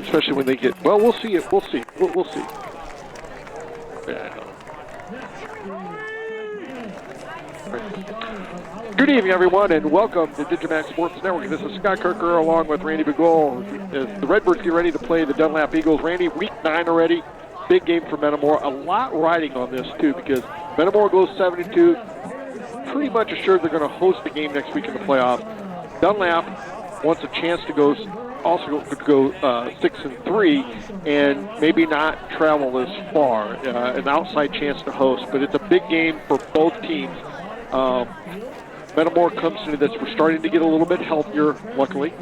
especially when they get, well, we'll see it. We'll see. We'll see. Yeah. Good evening, everyone, and welcome to digiMAX Sports Network. This is Scott Kirker along with Randy Begole as the Redbirds get ready to play the Dunlap Eagles. Randy, week 9 already. Big game for Metamora. A lot riding on this, too, because Metamora goes 7-2. Pretty much assured they're going to host the game next week in the playoffs. Dunlap wants a chance to go 6-3 and maybe not travel as far. An outside chance to host, but it's a big game for both teams. Metamora comes into this. We're starting to get a little bit healthier, luckily.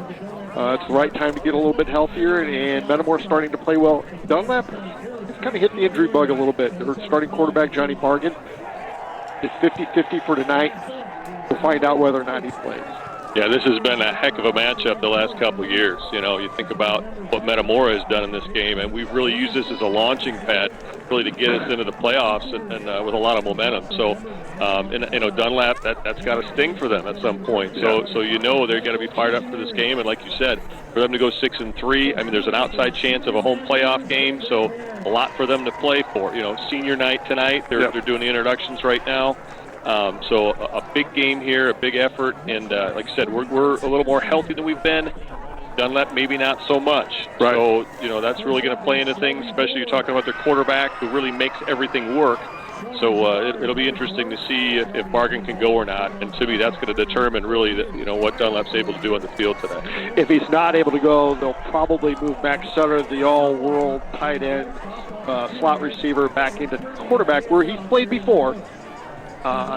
It's the right time to get a little bit healthier, and Metamora's starting to play well. Dunlap has kind of hit the injury bug a little bit. Their starting quarterback, Johnny Bargan, is 50-50 for tonight. We'll find out whether or not he plays. Yeah, this has been a heck of a matchup the last couple of years. You know, you think about what Metamora has done in this game, and we've really used this as a launching pad really to get us into the playoffs and with a lot of momentum. So, and, you know, Dunlap, that's got to sting for them at some point. So you know they're going to be fired up for this game. And like you said, for them to go 6-3, I mean, there's an outside chance of a home playoff game. So a lot for them to play for. You know, senior night tonight. They're doing the introductions right now. So a big game here, a big effort, and like I said, we're a little more healthy than we've been. Dunlap maybe not so much. Right. So, you know, that's really going to play into things, especially you're talking about their quarterback who really makes everything work. So it'll be interesting to see if Bargan can go or not, and to me that's going to determine really what Dunlap's able to do on the field today. If he's not able to go, they'll probably move Max Sutter, the all-world tight end, slot receiver, back into quarterback where he's played before.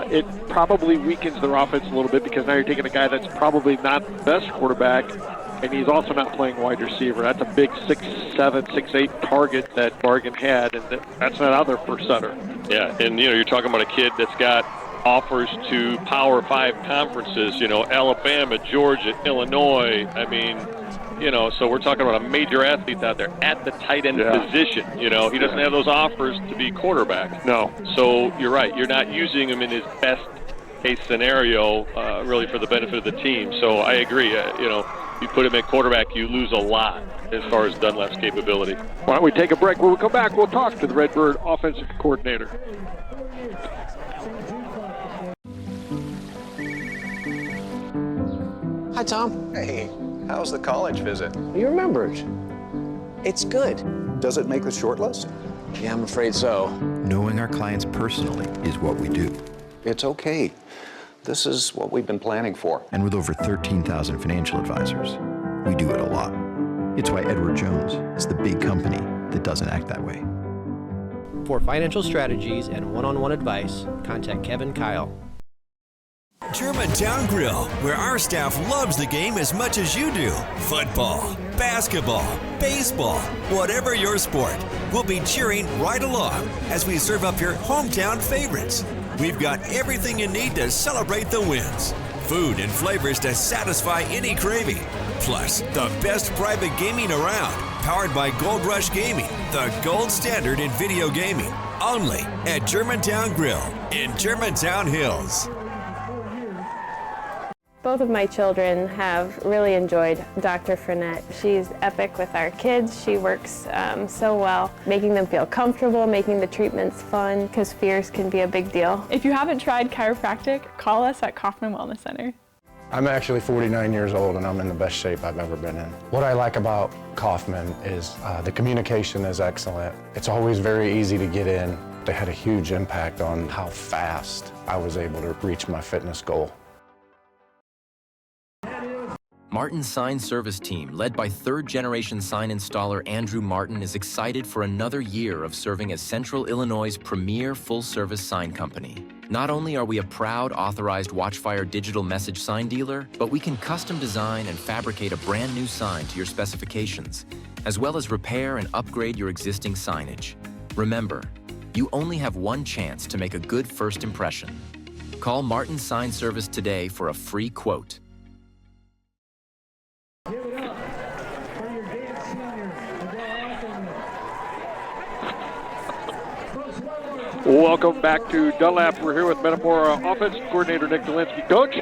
It probably weakens their offense a little bit because now you're taking a guy that's probably not the best quarterback, and he's also not playing wide receiver. That's a big 6'7", 6'8" target that Bargan had, and that's not out there for Sutter. Yeah, and you're talking about a kid that's got offers to Power 5 conferences, Alabama, Georgia, Illinois. I mean, so we're talking about a major athlete out there at the tight end position. He doesn't have those offers to be quarterback. No. So you're right. You're not using him in his best case scenario, really for the benefit of the team. So I agree. You put him at quarterback, you lose a lot as far as Dunlap's capability. Why don't we take a break? When we come back, we'll talk to the Redbird offensive coordinator. Hi, Tom. Hey, how's the college visit? You remembered. It's good. Does it make the short list? Yeah, I'm afraid so. Knowing our clients personally is what we do. It's okay. This is what we've been planning for. And with over 13,000 financial advisors, we do it a lot. It's why Edward Jones is the big company that doesn't act that way. For financial strategies and one-on-one advice, contact Kevin Kyle. Germantown Grill, where our staff loves the game as much as you do. Football, basketball, baseball, whatever your sport, we'll be cheering right along as we serve up your hometown favorites. We've got everything you need to celebrate the wins. Food and flavors to satisfy any craving. Plus, the best private gaming around, powered by Gold Rush Gaming, the gold standard in video gaming. Only at Germantown Grill in Germantown Hills. Both of my children have really enjoyed Dr. Frenette. She's epic with our kids. She works so well, making them feel comfortable, making the treatments fun, because fears can be a big deal. If you haven't tried chiropractic, call us at Kaufman Wellness Center. I'm actually 49 years old and I'm in the best shape I've ever been in. What I like about Kaufman is the communication is excellent. It's always very easy to get in. They had a huge impact on how fast I was able to reach my fitness goal. Martin's sign service team, led by third-generation sign installer Andrew Martin, is excited for another year of serving as Central Illinois' premier full-service sign company. Not only are we a proud authorized Watchfire digital message sign dealer, but we can custom design and fabricate a brand new sign to your specifications, as well as repair and upgrade your existing signage. Remember, you only have one chance to make a good first impression. Call Martin Sign Service today for a free quote. Welcome back to Dunlap. We're here with Metamora offensive coordinator Nick Dolinsky. Coach,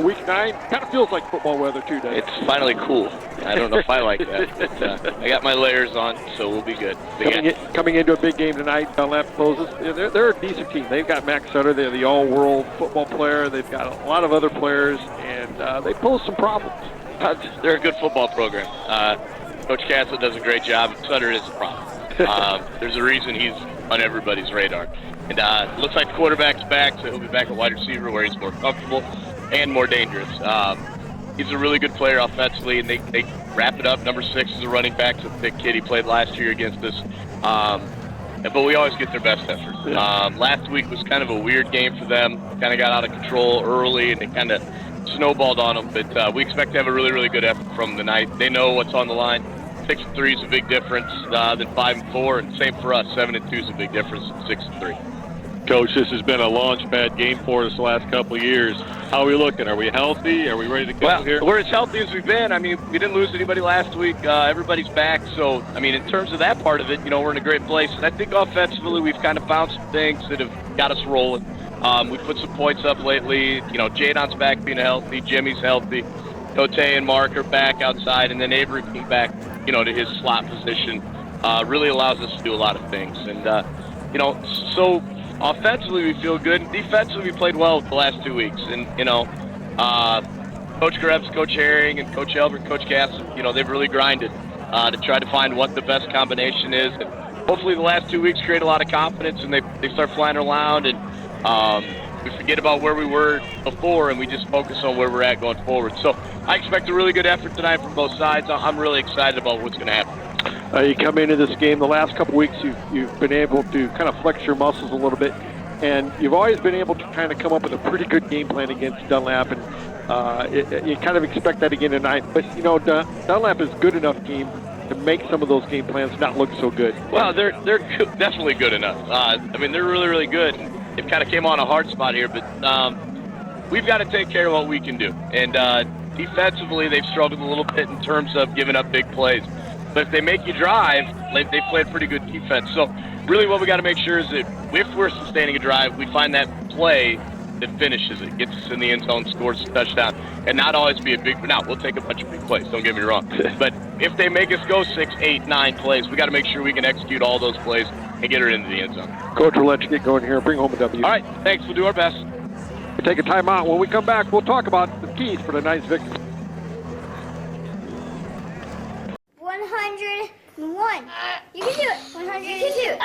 week 9 kind of feels like football weather too, doesn't it? It's finally cool. I don't know if I like that. But, I got my layers on, so we'll be good. Coming into a big game tonight, Dunlap poses. They're a decent team. They've got Max Sutter. They're the all-world football player. They've got a lot of other players, and they pose some problems. They're a good football program. Coach Castle does a great job. Sutter is a problem. There's a reason he's on everybody's radar. And it looks like the quarterback's back, so he'll be back at wide receiver where he's more comfortable and more dangerous. He's a really good player offensively, and they wrap it up. Number 6 is a running back, so the big kid he played last year against us. But we always get their best effort. Last week was kind of a weird game for them. Kind of got out of control early, and it kind of snowballed on them. But we expect to have a really, really good effort from them tonight. They know what's on the line. 6-3 is a big difference than 5-4, and same for us. 7-2 is a big difference than 6-3. Coach, this has been a launch pad game for us the last couple of years. How are we looking? Are we healthy? Are we ready to go here? We're as healthy as we've been. I mean, we didn't lose anybody last week. Everybody's back. So, I mean, in terms of that part of it, we're in a great place. And I think offensively we've kind of found some things that have got us rolling. We put some points up lately. Jadon's back being healthy. Jimmy's healthy. Cote and Mark are back outside. And then Avery being back, to his slot position really allows us to do a lot of things. And, so offensively we feel good. Defensively we played well the last 2 weeks. And, Coach Krebs, Coach Herring, and Coach Elbert, Coach Cass, they've really grinded to try to find what the best combination is. And hopefully the last 2 weeks create a lot of confidence and they start flying around and we forget about where we were before and we just focus on where we're at going forward. So I expect a really good effort tonight from both sides. I'm really excited about what's going to happen. You come into this game, the last couple weeks you've been able to kind of flex your muscles a little bit, and you've always been able to kind of come up with a pretty good game plan against Dunlap, and you kind of expect that again tonight. But, Dunlap is a good enough team to make some of those game plans not look so good. Well, they're definitely good enough. They're really, really good. They've kind of came on a hard spot here, but we've got to take care of what we can do. And defensively, they've struggled a little bit in terms of giving up big plays. But if they make you drive, they played pretty good defense. So really what we got to make sure is that if we're sustaining a drive, we find that play that finishes it, gets us in the end zone, scores a touchdown, and not always be a big – now, we'll take a bunch of big plays, don't get me wrong. But if they make us go 6, 8, 9 plays, we got to make sure we can execute all those plays and get her into the end zone. Coach, we'll let you get going here and bring home a W. All right, thanks. We'll do our best. We'll take a timeout. When we come back, we'll talk about the keys for tonight's victory. 101. You can do it. 100. You can do it.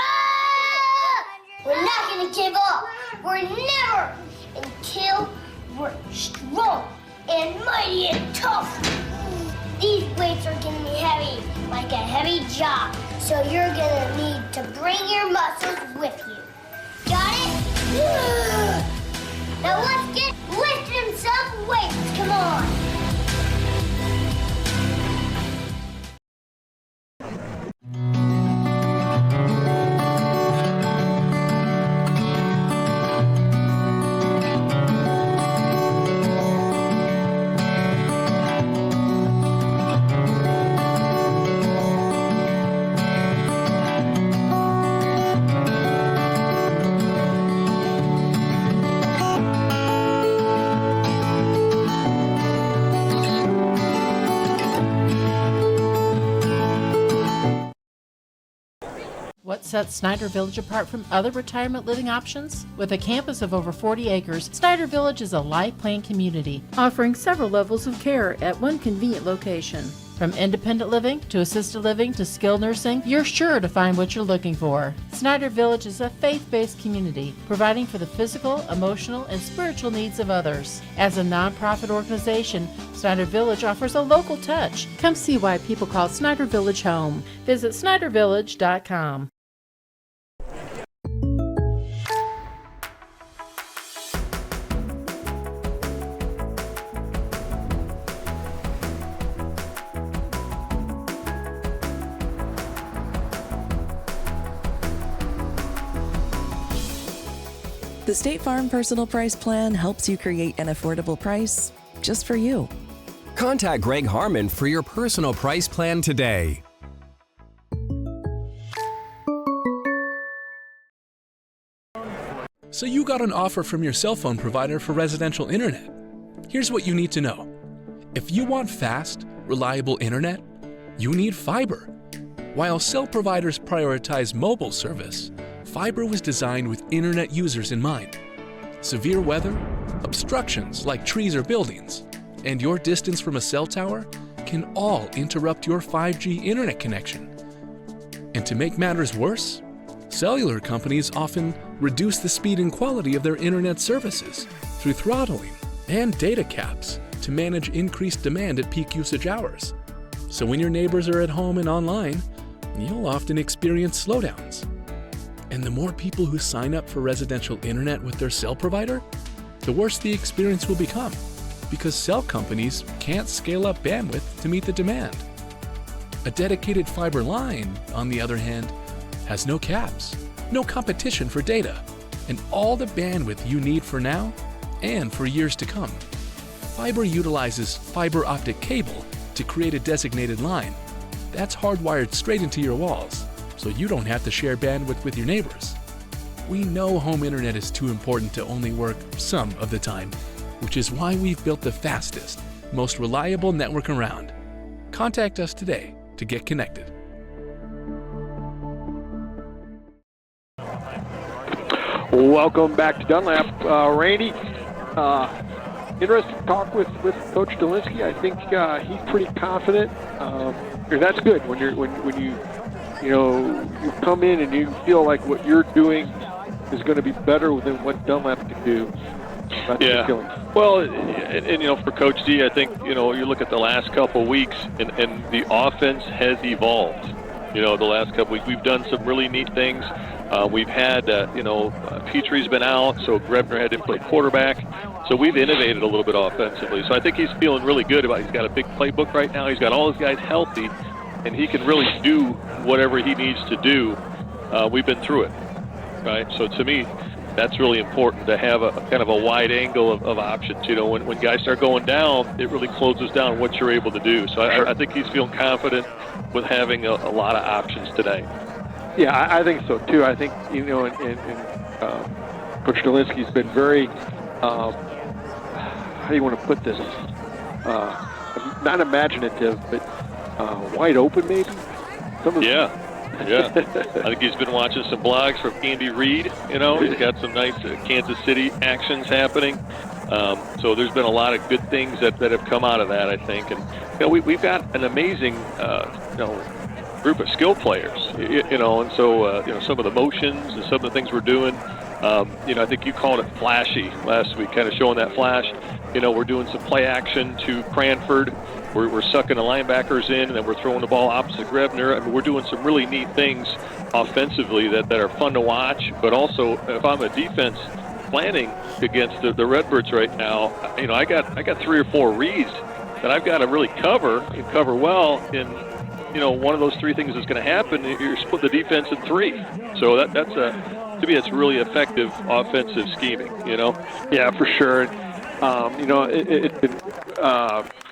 We're not going to give up. We're never until we're strong and mighty and tough. These weights are going to be heavy, like a heavy job. So you're going to need to bring your muscles with you. Got it? Now let's get lifting some weights. Come on. What sets Snyder Village apart from other retirement living options? With a campus of over 40 acres, Snyder Village is a life plan community, offering several levels of care at one convenient location. From independent living to assisted living to skilled nursing, you're sure to find what you're looking for. Snyder Village is a faith-based community, providing for the physical, emotional, and spiritual needs of others. As a nonprofit organization, Snyder Village offers a local touch. Come see why people call Snyder Village home. Visit SnyderVillage.com. The State Farm Personal Price Plan helps you create an affordable price just for you. Contact Greg Harmon for your personal price plan today. So you got an offer from your cell phone provider for residential internet. Here's what you need to know. If you want fast, reliable internet? You need fiber. While cell providers prioritize mobile service, fiber was designed with internet users in mind. Severe weather, obstructions like trees or buildings, and your distance from a cell tower can all interrupt your 5G internet connection. And to make matters worse, cellular companies often reduce the speed and quality of their internet services through throttling and data caps to manage increased demand at peak usage hours. So when your neighbors are at home and online, you'll often experience slowdowns. And the more people who sign up for residential internet with their cell provider, the worse the experience will become, because cell companies can't scale up bandwidth to meet the demand. A dedicated fiber line, on the other hand, has no caps, no competition for data, and all the bandwidth you need for now and for years to come. Fiber utilizes fiber optic cable to create a designated line. That's hardwired straight into your walls, so you don't have to share bandwidth with your neighbors. We know home internet is too important to only work some of the time, which is why we've built the fastest, most reliable network around. Contact us today to get connected. Welcome back to Dunlap. Randy, interesting talk with Coach Dolinsky. I think he's pretty confident. And that's good when you come in and you feel like what you're doing is going to be better than what Dunlap can do. Yeah. Well, and for Coach D, I think, you look at the last couple of weeks and the offense has evolved. The last couple of weeks, we've done some really neat things. We've had, Petrie's been out, so Grebner had to play quarterback. So we've innovated a little bit offensively. So I think he's feeling really good about it. He's got a big playbook right now. He's got all his guys healthy, and he can really do whatever he needs to do. We've been through it, right? So to me, that's really important to have a kind of a wide angle of options. When guys start going down, it really closes down what you're able to do. So I think he's feeling confident with having a lot of options today. Yeah, I think so too. I think Coach Dolinsky's been very, how do you want to put this? Not imaginative, but wide open maybe. Yeah. I think he's been watching some blogs from Andy Reid. He's got some nice Kansas City actions happening. So there's been a lot of good things that have come out of that, I think. And we've got an amazing group of skill players. And so some of the motions and some of the things we're doing. I think you called it flashy last week, kind of showing that flash. We're doing some play action to Cranford. We're sucking the linebackers in, and then we're throwing the ball opposite Grebner. I mean, we're doing some really neat things offensively that are fun to watch. But also, if I'm a defense planning against the Redbirds right now, I got 3 or 4 reads that I've got to really cover and cover well. And one of those 3 things is going to happen. You're split the defense in 3. So that's to me, it's really effective offensive scheming. Yeah, for sure. It's been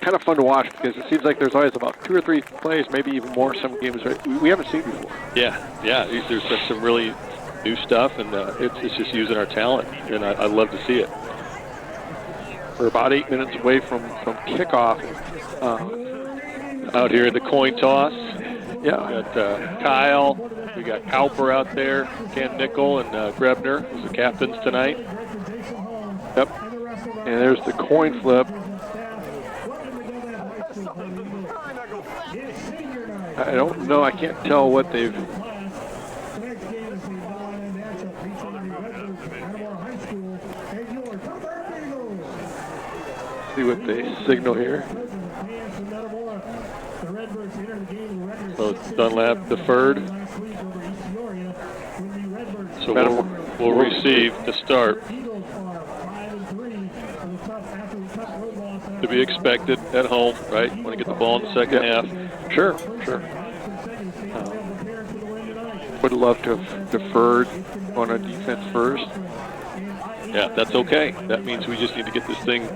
kind of fun to watch because it seems like there's always about 2 or 3 plays, maybe even more some games we haven't seen before. Yeah. There's some really new stuff, and it's just using our talent, and I love to see it. We're about 8 minutes away from kickoff. Out here, the coin toss. Yeah. We got Kyle. We got Cowper out there, Cam Nickel, and Grebner as the captains tonight. Yep. And there's the coin flip. I don't know. I can't tell what they've... See what they signal here. So it's Dunlap deferred. So we'll receive to start. To be expected at home, right? Want to get the ball in the second half. Sure. Would love to have deferred on a defense first. Yeah, that's okay. That means we just need to get this thing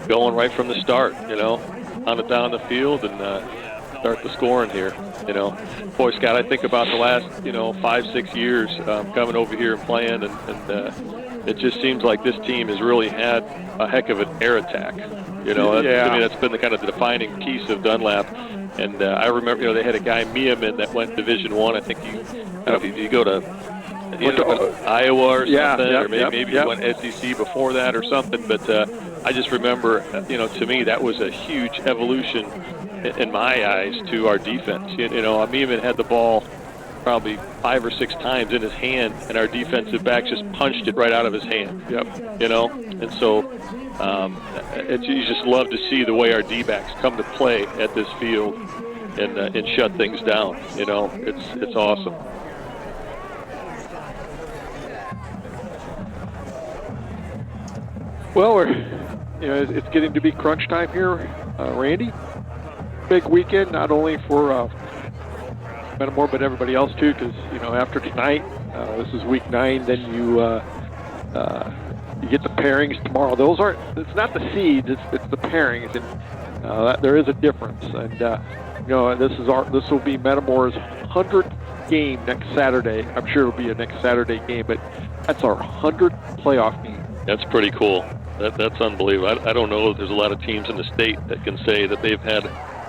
going right from the start, on it down the field and start the scoring here, Boy, Scott, I think about the last, 5-6 years coming over here and playing, and it just seems like this team has really had a heck of an air attack. You know, Yeah. to me, that's been the kind of the defining piece of Dunlap. And I remember, you know, they had a guy, Meeman, that went Division I. I think I don't know if you go to Iowa or something, or maybe he went SEC before that or something. But I just remember, you know, to me, that was a huge evolution in my eyes to our defense. You know, Meeman had the ball probably 5 or 6 times in his hand, and our defensive backs just punched it right out of his hand. You know, and so you just love to see the way our D-backs come to play at this field and shut things down. You know, it's awesome. Well, you know, it's getting to be crunch time here, Randy. Big weekend, not only for Metamora, but everybody else too, because, you know, after tonight, this is week 9, then you get the pairings tomorrow. It's not the seeds, it's the pairings, and there is a difference. And you know, this will be Metamora's 100th game next Saturday. I'm sure it'll be a next Saturday game, but that's our 100th playoff game. That's pretty cool. That's unbelievable. I don't know if there's a lot of teams in the state that can say that they've had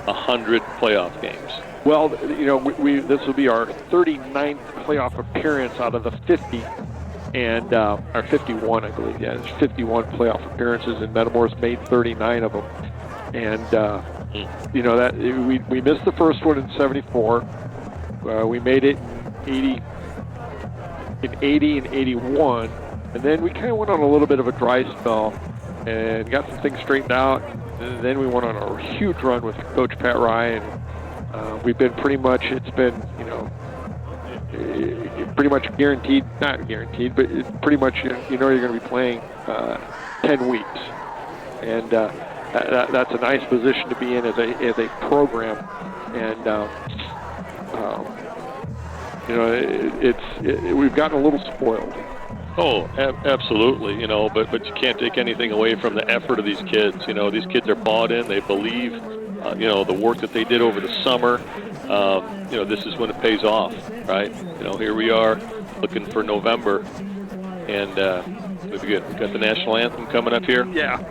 100 playoff games. Well, you know, this will be our 39th playoff appearance out of the 50, and our 51, I believe. Yeah, there's 51 playoff appearances, and Metamora's made 39 of them. And you know that we missed the first one in '74. We made it in 80 and 81, and then we kind of went on a little bit of a dry spell and got some things straightened out. And then we went on a huge run with Coach Pat Ryan. We've been it's been, you know, pretty much guaranteed, not guaranteed, but it's pretty much, you know, you're going to be playing 10 weeks. And that's a nice position to be in as a program. And, you know, we've gotten a little spoiled. Oh, absolutely, you know, but you can't take anything away from the effort of these kids. You know, these kids are bought in, they believe, you know, the work that they did over the summer. You know, this is when it pays off, right? You know, here we are looking for November, and we've got the national anthem coming up here. Yeah.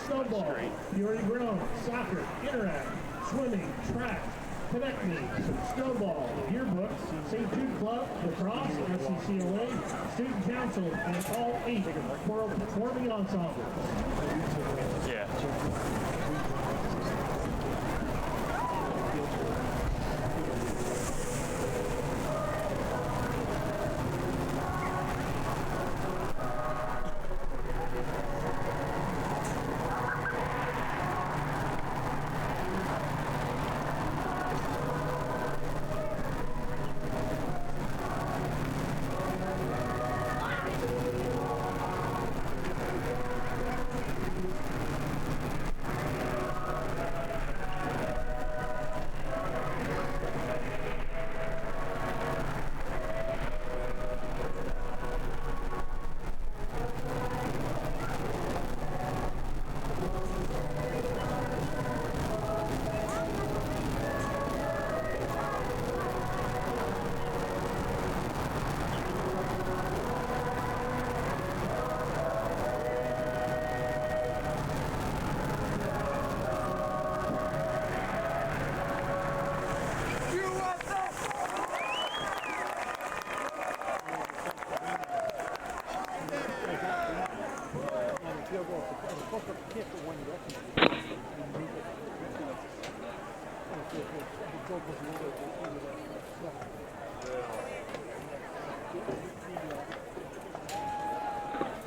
Snowball, Purity Grown, Soccer, Interact, Swimming, Track, Connect Me, Snowball, Yearbooks, St. Jude Club, Lacrosse, SCCLA, Student Council, and all 8 performing ensembles. Yeah.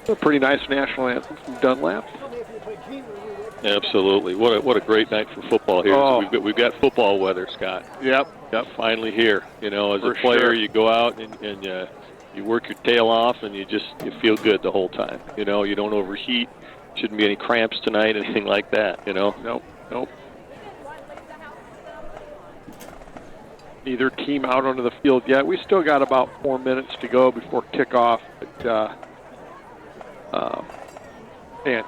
A pretty nice national anthem from Dunlap. Absolutely. What a great night for football here. Oh. So we've got football weather, Scott. Yep. Finally here. You know, as For a player, sure. you go out and you work your tail off, and you feel good the whole time. You know, you don't overheat. Shouldn't be any cramps tonight, anything like that. You know. Nope. Neither team out onto the field yet. We still got about 4 minutes to go before kickoff. But man,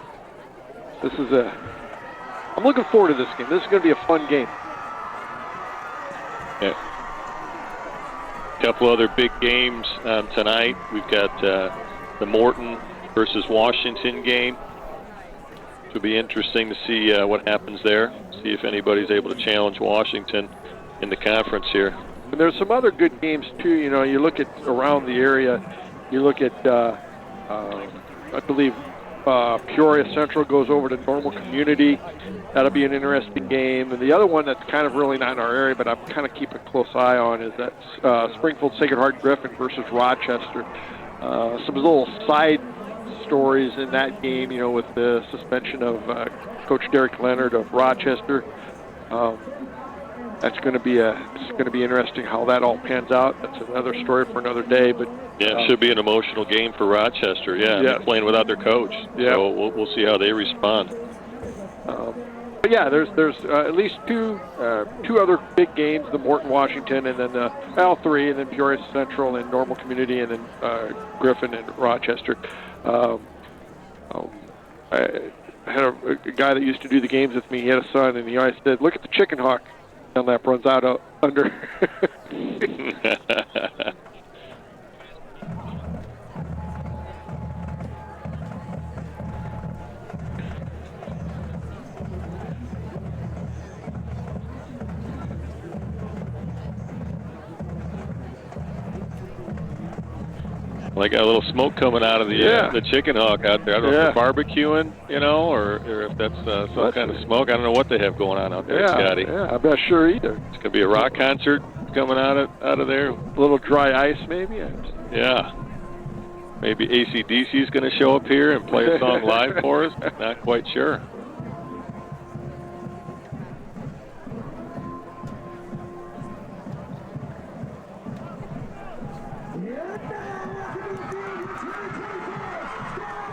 I'm looking forward to this game. This is going to be a fun game. Yeah. couple other big games tonight. We've got the Morton versus Washington game. It will be interesting to see what happens there, see if anybody's able to challenge Washington in the conference here. And there's some other good games, too. You know, you look at around the area, you look at, I believe, Peoria Central goes over to Normal Community. That'll be an interesting game. And the other one that's kind of really not in our area, but I'm kind of keeping a close eye on, is that Springfield Sacred Heart Griffin versus Rochester. Some little side stories in that game, you know, with the suspension of Coach Derek Leonard of Rochester. That's going to be interesting how that all pans out. That's another story for another day. But yeah, it should be an emotional game for Rochester. Yeah, yeah. They're playing without their coach. Yeah. So we'll see how they respond. But yeah, there's at least two other big games: the Morton Washington, and then L3, and then Peoria Central and Normal Community, and then Griffin and Rochester. I had a guy that used to do the games with me. He had a son, and he always said, "Look at the chicken hawk." Dunlap runs out under. Well, I got a little smoke coming out of the chicken hawk out there. I don't know if they're barbecuing, you know, or if that's some kind of smoke. I don't know what they have going on out there, Scotty. Yeah, I'm not sure either. It's going to be a rock concert coming out of there. A little dry ice, maybe. Yeah. Maybe AC/DC is going to show up here and play a song live for us. Not quite sure.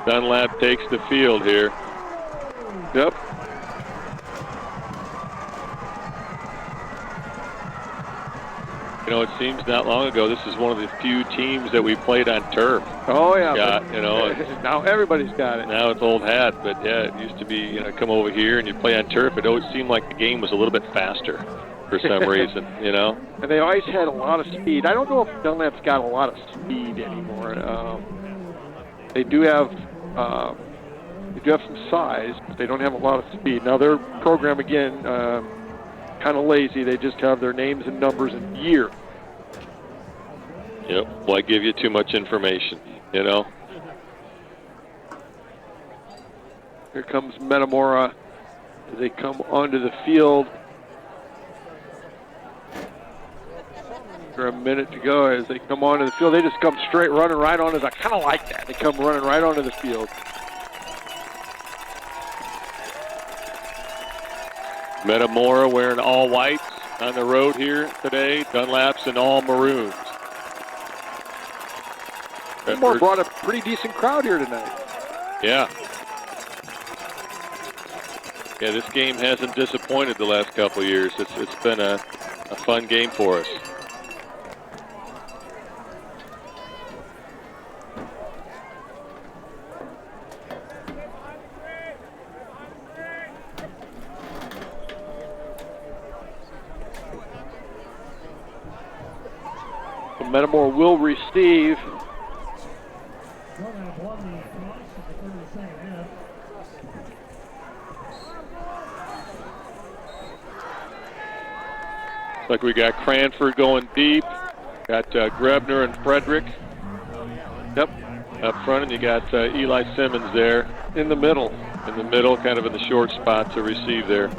Dunlap takes the field here. Yep. You know, it seems not long ago this is one of the few teams that we played on turf. Oh, yeah. You know, now everybody's got it. Now it's old hat, but yeah, it used to be, you know, come over here and you play on turf. It always seemed like the game was a little bit faster for some reason, you know. And they always had a lot of speed. I don't know if Dunlap's got a lot of speed anymore. They do have some size, but they don't have a lot of speed. Now their program, again, kind of lazy. They just have their names and numbers and year. Yep. Why give you too much information, you know? Here comes Metamora as they come onto the field. For a minute to go as they come onto the field. They just come straight running right on us. I kind of like that. They come running right onto the field. Metamora wearing all whites on the road here today. Dunlap's in all maroons. Metamora brought a pretty decent crowd here tonight. Yeah. Yeah, this game hasn't disappointed the last couple of years. It's been a fun game for us. Metamora will receive. Looks like we got Cranford going deep. Got Grebner and Frederick. Yep. Up front, and you got Eli Simmons there. In the middle. In the middle, kind of in the short spot to receive there.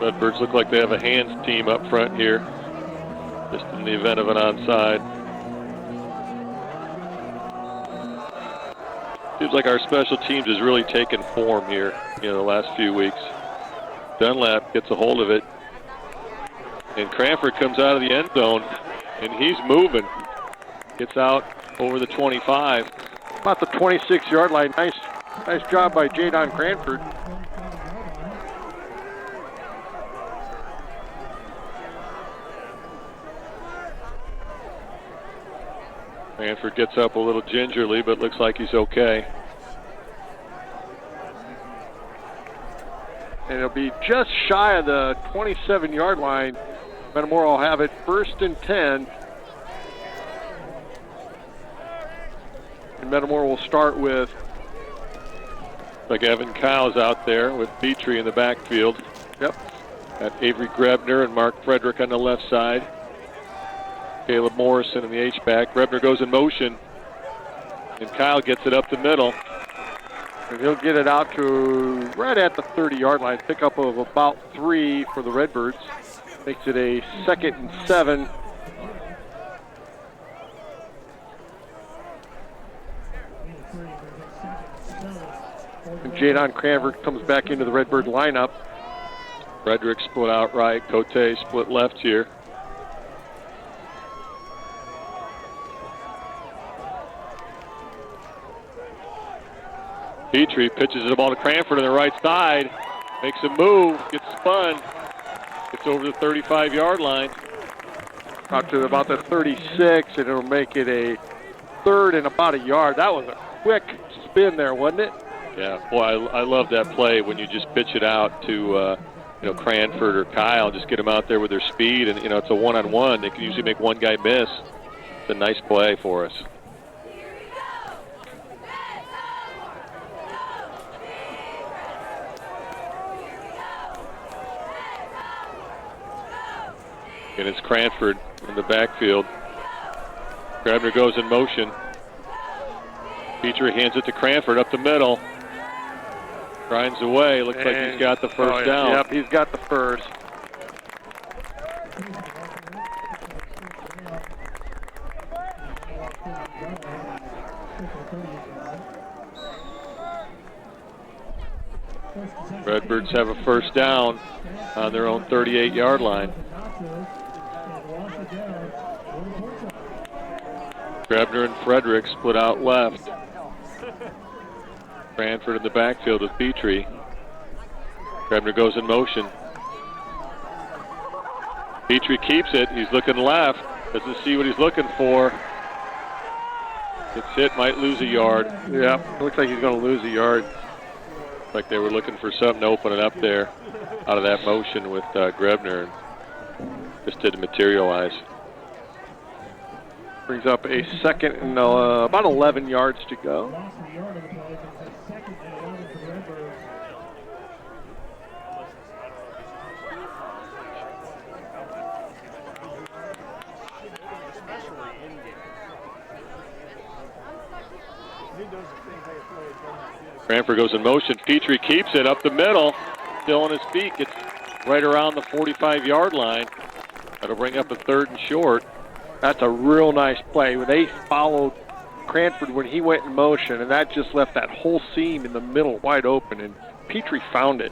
Redbirds look like they have a hands team up front here, just in the event of an onside. Seems like our special teams has really taken form here, you know, the last few weeks. Dunlap gets a hold of it, and Cranford comes out of the end zone, and he's moving. Gets out over the 25. About the 26-yard line. Nice job by Jadon Cranford. Cranford gets up a little gingerly, but looks like he's okay. And it'll be just shy of the 27-yard line. Metamora will have it 1st and 10. And Metamora will start with. Like Evan Kyle's out there with Petrie in the backfield. Yep. Got Avery Grebner and Mark Frederick on the left side. Caleb Morrison in the H-back. Grebner goes in motion. And Kyle gets it up the middle. And he'll get it out to right at the 30-yard line. Pickup of about 3 for the Redbirds. Makes it a 2nd and 7. And Jadon Cranford comes back into the Redbird lineup. Frederick split out right. Cote split left here. Petrie pitches the ball to Cranford on the right side. Makes a move. Gets spun. Gets over the 35-yard line. Out to about the 36, and it'll make it a 3rd and about a yard. That was a quick spin there, wasn't it? Yeah, boy, I love that play when you just pitch it out to Cranford or Kyle. Just get them out there with their speed, and it's a one-on-one. They can usually make one guy miss. It's a nice play for us. And it's Cranford in the backfield. Grebner goes in motion. Petrie hands it to Cranford up the middle. Grinds away. Looks like he's got the first down. Yep, he's got the first. Redbirds have a first down on their own 38-yard line. Grebner and Frederick split out left. Cranford in the backfield with Petrie. Grebner goes in motion. Petrie keeps it. He's looking left. Doesn't see what he's looking for. Gets hit, might lose a yard. Yeah, looks like he's going to lose a yard. Like they were looking for something to open it up there out of that motion with Grebner. Just didn't materialize. Brings up a 2nd and about 11 yards to go. Cranford goes in motion. Petrie keeps it up the middle. Still on his feet. Gets right around the 45-yard line. That'll bring up a 3rd and short. That's a real nice play. They followed Cranford when he went in motion, and that just left that whole seam in the middle wide open, and Petrie found it.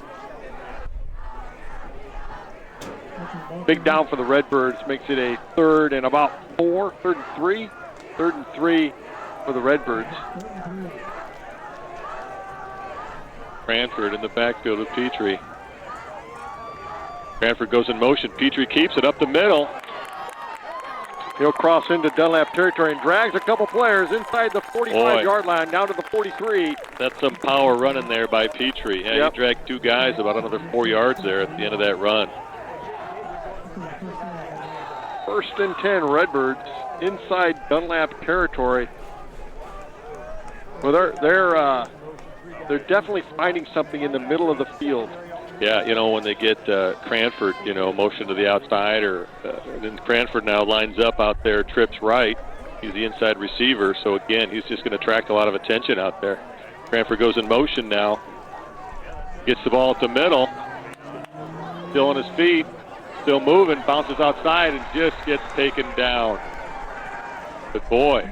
Big down for the Redbirds. Makes it a 3rd and about 4. 3rd and 3. 3rd and 3 for the Redbirds. Cranford in the backfield with Petrie. Cranford goes in motion. Petrie keeps it up the middle. He'll cross into Dunlap territory and drags a couple players inside the 45-yard line down to the 43. That's some power running there by Petrie. Yeah, yep. He dragged 2 guys about another 4 yards there at the end of that run. 1st and 10 Redbirds inside Dunlap territory. Well, they're definitely finding something in the middle of the field. Yeah, when they get Cranford, motion to the outside, or then Cranford now lines up out there, trips right. He's the inside receiver, so again, he's just going to attract a lot of attention out there. Cranford goes in motion now. Gets the ball at the middle. Still on his feet, still moving, bounces outside, and just gets taken down. But boy,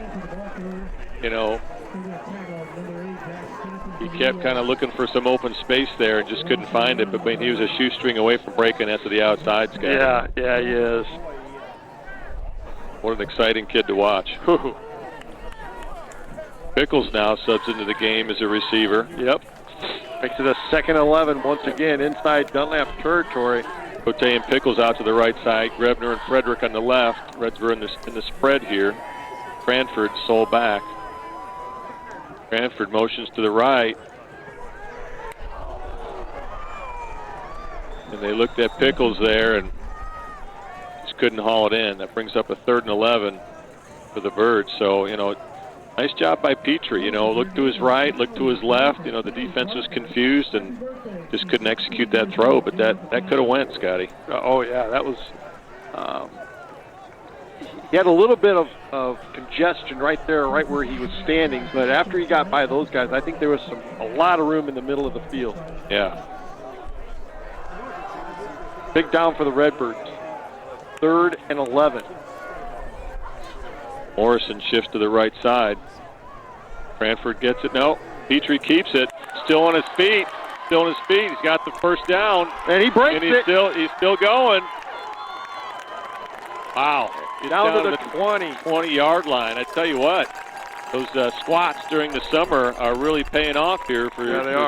he kept kind of looking for some open space there and just couldn't find it. But he was a shoestring away from breaking that to the outside, Scott. Yeah, he is. What an exciting kid to watch. Pickles now subs into the game as a receiver. Yep. Makes it a 2nd and 11 once again inside Dunlap territory. Cote and Pickles out to the right side. Grebner and Frederick on the left. Redbird in the spread here. Cranford sole back. Cranford motions to the right. And they looked at Pickles there and just couldn't haul it in. That brings up a 3rd and 11 for the Birds. So, nice job by Petrie. Looked to his right, looked to his left. The defense was confused and just couldn't execute that throw. But that could have went, Scotty. Oh, yeah, that was he had a little bit of congestion right there, right where he was standing. But after he got by those guys, I think there was a lot of room in the middle of the field. Yeah. Big down for the Redbirds. 3rd and 11. Morrison shifts to the right side. Cranford gets it. No, Petrie keeps it. Still on his feet. He's got the first down. And he breaks it. He's still going. Wow. He's down to the 20-yard line. I tell you what, those squats during the summer are really paying off here for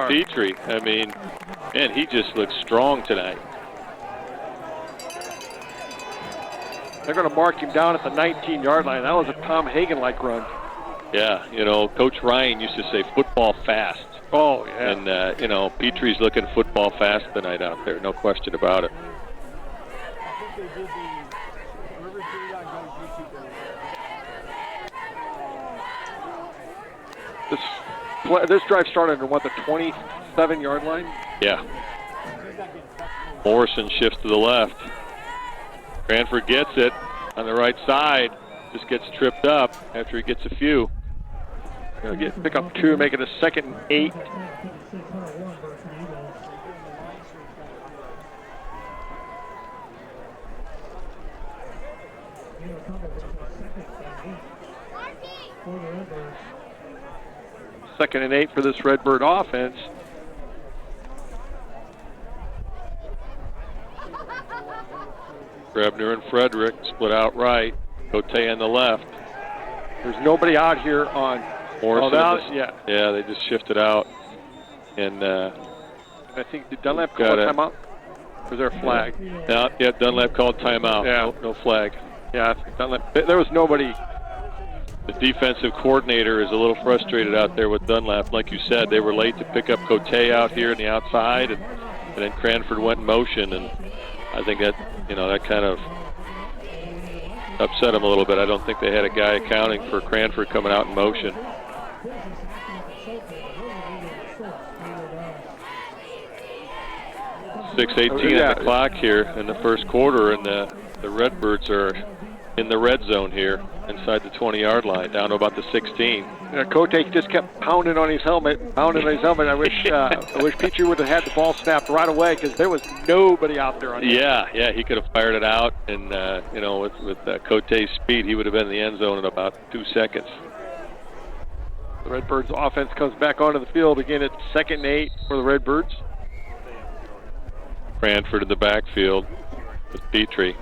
Petrie. I mean, man, he just looks strong tonight. They're going to mark him down at the 19-yard line. That was a Tom Hagen-like run. Yeah, Coach Ryan used to say football fast. Oh, yeah. And, Petrie's looking football fast tonight out there. No question about it. This drive started at, the 27-yard line? Yeah. Morrison shifts to the left. Cranford gets it on the right side. Just gets tripped up after he gets a few. He'll pick up 2, make it a 2nd and 8. Second and 8 for this Redbird offense. Grebner and Frederick split out right. Cote on the left. There's nobody out here on Morrison. Yeah, they just shifted out. And I think, did Dunlap call a timeout? Or was there a flag? Yeah, Dunlap called timeout. Yeah. No flag. Yeah, Dunlap. There was nobody. The defensive coordinator is a little frustrated out there with Dunlap. Like you said, they were late to pick up Cote out here on the outside, and then Cranford went in motion, and I think that that kind of upset him a little bit. I don't think they had a guy accounting for Cranford coming out in motion. .6:18 on the clock here in the first quarter, and the Redbirds are in the red zone here inside the 20-yard line, down to about the 16. Cote just kept pounding on his helmet. I wish Petrie would have had the ball snapped right away, because there was nobody out there on him. Yeah, he could have fired it out, and with Cote's speed, he would have been in the end zone in about 2 seconds. The Redbirds offense comes back onto the field again. It's 2nd and 8 for the Redbirds. Cranford in the backfield with Petrie.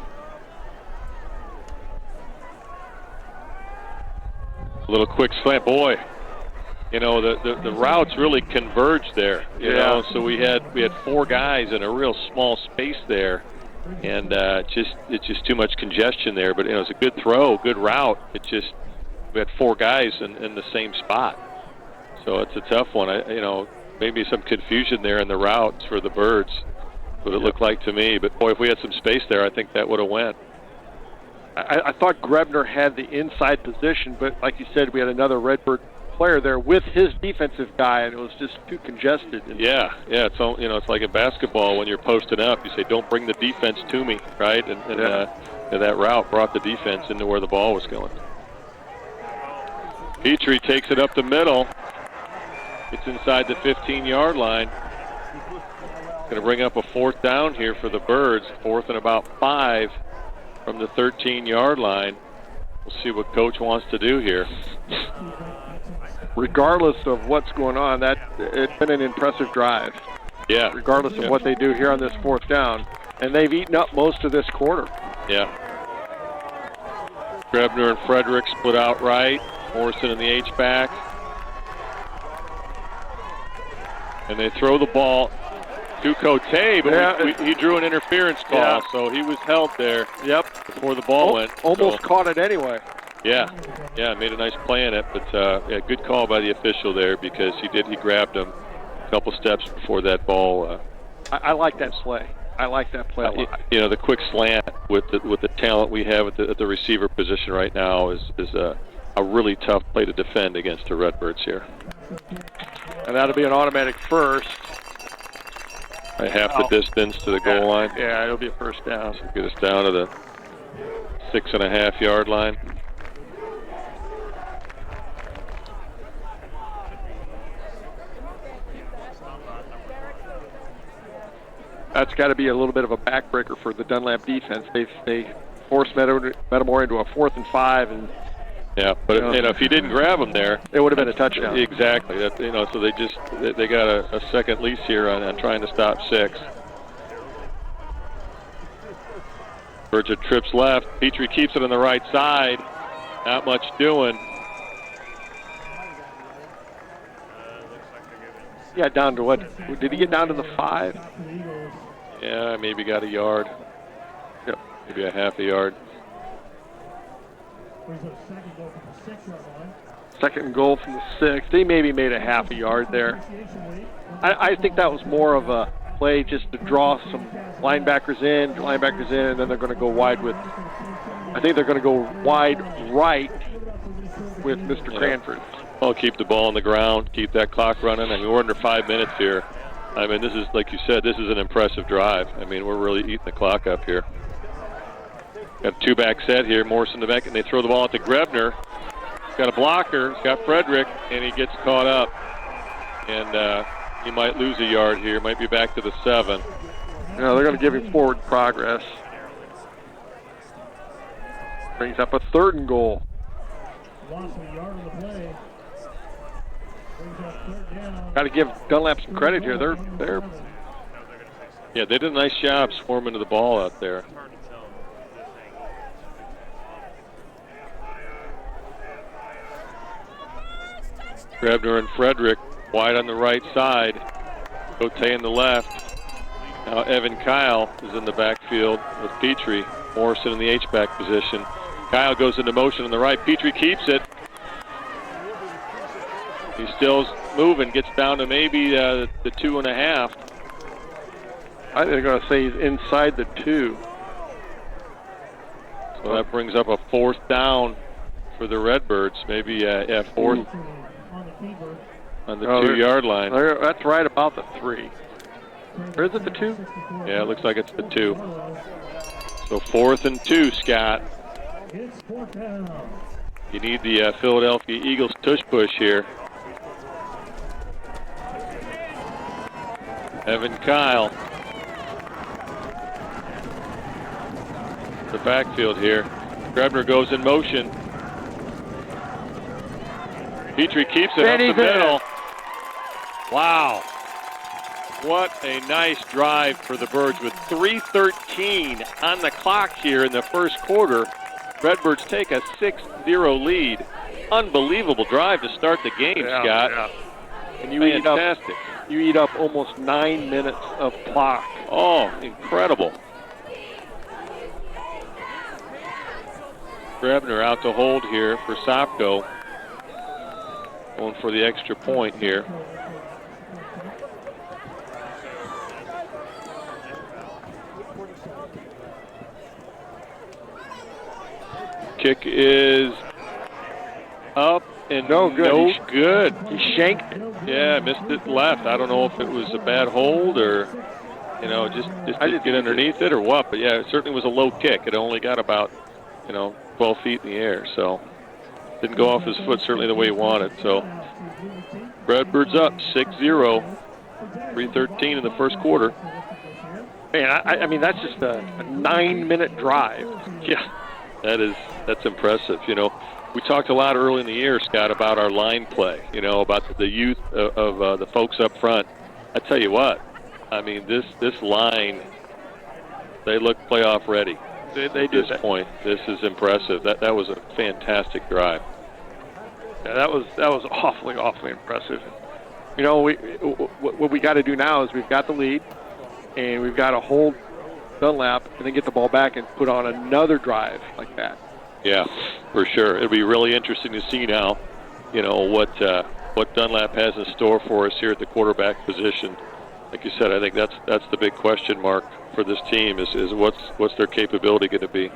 A little quick slant. Boy, the routes really converged there. You know, so we had 4 guys in a real small space there, and it's just too much congestion there. But it was a good throw, good route. We had 4 guys in the same spot, so it's a tough one. Maybe some confusion there in the routes for the Birds, what it looked like to me. But boy, if we had some space there, I think that would have went. I thought Grebner had the inside position, but like you said, we had another Redbird player there with his defensive guy, and it was just too congested. Yeah. It's like in basketball when you're posting up, you say, "Don't bring the defense to me," right? And that route brought the defense into where the ball was going. Petrie takes it up the middle. It's inside the 15-yard line. Going to bring up a 4th down here for the Birds. 4th and about 5 from the 13-yard line. We'll see what Coach wants to do here. Regardless of what's going on, it's been an impressive drive. Yeah. Regardless of what they do here on this 4th down. And they've eaten up most of this quarter. Yeah. Grebner and Frederick split out right. Morrison in the H-back. And they throw the ball to Cote, but he drew an interference call, so he was held there. Yep. Before the ball went. Almost caught it anyway. Yeah, made a nice play in it, but good call by the official there, because he grabbed him a couple steps before that ball. I like that play. I like that play a lot. You know, the quick slant with the talent we have at the receiver position right now is a really tough play to defend against the Redbirds here. And that'll be an automatic first. By half the distance to the goal line. Yeah, it'll be a first down. So get us down to the 6.5 yard line. That's got to be a little bit of a backbreaker for the Dunlap defense. They forced Metamora into a 4th and 5, and yeah, but if you didn't grab them there, it would have been a touchdown. Exactly. So they got a second lease here on trying to stop 6. Burgett trips left. Petrie keeps it on the right side. Not much doing. Yeah, down to what? Did he get down to the 5? Yeah, maybe got a yard. Yep, maybe a half a yard. Second and goal from the 6. They maybe made a half a yard there. I think that was more of a play just to draw some linebackers in, and then they're going to go wide with, I think they're going to go wide right with Mr. Cranford. Well, keep the ball on the ground, keep that clock running. I mean, we're under 5 minutes here. I mean, this is, like you said, this is an impressive drive. I mean, we're really eating the clock up here. Got a 2-back set here, Morris in the back, and they throw the ball out to Grebner. He's got a blocker, he's got Frederick, and he gets caught up. And he might lose a yard here, might be back to the 7. No, they're going to give him forward progress. Brings up a 3rd and goal. Got to give Dunlap some credit here. Yeah, they did a nice job swarming to the ball out there. Grebner and Frederick wide on the right side. Cote in the left. Now Evan Kyle is in the backfield with Petrie. Morrison in the H-back position. Kyle goes into motion on the right. Petrie keeps it. He's still moving. Gets down to maybe the 2.5. I think they're going to say he's inside the 2. So that brings up a 4th down for the Redbirds. Maybe 4th on the 2-yard line. That's right about the 3. Or is it the 2? Yeah, it looks like it's the 2. So 4th and 2, Scott. You need the Philadelphia Eagles tush push here. Evan Kyle. The backfield here. Grebner goes in motion. Petrie keeps it up the middle. Wow. What a nice drive for the Birds with 3:13 on the clock here in the first quarter. Redbirds take a 6-0 lead. Unbelievable drive to start the game, Scott. Yeah. And fantastic. You eat up almost 9 minutes of clock. Oh, incredible. Grebner out to hold here for Sopko. Going for the extra point here. Kick is up and no good. He shanked it. Yeah, missed it left. I don't know if it was a bad hold or, just didn't get underneath it or what. But, yeah, it certainly was a low kick. It only got about, 12 feet in the air. So didn't go off his foot certainly the way he wanted. So Redbirds up 6-0, 3:13 in the first quarter. Man, I mean, that's just a 9-minute drive. Yeah, that's impressive. We talked a lot early in the year, Scott, about our line play, about the youth of the folks up front. I tell you what, I mean, this line, they look playoff ready. They do. At this point, this is impressive. That was a fantastic drive. Yeah, that was awfully impressive. What we got to do now is we've got the lead, and we've got to hold Dunlap and then get the ball back and put on another drive like that. Yeah, for sure. It'll be really interesting to see now, what Dunlap has in store for us here at the quarterback position. like you said, I think that's the big question mark for this team is what's their capability going to be.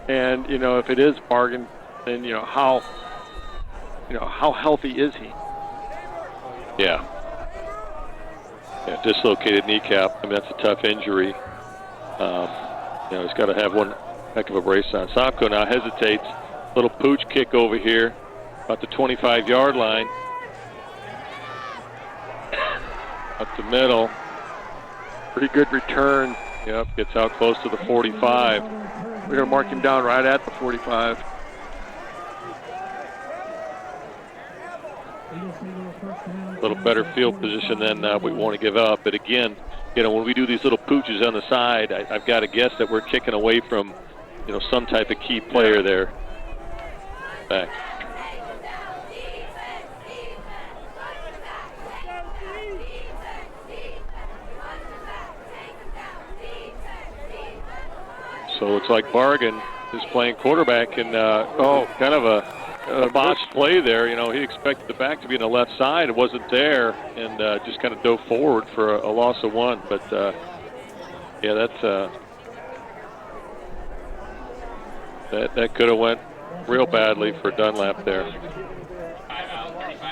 And if it is Bargan, then how healthy is he? Yeah, dislocated kneecap. I mean, that's a tough injury. He's got to have one heck of a brace on. Somko now hesitates. Little pooch kick over here, about the 25-yard line. Up the middle. Pretty good return. Yep, gets out close to the 45. We're going to mark him down right at the 45. A little better field position than we want to give up. But again, when we do these little pooches on the side, I've got to guess that we're kicking away from, some type of key player there. Back. So it looks like Bargan is playing quarterback, and kind of a botched play there. He expected the back to be on the left side. It wasn't there, and just kind of dove forward for a loss of 1. But, that could have went real badly for Dunlap there.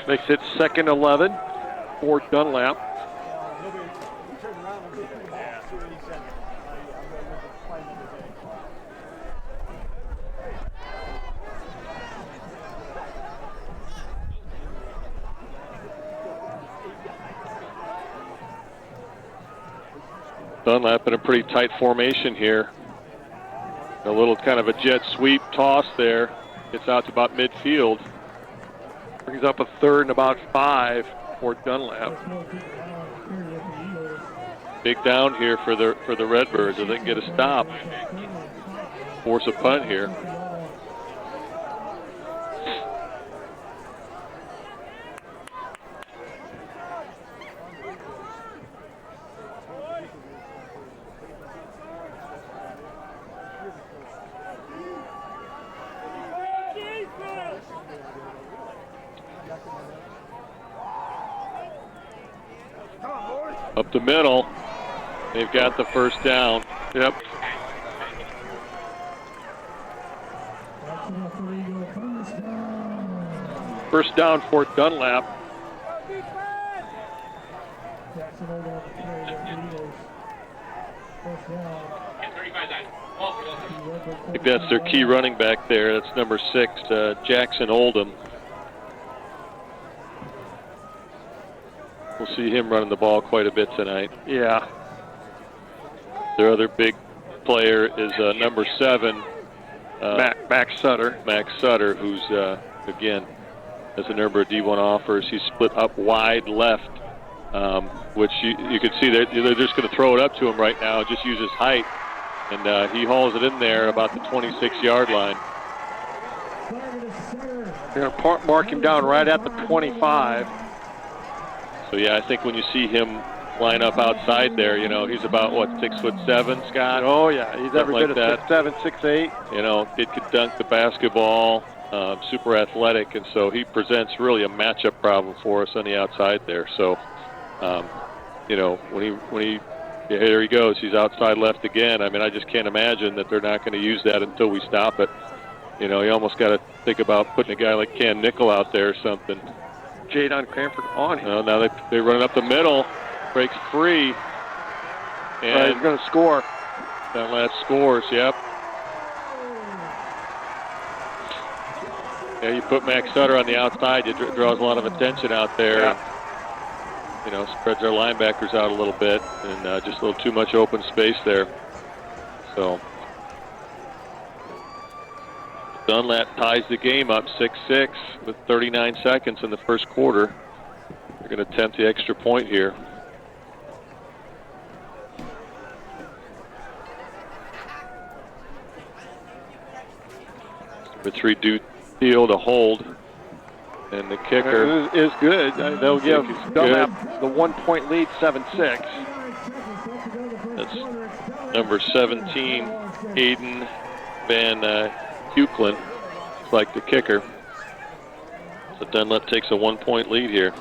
Makes it 2nd 11 for Dunlap. Dunlap in a pretty tight formation here. A little kind of a jet sweep toss there. Gets out to about midfield. Brings up a 3rd and about 5 for Dunlap. Big down here for the Redbirds. If they can get a stop, force a punt here. Up the middle. They've got the first down. Yep. First down for Dunlap. I think that's their key running back there. That's number 6, Jackson Oldham. We'll see him running the ball quite a bit tonight. Yeah. Their other big player is number 7, Max Sutter. Max Sutter, who's, again, has a number of D1 offers. He's split up wide left, which you can see they're just going to throw it up to him right now, just use his height. And he hauls it in there about the 26-yard line. They're going to mark him down right at the 25. So, yeah, I think when you see him line up outside there, he's about, 6'7", Scott? Oh, yeah, he's every like bit of 6'7", 6'8". Kid could dunk the basketball, super athletic, and so he presents really a matchup problem for us on the outside there. So, when he there he goes. He's outside left again. I mean, I just can't imagine that they're not going to use that until we stop it. You almost got to think about putting a guy like Cam Nickel out there or something. Jadon Cranford on him. Now they're running up the middle. Breaks free. And he's going to score. Dunlap scores, yep. Yeah, you put Max Sutter on the outside, it draws a lot of attention out there. Yeah. Spreads our linebackers out a little bit, and just a little too much open space there. So Dunlap ties the game up 6-6 with 39 seconds in the first quarter. They're going to attempt the extra point here. Number 3, Field a hold, and the kicker is good. They'll give Dunlap the 1-point lead, 7-6. That's number 17, Aiden Van Hucklin, like the kicker. So Dunlap takes a 1-point lead here.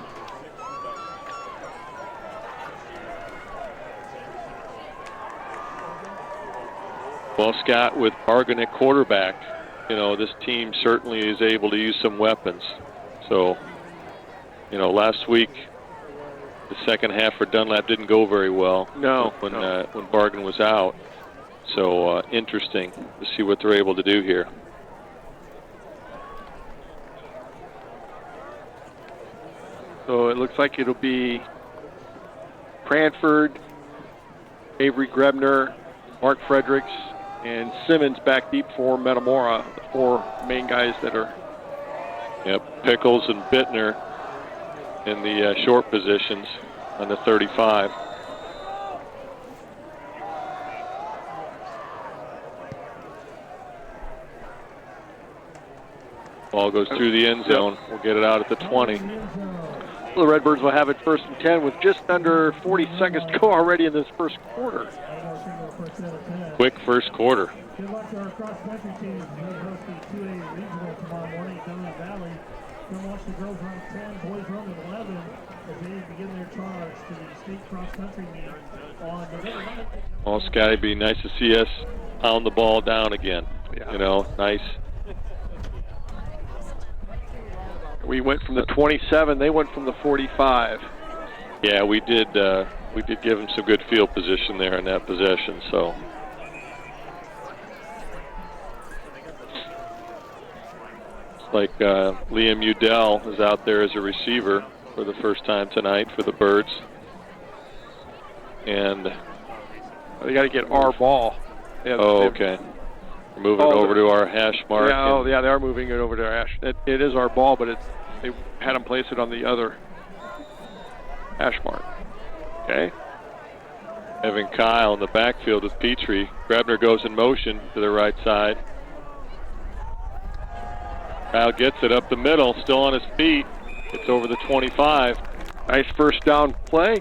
Well, Scott, with Bargan at quarterback, this team certainly is able to use some weapons. So, last week, the second half for Dunlap didn't go very well. No. When Bargan was out. So, interesting to see what they're able to do here. So it looks like it'll be Cranford, Avery Grebner, Mark Fredericks, and Simmons back deep for Metamora, the 4 main guys that are. Yep, Pickles and Bittner in the short positions on the 35. Ball goes through the end zone. We'll get it out at the 20. Well, the Redbirds will have it 1st and 10 with just under 40 seconds to go already in this first quarter. Quick first quarter. Good luck to our cross-country team. They host the 2A regional tomorrow morning down in the valley. Come watch the girls run 10, boys run 11 as they begin their charge to the state cross-country meet on November 9th. Well, Scotty, it'd be nice to see us pound the ball down again. Yeah. Nice. We went from the 27. They went from the 45. Yeah, we did give them some good field position there in that possession. So. It's like Liam Udell is out there as a receiver for the first time tonight for the Birds. And they got to get our ball. Okay. We're moving over to our hash mark. Yeah, they are moving it over to our hash. It is our ball, but they had them place it on the other hash mark. Okay. Evan Kyle in the backfield with Petrie. Grebner goes in motion to the right side. Kyle gets it up the middle, still on his feet. It's over the 25. Nice first down play.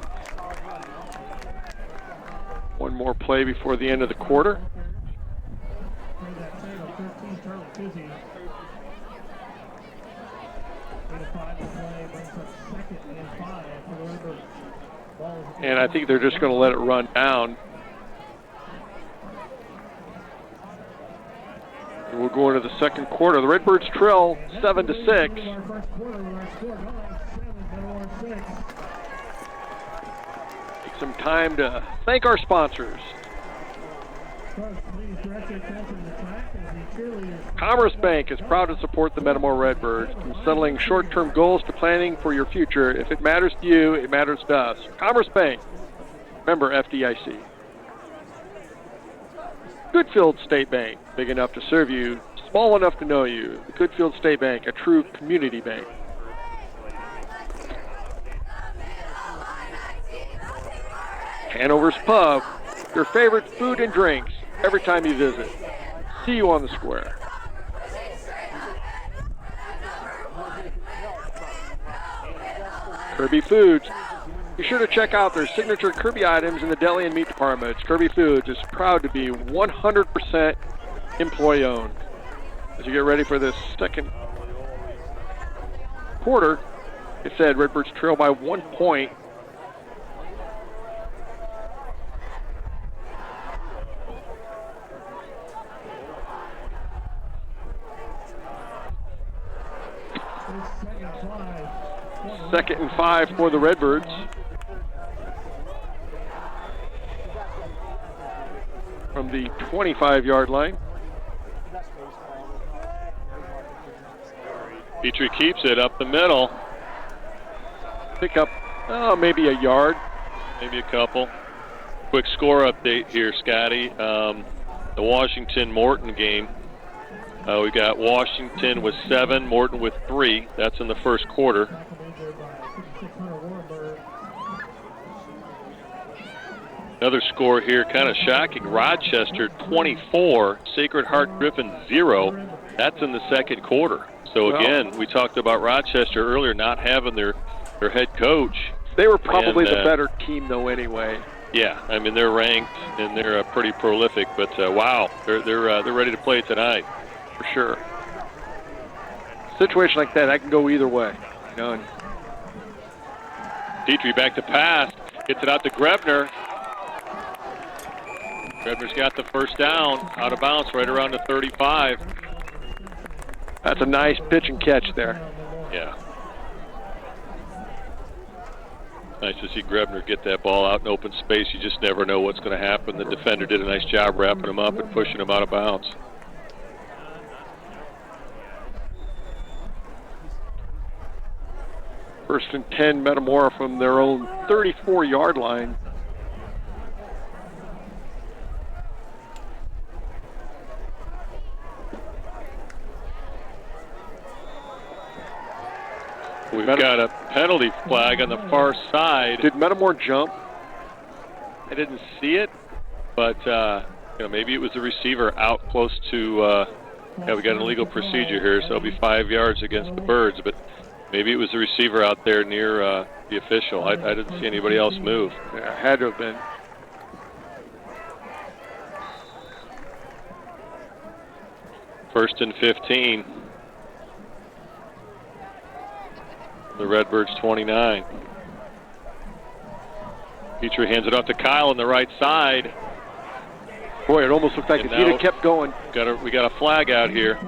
One more play before the end of the quarter. And I think they're just going to let it run down. And we'll go into the second quarter. The Redbirds trail 7-6. Take some time to thank our sponsors. Commerce Bank is proud to support the Metamora Redbirds, from settling short-term goals to planning for your future. If it matters to you, it matters to us. Commerce Bank, member FDIC. Goodfield State Bank, big enough to serve you, small enough to know you. The Goodfield State Bank, a true community bank. Hanover's Pub, your favorite food and drinks every time you visit. See you on the square. Kirby Foods. Be sure to check out their signature Kirby items in the deli and meat departments. Kirby Foods is proud to be 100% employee-owned. As you get ready for this second quarter, it said Redbirds trail by 1 point. Second and 5 for the Redbirds. From the 25-yard line. Petrie keeps it up the middle. Pick up maybe a yard. Maybe a couple. Quick score update here, Scotty. The Washington-Morton game. We got Washington with 7, Morton with 3. That's in the first quarter. Another score here, kind of shocking. Rochester 24, Sacred Heart Griffin 0. That's in the second quarter. So again, we talked about Rochester earlier not having their head coach. They were probably the better team though anyway. Yeah, I mean they're ranked and they're pretty prolific. But wow, they're ready to play tonight for sure. Situation like that can go either way. You know. Petrie back to pass, gets it out to Grebner. Grebner's got the first down, out of bounds, right around the 35. That's a nice pitch and catch there. Yeah. Nice to see Grebner get that ball out in open space. You just never know what's going to happen. The defender did a nice job wrapping him up and pushing him out of bounds. First and 10, Metamora from their own 34-yard line. We've got a penalty flag on the far side. Did Metamora jump? I didn't see it, but maybe it was the receiver out close to. We got an illegal procedure here, so it'll be 5 yards against the Birds. But maybe it was the receiver out there near the official. I didn't see anybody else move. Yeah, had to have been. First and 15. The Redbirds 29. Petrie hands it off to Kyle on the right side. Boy, it almost looked like if he'd have kept going. We got a flag out here.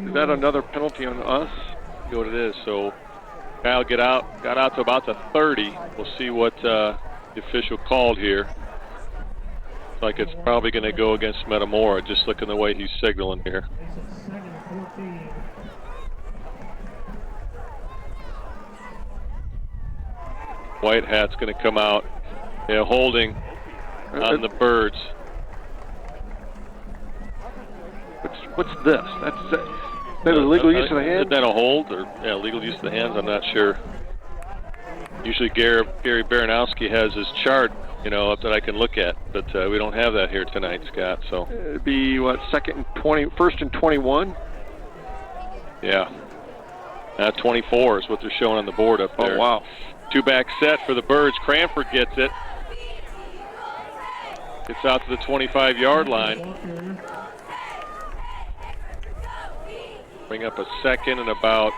Is that another penalty on us? See what it is. So Kyle got out to about the 30. We'll see what the official called here. Looks like it's probably going to go against Metamora, just looking the way he's signaling here. White hat's going to come out. Yeah, holding on the Birds. What's this? That a legal use of the hands? Is that a hold or legal use of the hands? I'm not sure. Usually Gary Baranowski has his chart, up that I can look at, but we don't have that here tonight, Scott. So it'd be what, first and 21? Yeah. 24 is what they're showing on the board up there. Oh wow. Two-back set for the Birds. Cranford gets it. Gets out to the 25-yard line. Bring up a second and about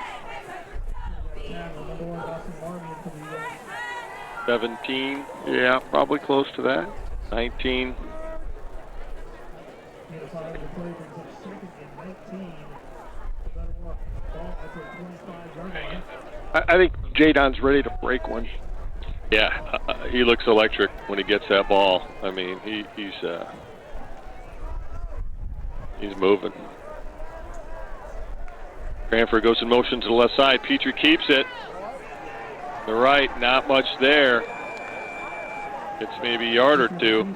17. Yeah, probably close to that. 19. I think Jadon's ready to break one. Yeah, he looks electric when he gets that ball. I mean, he's moving. Cranford goes in motion to the left side. Petrie keeps it. The right, not much there. It's maybe a yard or two.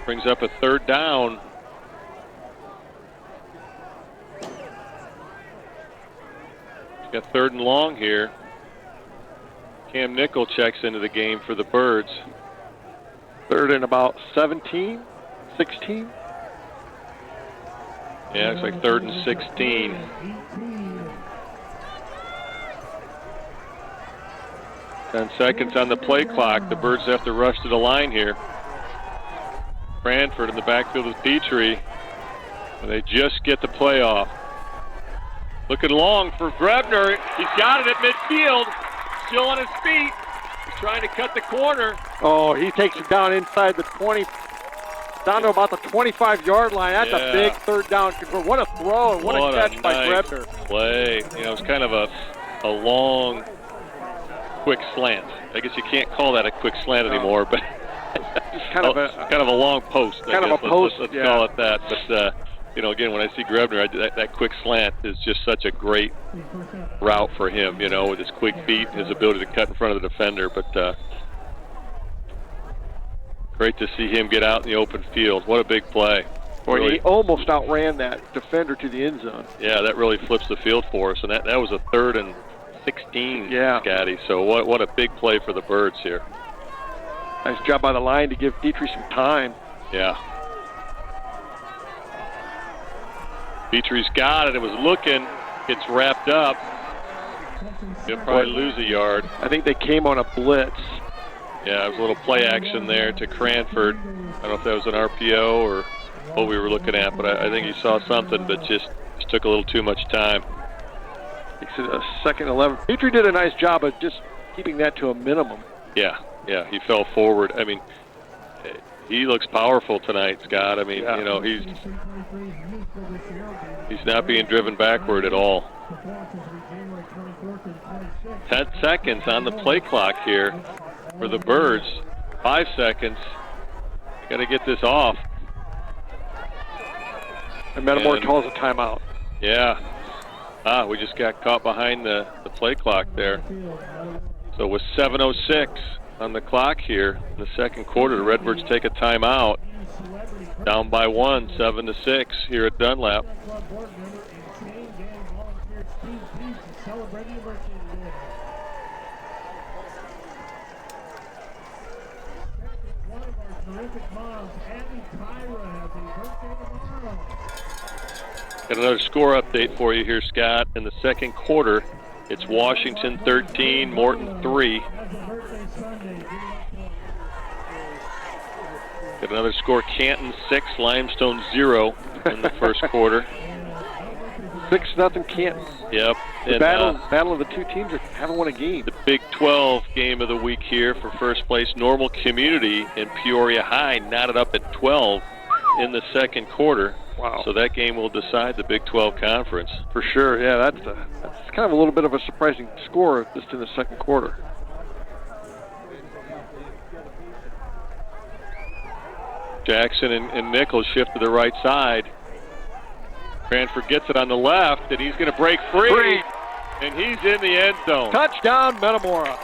Brings up a third down. Got third and long here. Cam Nickel checks into the game for the Birds. Third and about 17, 16. Yeah, it's like third and 16. Ten seconds on the play clock. The Birds have to rush to the line here. Cranford in the backfield with Petrie. And they just get the play off. Looking long for Grebner. He's got it at midfield. Still on his feet. He's trying to cut the corner. Oh, he takes it down inside the 20, down to about the 25-yard line. That's a big third down. What a throw and what a catch by Grebner. Play. It's kind of a long, quick slant. I guess you can't call that a quick slant anymore, but it's kind of a long post. Kind of a post. Let's call it that. But again, when I see Grebner, that quick slant is just such a great route for him, with his quick feet, his ability to cut in front of the defender. But great to see him get out in the open field. What a big play. Boy, really, he almost outran that defender to the end zone. Yeah, that really flips the field for us. And that was a third and 16, Scotty. So what a big play for the Birds here. Nice job by the line to give Petrie some time. Yeah. Petrie's got it. It was looking. It's wrapped up. He'll probably lose a yard. I think they came on a blitz. Yeah, it was a little play action there to Cranford. I don't know if that was an RPO or what we were looking at, but I think he saw something, but just took a little too much time. It's a second 11. Petrie did a nice job of just keeping that to a minimum. Yeah, he fell forward. I mean, he looks powerful tonight, Scott. I mean, you know, he's not being driven backward at all. 10 seconds on the play clock here for the Birds. 5 seconds. Got to get this off. And Metamora calls a timeout. Yeah. We just got caught behind the play clock there. So with 7:06 on the clock here in the second quarter, the Redbirds take a timeout. Down by 1, 7-6 here at Dunlap. Got another score update for you here, Scott. In the second quarter, it's Washington 13, Morton 3. Got another score, Canton 6, Limestone 0 in the first quarter. 6-0 Canton. Yep. The battle of the two teams that haven't won a game. The Big 12 game of the week here for first place. Normal Community and Peoria High knotted up at 12 in the second quarter. Wow. So that game will decide the Big 12 conference. For sure, yeah, that's kind of a little bit of a surprising score just in the second quarter. Jackson and Nichols shift to the right side. Cranford gets it on the left, and he's going to break free. And he's in the end zone. Touchdown, Metamora.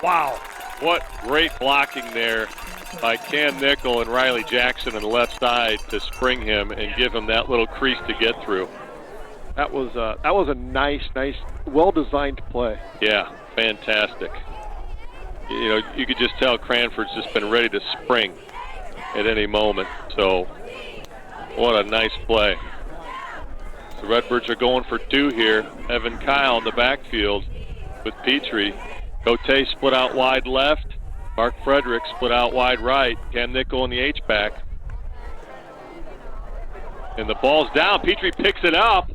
Wow. What great blocking there by Cam Nickel and Riley Jackson on the left side to spring him and give him that little crease to get through. That was a nice, well-designed play. Yeah, fantastic. You know, you could just tell Cranford's just been ready to spring at any moment. So, what a nice play. The Redbirds are going for 2 here. Evan Kyle in the backfield with Petrie. Cote split out wide left. Mark Frederick split out wide right. Cam Nickel in the H-back. And the ball's down. Petrie picks it up.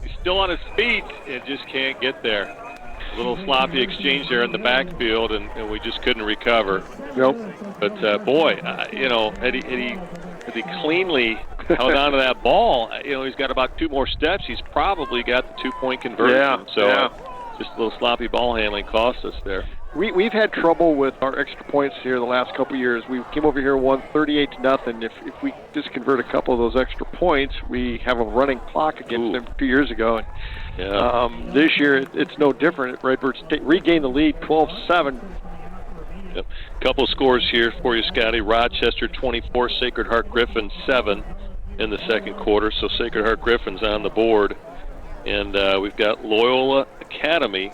He's still on his feet and just can't get there. A little sloppy exchange there in the backfield, and we just couldn't recover. Nope. But, boy, you know, had he cleanly held on to that ball, you know, he's got about 2 more steps. He's probably got the 2-point conversion. Yeah. Just a little sloppy ball handling cost us there. We've had trouble with our extra points here the last couple of years. We came over here and won 38-0. If we just convert a couple of those extra points, we have a running clock against them 2 years ago. And, this year, it's no different. Redbirds regain the lead 12-7. Yep. Couple scores here for you, Scotty. Rochester 24, Sacred Heart Griffin 7 in the second quarter. So Sacred Heart Griffin's on the board. And we've got Loyola Academy,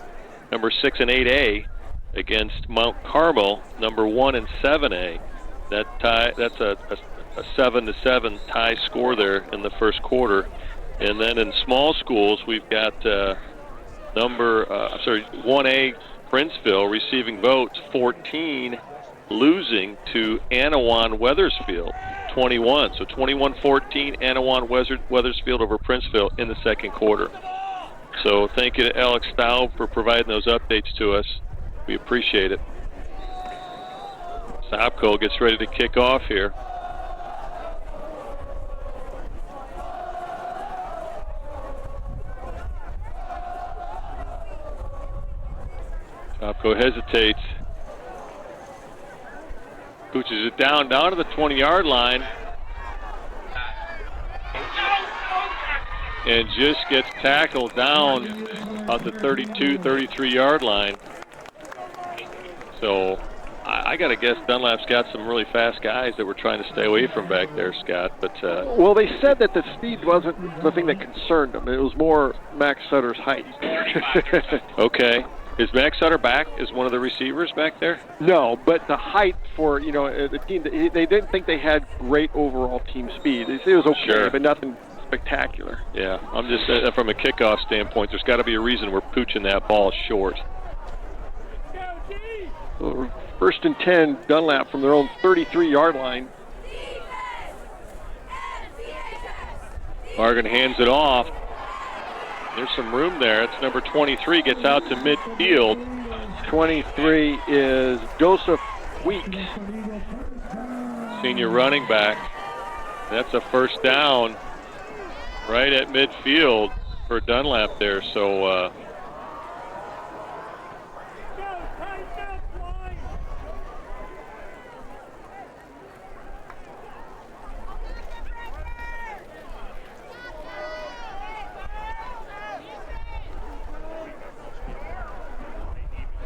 number 6 and 8A, against Mount Carmel, number 1 and 7A. That's a 7-7 tie score there in the first quarter. And then in small schools, we've got 1A Princeville receiving votes, 14 losing to Anawan Weathersfield, 21. So 21-14, Anawan Weathersfield over Princeville in the second quarter. So thank you to Alex Staub for providing those updates to us. We appreciate it. Sopko gets ready to kick off here. Sopko hesitates. Pooches it down to the 20-yard line. And just gets tackled down at the 32, 33-yard line. So I got to guess Dunlap's got some really fast guys that we're trying to stay away from back there, Scott. But well, they said that the speed wasn't the thing that concerned them. It was more Max Sutter's height. Okay. Is Max Sutter back as one of the receivers back there? No, but the height for, you know, the team, they didn't think they had great overall team speed. It was okay, but nothing spectacular. Yeah, I'm just from a kickoff standpoint, there's got to be a reason we're pooching that ball short. So 1st and 10, Dunlap from their own 33-yard line. Morgan hands it off. There's some room there. It's number 23, gets out to midfield. 23 is Joseph Weeks. Senior running back. That's a first down right at midfield for Dunlap there. So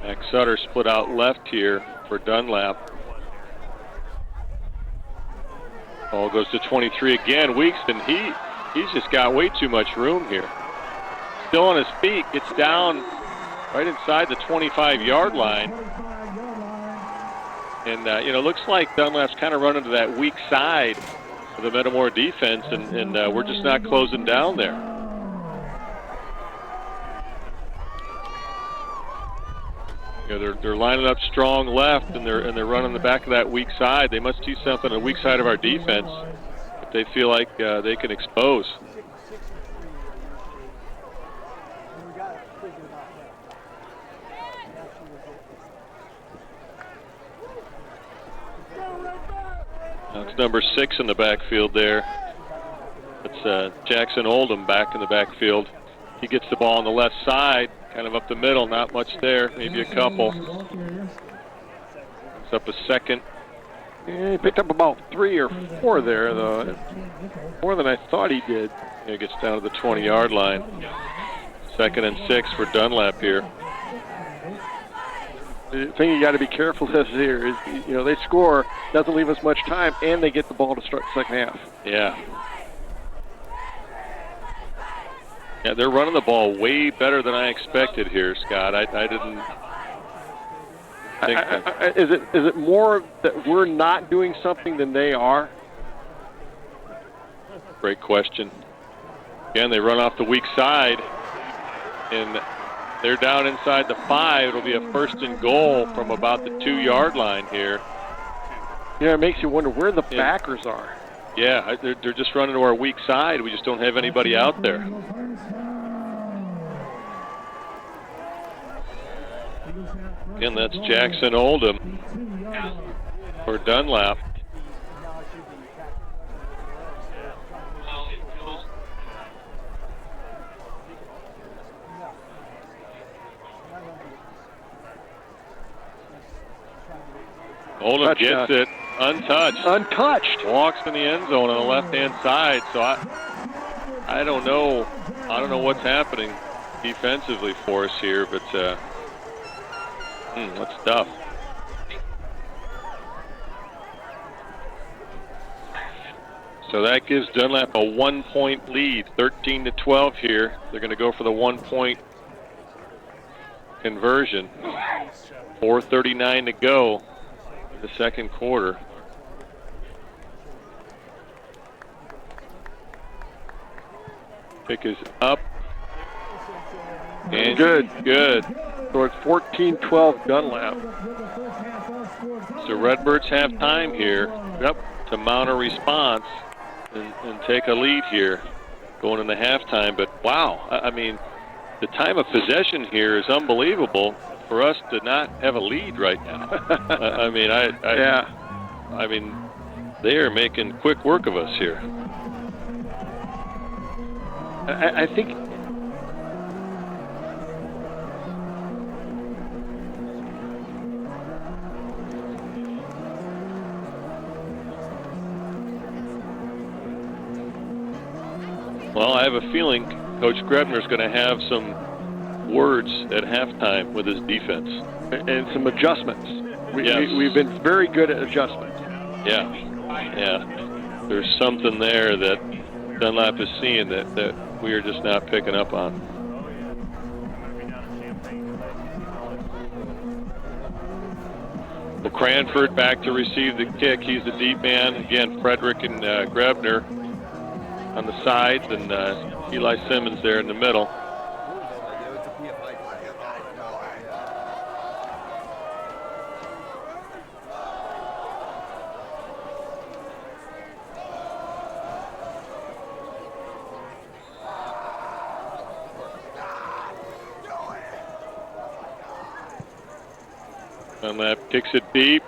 Max Sutter split out left here for Dunlap. Ball goes to 23 again. Weekston, he's just got way too much room here. Still on his feet, gets down right inside the 25-yard line. And, looks like Dunlap's kind of running to that weak side of the Metamora defense, and we're just not closing down there. They're lining up strong left, and they're running the back of that weak side. They must do something on the weak side of our defense if they feel like they can expose. That's number 6 in the backfield there. It's Jackson Oldham back in the backfield. He gets the ball on the left side, kind of up the middle, not much there, maybe a couple. It's up a second. Yeah, he picked up about 3 or 4 there, though. More than I thought he did. He gets down to the 20-yard line. 2nd and 6 for Dunlap here. The thing you got to be careful of here is, they score, doesn't leave us much time, and they get the ball to start the second half. Yeah. Yeah, they're running the ball way better than I expected here, Scott. I didn't think that. Is it more that we're not doing something than they are? Great question. Again, they run off the weak side, and they're down inside the 5. It'll be a 1st and goal from about the 2-yard line here. Yeah, it makes you wonder where the backers are. Yeah, they're just running to our weak side. We just don't have anybody out there. Again, that's Jackson Oldham for Dunlap. Oldham gets it untouched. Walks in the end zone on the left-hand side. So I don't know. I don't know what's happening defensively for us here, but that's tough. So that gives Dunlap a 1-point lead, 13-12 here. They're going to go for the 1-point conversion. 4:39 to go in the second quarter. Pick is up. And good. So it's 14-12 Dunlap. So Redbirds have time here to mount a response and take a lead here going into halftime. But wow, I mean, the time of possession here is unbelievable for us to not have a lead right now. I mean, they are making quick work of us here. I think well, I have a feeling Coach Grebner's going to have some words at halftime with his defense. And some adjustments. We've been very good at adjustments. Yeah. There's something there that Dunlap is seeing that we are just not picking up on. Well, Cranford back to receive the kick. He's the deep man. Again, Frederick and Grebner on the sides, and Eli Simmons there in the middle. Dunlap kicks it deep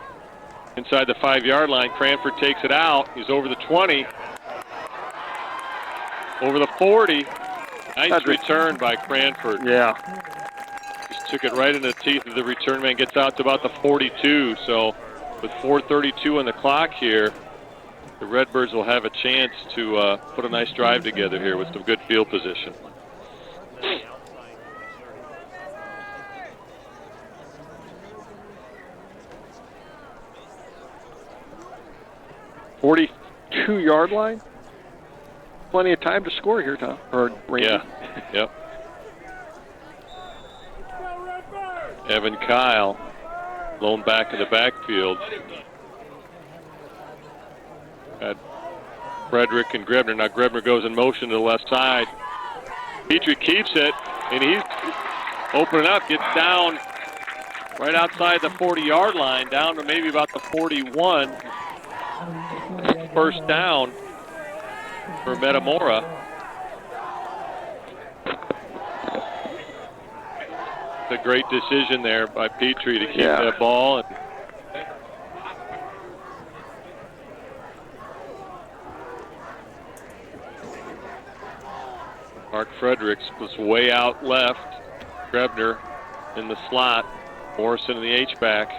inside the 5-yard line. Cranford takes it out. He's over the 20. Over the 40. Nice return by Cranford. Yeah. Just took it right in the teeth of the return man. Gets out to about the 42. So with 4:32 on the clock here, the Redbirds will have a chance to put a nice drive together here with some good field position. "42-yard line? Plenty of time to score here, Tom. Or Randy. Yeah, yep. Evan Kyle, lone back in the backfield. Got Frederick and Grebner. Now Grebner goes in motion to the left side. Petrie keeps it, and he's opening up, gets down right outside the 40-yard line, down to maybe about the 41. First down for Metamora. It's a great decision there by Petrie to keep that ball. And Mark Fredericks was way out left. Grebner in the slot. Morrison in the H-back.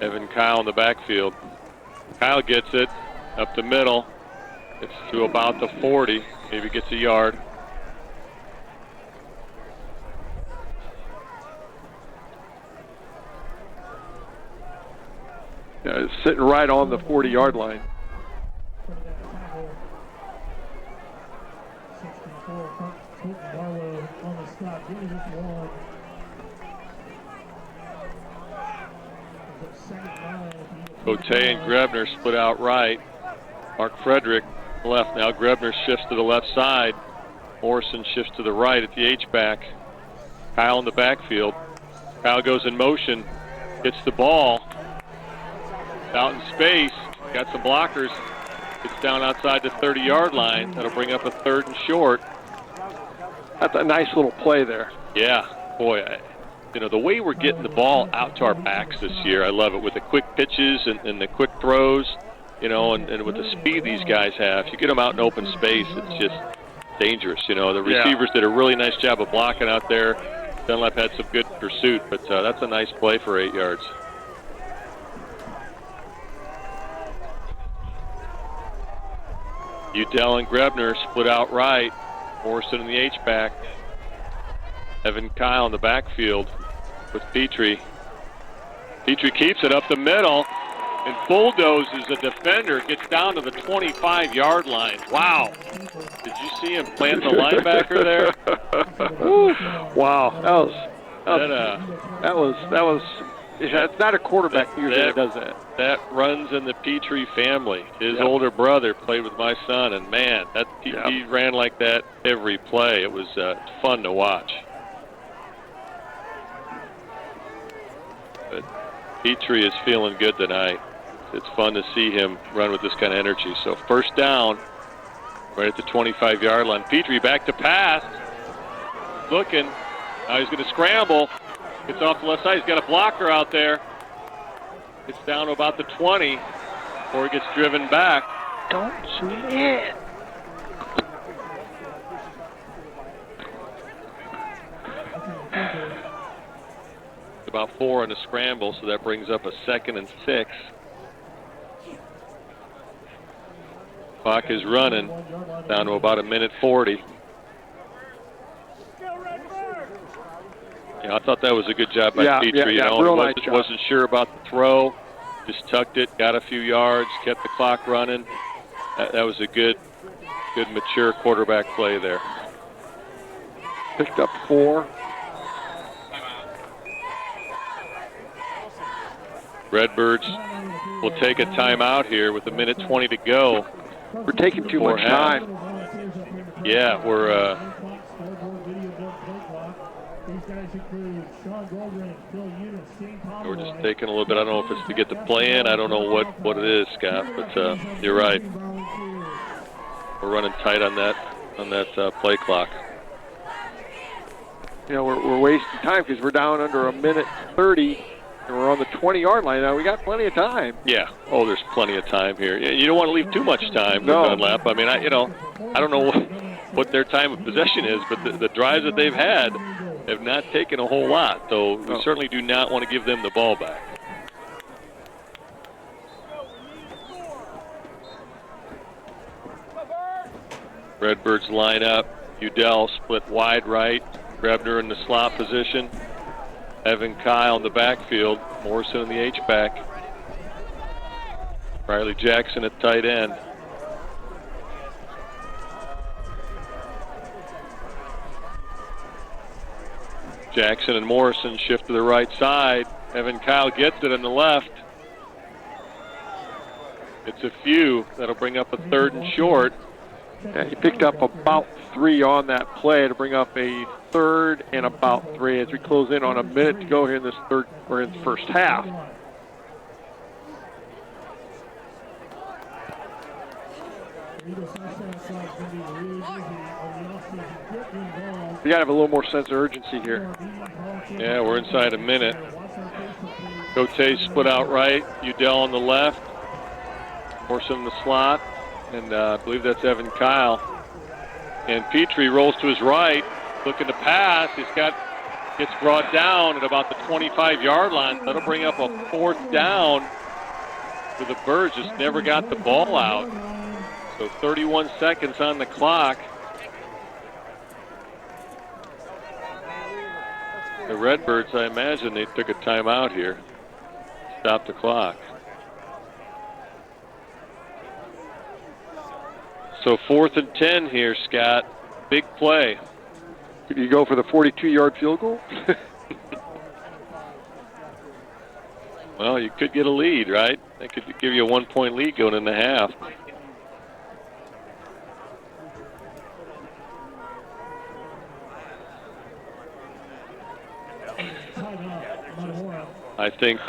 Evan Kyle in the backfield. Kyle gets it up the middle. It's to about the 40. Maybe gets a yard. Yeah, it's sitting right on the 40-yard line. Cote and Grebner split out right. Mark Frederick left now. Grebner shifts to the left side. Morrison shifts to the right at the H-back. Kyle in the backfield. Kyle goes in motion, gets the ball. Out in space, got some blockers. Gets down outside the 30-yard line. That'll bring up a 3rd and short. That's a nice little play there. Yeah, boy, you know, the way we're getting the ball out to our backs this year, I love it with the quick pitches and the quick throws, you know, and with the speed these guys have. If you get them out in open space, it's just dangerous, you know. The receivers did a really nice job of blocking out there. Dunlap had some good pursuit, but that's a nice play for 8 yards. Udell and Grebner split out right. Morrison in the H-back. Evan Kyle in the backfield with Petrie. Petrie keeps it up the middle and bulldozes a defender. Gets down to the 25-yard line. Wow. Did you see him plant the linebacker there? Wow. That was. It's not a quarterback usually that does that. That runs in the Petrie family. His older brother played with my son, and man, he ran like that every play. It was fun to watch. But Petrie is feeling good tonight. It's fun to see him run with this kind of energy. So first down, right at the 25-yard line. Petrie back to pass. Looking. Now he's going to scramble. Gets off the left side. He's got a blocker out there. Gets down to about the 20 before he gets driven back. Don't zoom in. About 4 on a scramble, so that brings up a 2nd and 6. Clock is running down to about 1:40. Yeah, I thought that was a good job by Petrie. You know, wasn't sure about the throw, just tucked it, got a few yards, kept the clock running. That was a good, mature quarterback play there. Picked up 4. Redbirds will take a timeout here with 1:20 to go. We're taking too much time. Yeah, we're just taking a little bit. I don't know if it's to get the play in. I don't know what it is, Scott, but you're right. We're running tight on that play clock. we're wasting time because we're down under a minute 30, and we're on the 20-yard line now. We got plenty of time. Yeah. Oh, there's plenty of time here. You don't want to leave too much time for Dunlap. I mean, I don't know what their time of possession is, but the drives that they've had have not taken a whole lot. So we certainly do not want to give them the ball back. Redbirds line up. Udell split wide right. Grebner in the slot position. Evan Kyle in the backfield. Morrison in the H-back. Riley Jackson at tight end. Jackson and Morrison shift to the right side. Evan Kyle gets it on the left. It's a few. That'll bring up a 3rd and short. Yeah, he picked up about 3 on that play to bring up a 3rd and about 3 as we close in on a minute to go here in this first half. We got to have a little more sense of urgency here. Yeah, we're inside a minute. Cote split out right. Udell on the left. Morrison in the slot. And I believe that's Evan Kyle. And Petrie rolls to his right, looking to pass. Gets brought down at about the 25-yard line. That'll bring up a 4th down for the Birds. Just never got the ball out. So 31 seconds on the clock. The Redbirds, I imagine they took a timeout here. Stop the clock. So 4th and 10 here, Scott. Big play. Could you go for the 42-yard field goal? Well, you could get a lead, right? That could give you a 1-point lead going in the half. I think,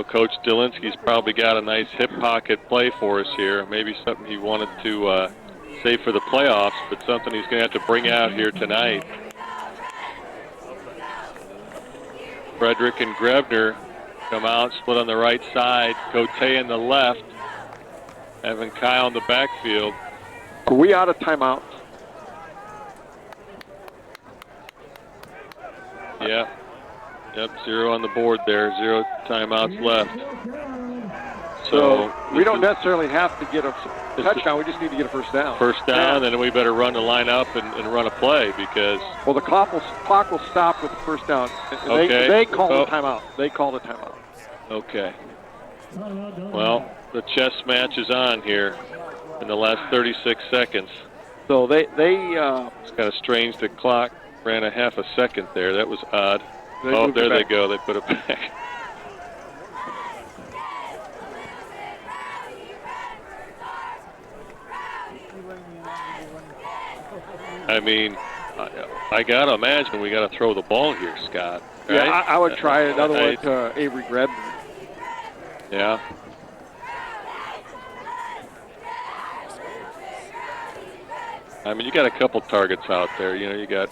Coach Delinsky's probably got a nice hip pocket play for us here. Maybe something he wanted to save for the playoffs, but something he's going to have to bring out here tonight. Frederick and Grebner come out, split on the right side. Cote in the left. Evan Kyle in the backfield. Are we out of timeout? Yeah. Yep, 0 on the board there. 0 timeouts left. So we don't necessarily have to get a touchdown. We just need to get a first down. First down, then we better run the line up and run a play because... Well, the clock will stop with the first down. Okay. They call the timeout. They call the timeout. Okay. Well, the chess match is on here in the last 36 seconds. So they it's kind of strange. The clock ran a half a second there. That was odd. Oh, there they go. They put it back. I mean, I got to imagine we got to throw the ball here, Scott. Right? Yeah, I would try another one to Avery Grebner. Yeah. I mean, you got a couple targets out there. You got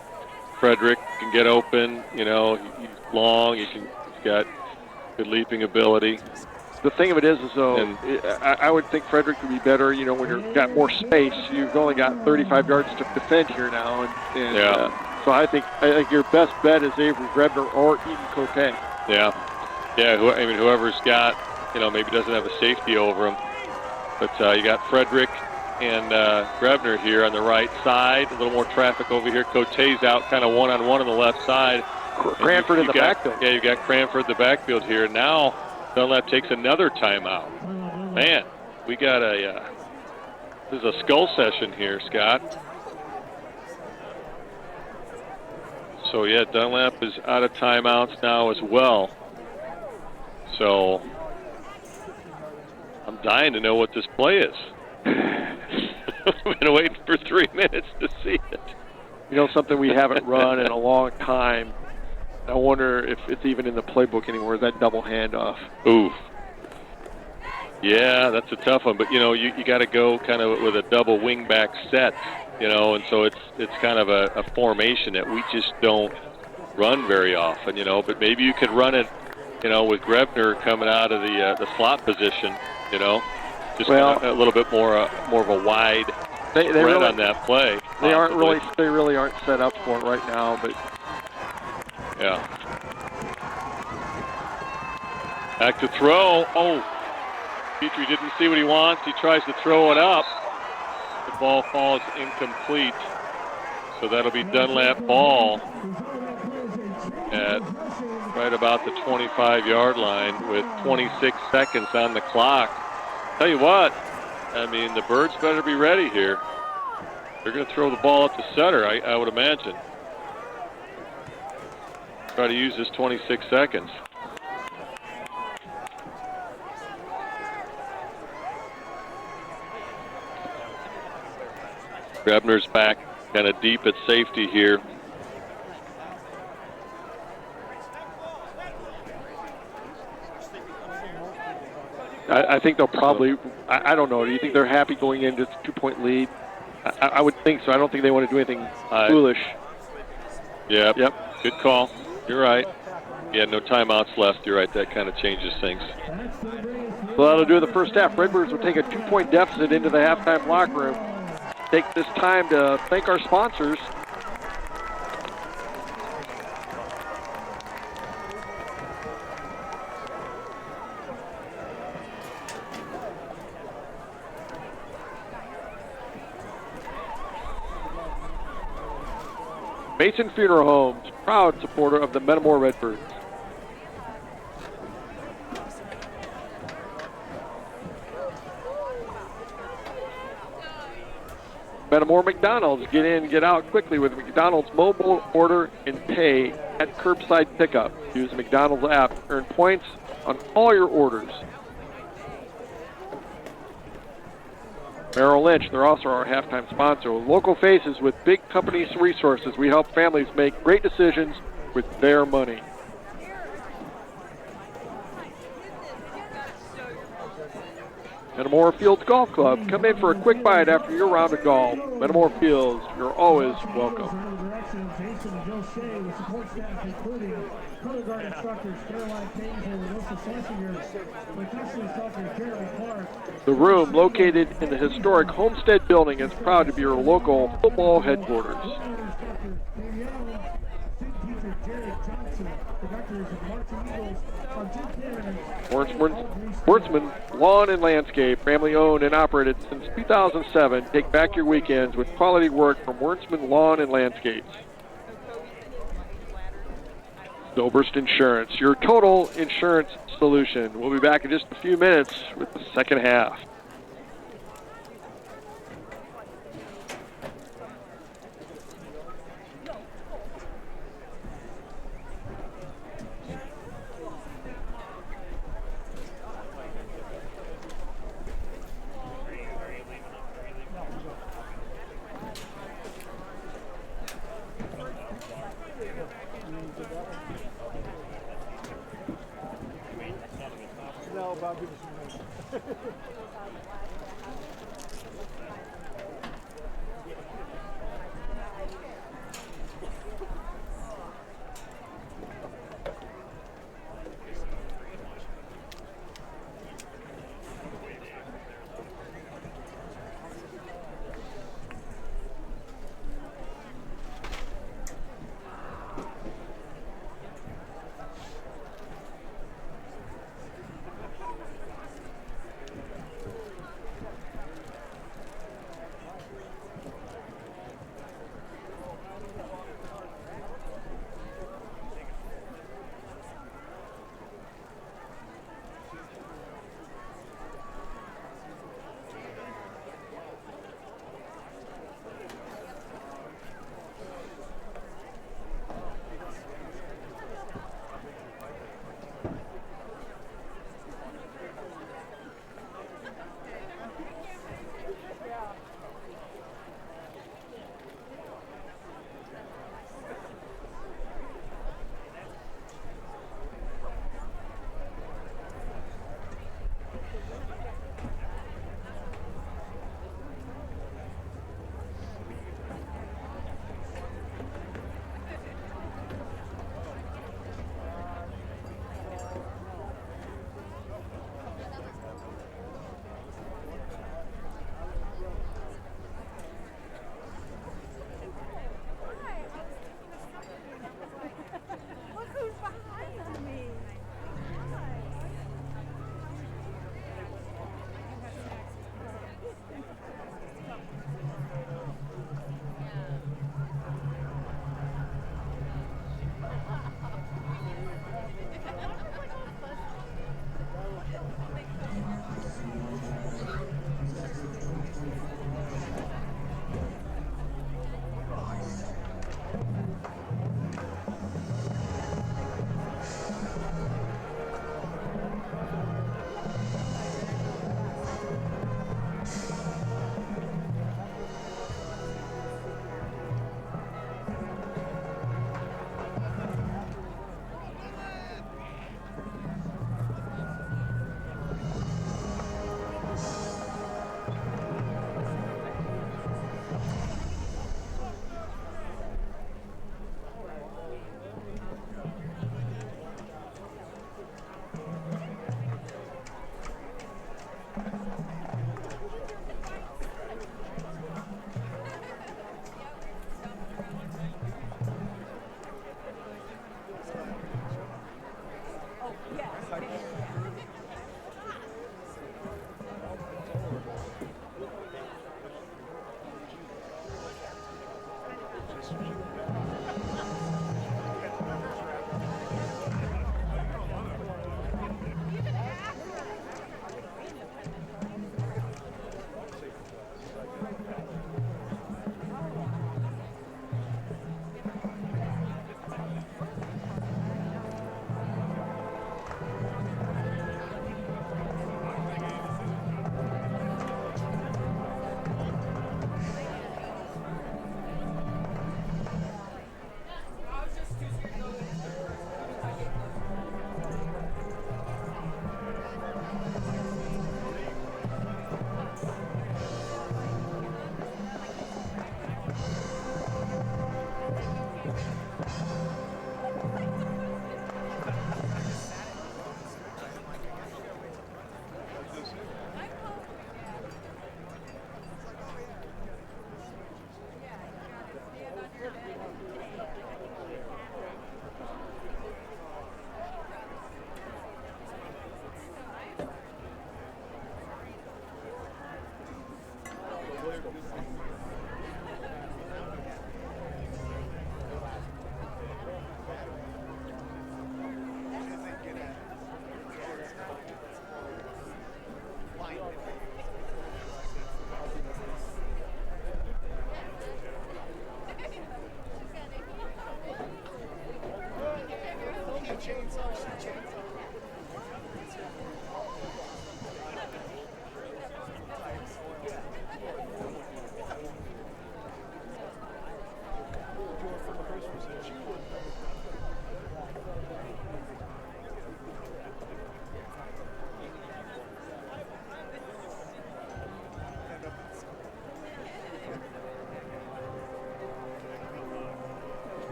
Frederick can get open. He's long. He's got good leaping ability. The thing of it is though, I would think Frederick would be better. When you've got more space, you've only got 35 yards to defend here now, so I think your best bet is Avery Grebner or even Cote. Yeah. Whoever's got, maybe doesn't have a safety over him, but you got Frederick and Grebner here on the right side. A little more traffic over here. Cote's out kind of one-on-one on the left side. Cranford in the backfield. Yeah, you got Cranford in the backfield here. Now Dunlap takes another timeout. Man, we got this is a skull session here, Scott. So, yeah, Dunlap is out of timeouts now as well. So, I'm dying to know what this play is. I've been waiting for 3 minutes to see it. Something we haven't run in a long time. I wonder if it's even in the playbook anymore. Is that double handoff? Ooh. Yeah, that's a tough one. But, you got to go kind of with a double wing back set. you know, and so it's kind of a formation that we just don't run very often, you know. But maybe you could run it, you know, with Grebner coming out of the slot position, you know, just a little bit more of a wide spread really, on that play. They really aren't set up for it right now, but yeah. Back to throw. Oh, Petrie didn't see what he wants. He tries to throw it up. The ball falls incomplete. So that'll be Dunlap ball at right about the 25-yard line with 26 seconds on the clock. Tell you what, I mean, the Birds better be ready here. They're going to throw the ball up to Sutter, I would imagine. Try to use this 26 seconds. Grebner's back kind of deep at safety here. I think they'll probably, I don't know, do you think they're happy going into a 2-point lead? I would think so. I don't think they want to do anything foolish. Yep. Good call. You're right. Yeah, no timeouts left. You're right. That kind of changes things. Well, that'll do the first half. Redbirds will take a 2-point deficit into the halftime locker room. Take this time to thank our sponsors. Mason Funeral Homes, proud supporter of the Metamora Redbirds. Metamora McDonald's, get in, get out quickly with McDonald's mobile order and pay at curbside pickup. Use the McDonald's app, earn points on all your orders. Merrill Lynch, they're also our halftime sponsor. Local faces with big company resources. We help families make great decisions with their money. Metamora Fields Golf Club. Come in for a quick bite after your round of golf. Metamora Fields, you're always welcome. The Room, located in the historic Homestead Building, is proud to be your local football headquarters. Wertzman Lawn and Landscape, family owned and operated since 2007. Take back your weekends with quality work from Wertzman Lawn and Landscapes. Zobrist Insurance, your total insurance solution. We'll be back in just a few minutes with the second half.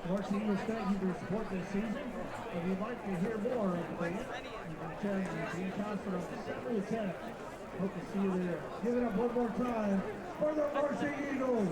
Varsity Eagles, thank you for your support this season. If you'd like to hear more of the band, you can attend the team concert on December the 10th. Hope to see you there. Give it up one more time for the Varsity Eagles.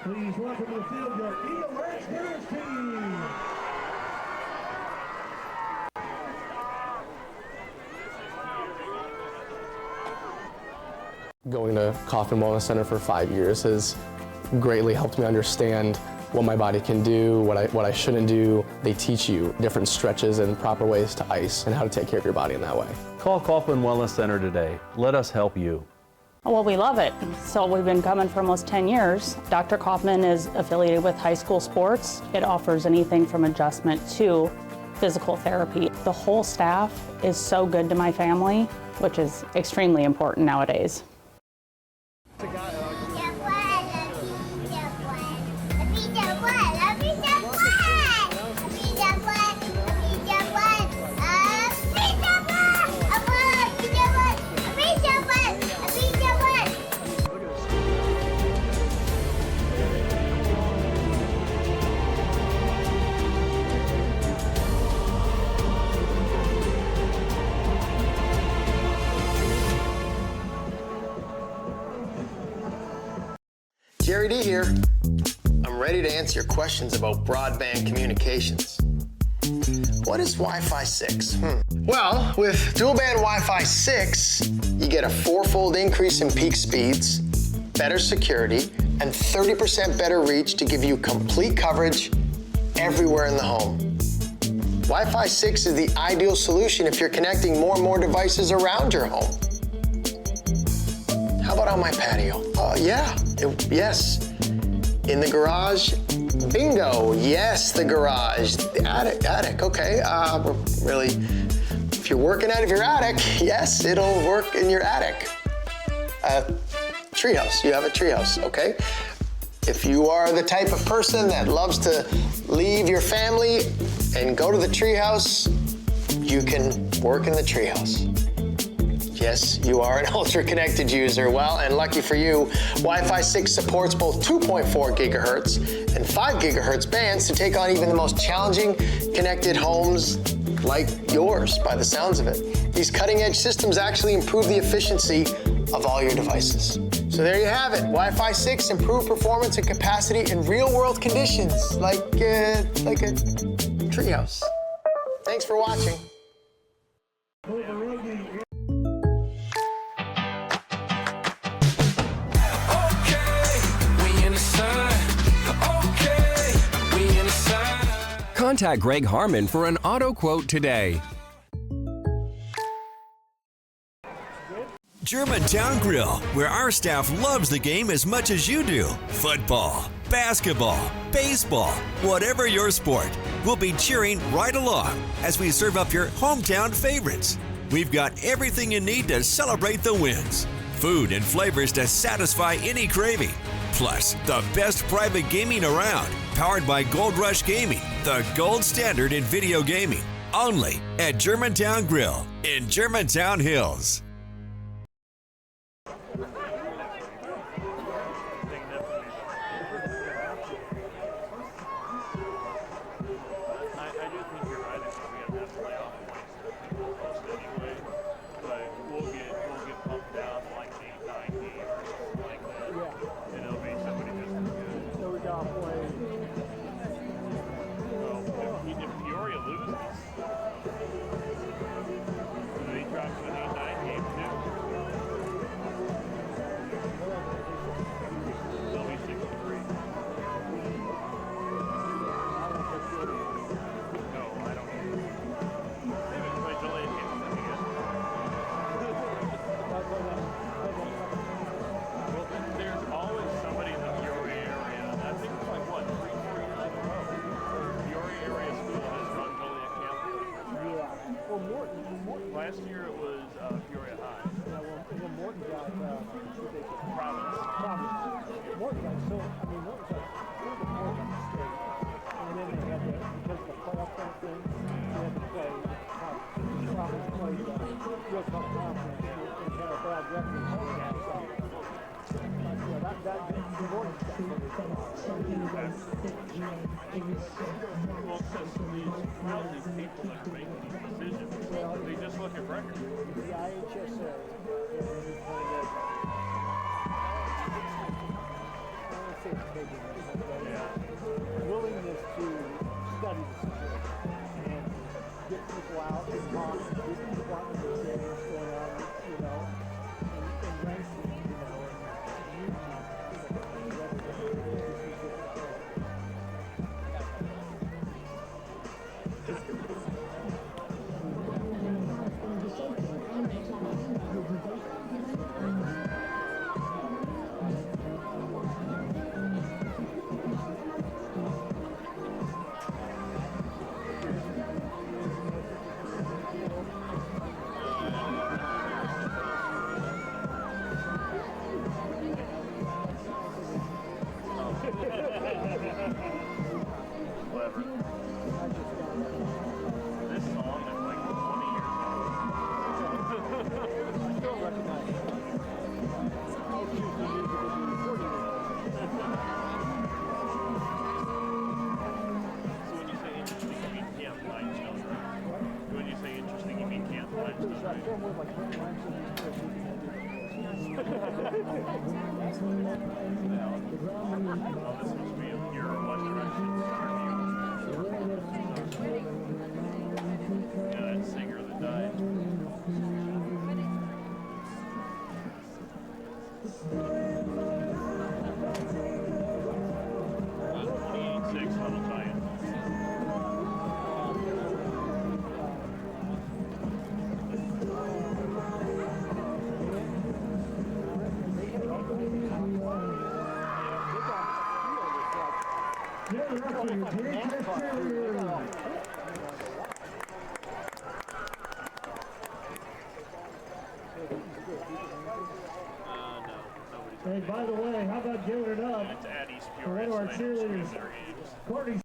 Please welcome to the field your digiMAX Harris team. Going to Kaufman Wellness Center for 5 years has greatly helped me understand what my body can do, what I shouldn't do. They teach you different stretches and proper ways to ice and how to take care of your body in that way. Call Kaufman Wellness Center today. Let us help you. Well, we love it. So we've been coming for almost 10 years. Dr. Kaufman is affiliated with high school sports. It offers anything from adjustment to physical therapy. The whole staff is so good to my family, which is extremely important nowadays. Jerry D here. I'm ready to answer your questions about broadband communications. What is Wi-Fi 6? Well, with dual-band Wi-Fi 6, you get a 4-fold increase in peak speeds, better security, and 30% better reach to give you complete coverage everywhere in the home. Wi-Fi 6 is the ideal solution if you're connecting more and more devices around your home. How about on my patio? Yes. In the garage? Bingo. Yes, the garage. The attic. Okay. Really, if you're working out of your attic, yes, it'll work in your attic. Treehouse. You have a treehouse. Okay. If you are the type of person that loves to leave your family and go to the treehouse, you can work in the treehouse. Yes, you are an ultra-connected user. Well, and lucky for you, Wi-Fi 6 supports both 2.4 gigahertz and 5 gigahertz bands to take on even the most challenging connected homes like yours, by the sounds of it. These cutting-edge systems actually improve the efficiency of all your devices. So there you have it. Wi-Fi 6 improved performance and capacity in real-world conditions, like a treehouse. Thanks for watching. Contact Greg Harmon for an auto quote today. Germantown Grill, where our staff loves the game as much as you do. Football, basketball, baseball, whatever your sport, we'll be cheering right along as we serve up your hometown favorites. We've got everything you need to celebrate the wins. Food and flavors to satisfy any craving. Plus, the best private gaming around, powered by Gold Rush Gaming, the gold standard in video gaming. Only at Germantown Grill in Germantown Hills. They just look at records. The IHSA willingness to study the situation and get people out and talk, get people out and understand what's going on, you know, and ranking, you know, Hey, by the way, how about giving it up for one of our cheerleaders, Courtney?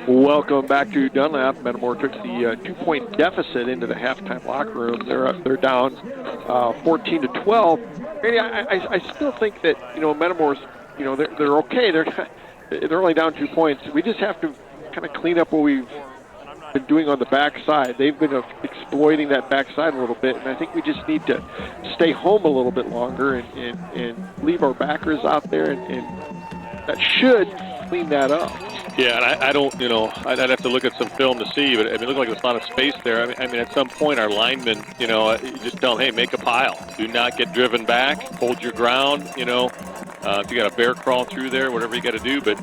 Welcome back to Dunlap. Metamora took the 2-point deficit into the halftime locker room. They're down 14-12. Randy, I still think that, you know, Metamora's, you know, they're okay. They're only down 2 points. We just have to kind of clean up what we've been doing on the backside. They've been exploiting that backside a little bit, and I think we just need to stay home a little bit longer and leave our backers out there, and that should clean that up. Yeah, and I don't, you know, I'd have to look at some film to see, but I mean, it looked like there's a lot of space there. I mean, at some point, our linemen, you know, you just tell them, hey, make a pile. Do not get driven back. Hold your ground, you know. If you got a bear crawl through there, whatever you got to do, but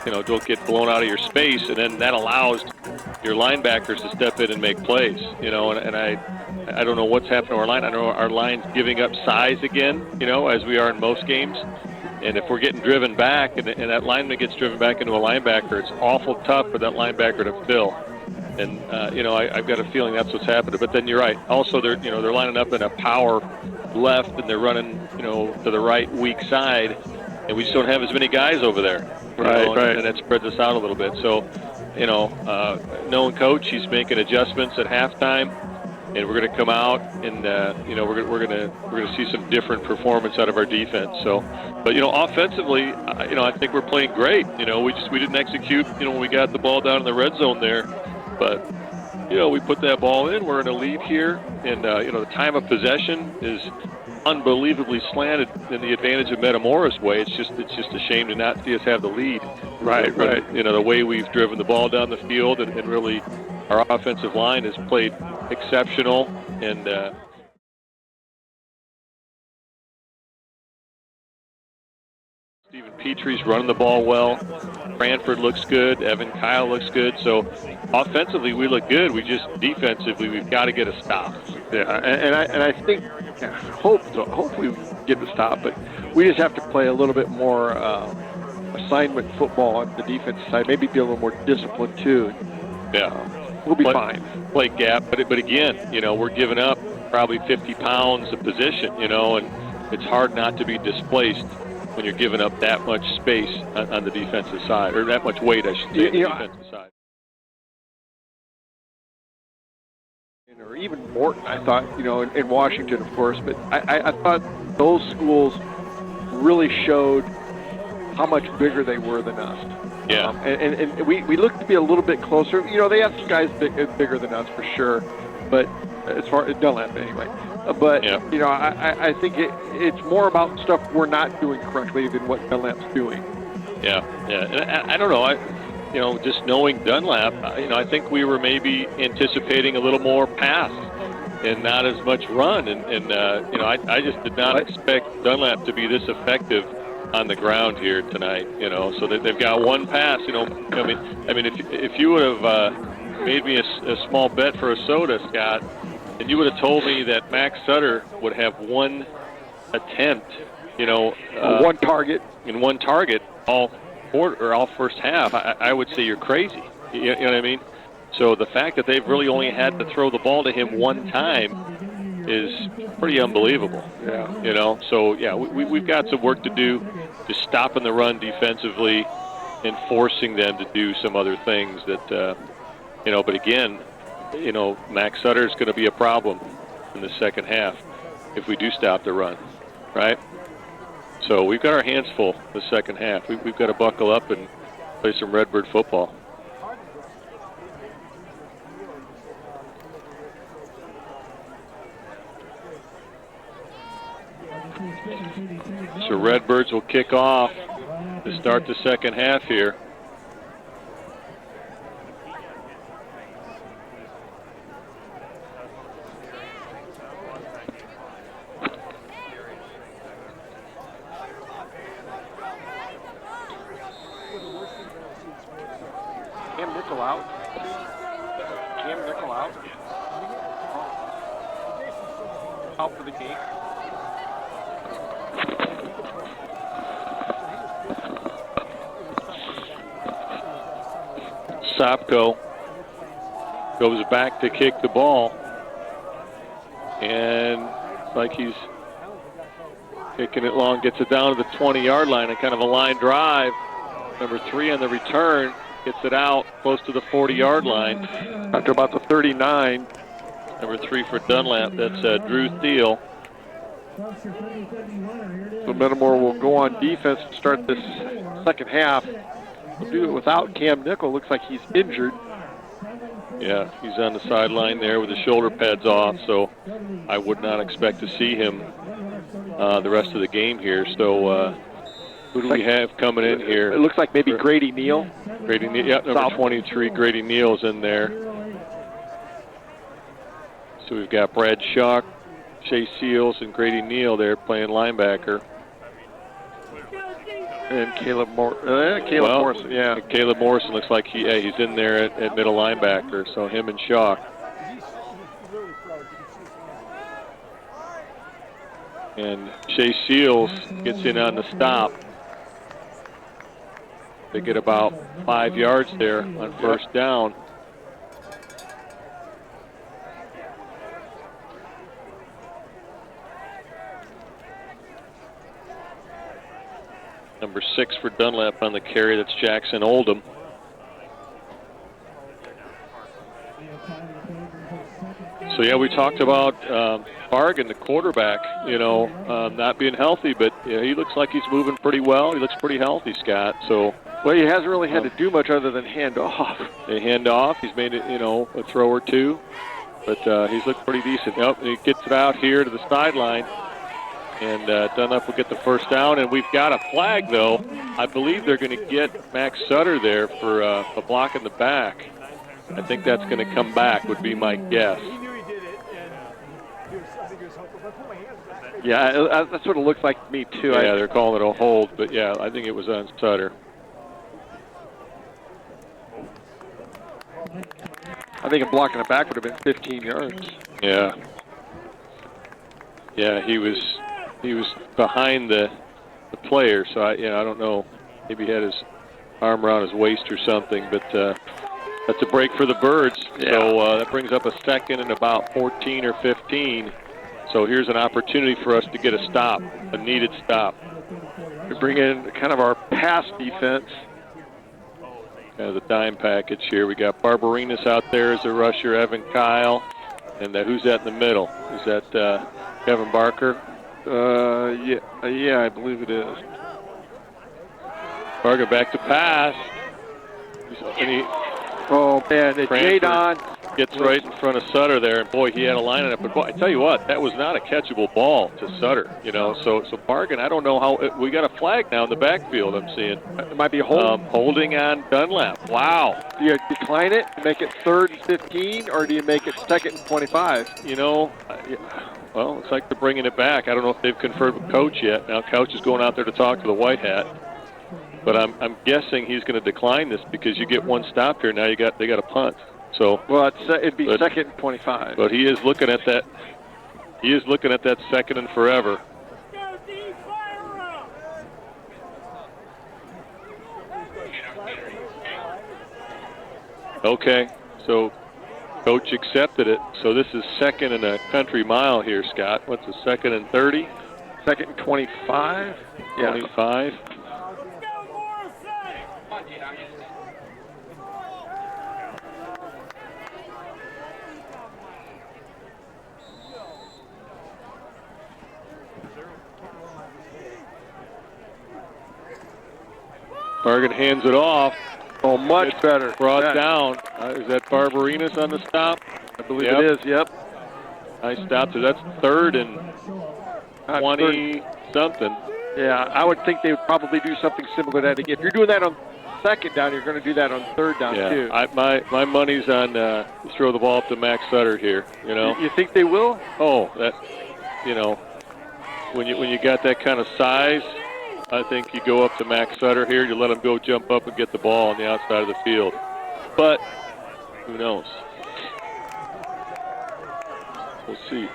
you know, don't get blown out of your space, and then that allows your linebackers to step in and make plays, you know. And I don't know what's happened to our line. I know our line's giving up size again, you know, as we are in most games. And if we're getting driven back, and that lineman gets driven back into a linebacker, it's awful tough for that linebacker to fill. And you know, I've got a feeling that's what's happening. But then you're right. Also, they're lining up in a power left, and they're running, you know, to the right weak side, and we just don't have as many guys over there. Right. And that spreads us out a little bit. So, you know, knowing coach, he's making adjustments at halftime. and we're going to come out and we're going to see some different performance out of our defense. So, but offensively, I think we're playing great. We didn't execute when we got the ball down in the red zone there, but we put that ball in. We're in a lead here, and the time of possession is unbelievably slanted in the advantage of Metamora's way. It's just a shame to not see us have the lead. Right. The way we've driven the ball down the field, and really our offensive line has played exceptional, and Stephen Petrie's running the ball well. Cranford looks good. Evan Kyle looks good. So offensively, we look good. We just defensively, we've got to get a stop. Yeah, and I think hope we get the stop, but we just have to play a little bit more assignment football on the defensive side. Maybe be a little more disciplined too. Yeah, we'll be fine. Play gap, but again, we're giving up probably 50 pounds of position, and it's hard not to be displaced when you're giving up that much space on the defensive side, or that much weight, I should say, on the defensive side. Or even Morton, I thought, in Washington, of course, but I thought those schools really showed how much bigger they were than us. Yeah. And we looked to be a little bit closer. They have some guys bigger than us for sure, but as far as Dunlap anyway. But, yeah. I think it's more about stuff we're not doing correctly than what Dunlap's doing. Yeah. And I don't know. Just knowing Dunlap, I think we were maybe anticipating a little more pass and not as much run. And I just did not expect Dunlap to be this effective on the ground here tonight. So that they've got one pass. I mean, if you would have made me a small bet for a soda, Scott, and you would have told me that Max Sutter would have one attempt, one target all first half, I would say you're crazy. You know what I mean? So the fact that they've really only had to throw the ball to him one time is pretty unbelievable. Yeah. So yeah, we've got some work to do, just stopping the run defensively and forcing them to do some other things that, but again, Max Sutter is going to be a problem in the second half if we do stop the run, right? So we've got our hands full the second half. We've got to buckle up and play some Redbird football. So Redbirds will kick off to start the second half here. Out for the game. Sopko goes back to kick the ball, and like he's kicking it long, gets it down to the 20-yard line, and kind of a line drive. Number 3 on the return gets it out close to the 40-yard line. After about the 39. Number 3 for Dunlap, that's Drew Thiel. So Metamora will go on defense to start this second half. We'll do it without Cam Nickel. Looks like he's injured. Yeah, he's on the sideline there with the shoulder pads off, so I would not expect to see him the rest of the game here. So who do we have coming in here? It looks like maybe Grady Neal. Grady Neal, yeah, number 23, Grady Neal's in there. So we've got Brad Schock, Chase Seals, and Grady Neal there playing linebacker. And Caleb Morrison, yeah. Caleb Morrison looks like he's in there at middle linebacker, so him and Schock. And Chase Seals gets in on the stop. They get about 5 yards there on first down. Number 6 for Dunlap on the carry, that's Jackson Oldham. So, yeah, we talked about Bargan, the quarterback, not being healthy, but he looks like he's moving pretty well. He looks pretty healthy, Scott. So, well, he hasn't really had to do much other than hand off. They hand off. He's made it, a throw or two, but he's looked pretty decent. Yep, he gets it out here to the sideline, and Dunlap will get the first down. And we've got a flag, though. I believe they're going to get Max Sutter there for a block in the back. I think that's going to come back, would be my guess. Yeah, that's what it looks like to me, too. Yeah, they're calling it a hold, but, yeah, I think it was on Sutter. I think a block in the back would have been 15 yards. Yeah. Yeah, he was behind the player, so I don't know. Maybe he had his arm around his waist or something, but that's a break for the Birds. Yeah. So that brings up a second and about 14 or 15. So here's an opportunity for us to get a stop, a needed stop. We bring in kind of our pass defense. Kind of the dime package here. We got Barbarinas out there as a rusher, Evan Kyle. And who's that in the middle? Is that Kevin Barker? Yeah, I believe it is. Barker back to pass. Oh, man, Jadon gets right in front of Sutter there, and boy, he had a line on it. But boy, I tell you what, that was not a catchable ball to Sutter. So Bargan, I don't know how we got a flag now in the backfield. I'm seeing it might be holding on Dunlap. Wow. Do you decline it, make it 3rd and 15, or do you make it 2nd and 25? Well, looks like they're bringing it back. I don't know if they've conferred with Coach yet. Now Coach is going out there to talk to the White Hat. But I'm guessing he's going to decline this because you get one stop here. Now they got a punt. So it'd be 2nd and 25. But he is looking at that. He is looking at that 2nd and forever. Okay, so Coach accepted it. So this is 2nd and a country mile here, Scott. What's the 2nd and 30? 2nd and 25. 25. Bargan hands it off. Oh, much better. Brought down. Is that Barbarinas on the stop? I believe it is, yep. Nice stop. So that's 3rd and 20-something. Yeah, I would think they would probably do something similar to that. If you're doing that on 2nd down, you're going to do that on 3rd down, too. My money's on throw the ball up to Max Sutter here, You think they will? Oh, that, when you got that kind of size, I think you go up to Max Sutter here. You let him go jump up and get the ball on the outside of the field. But who knows? We'll see.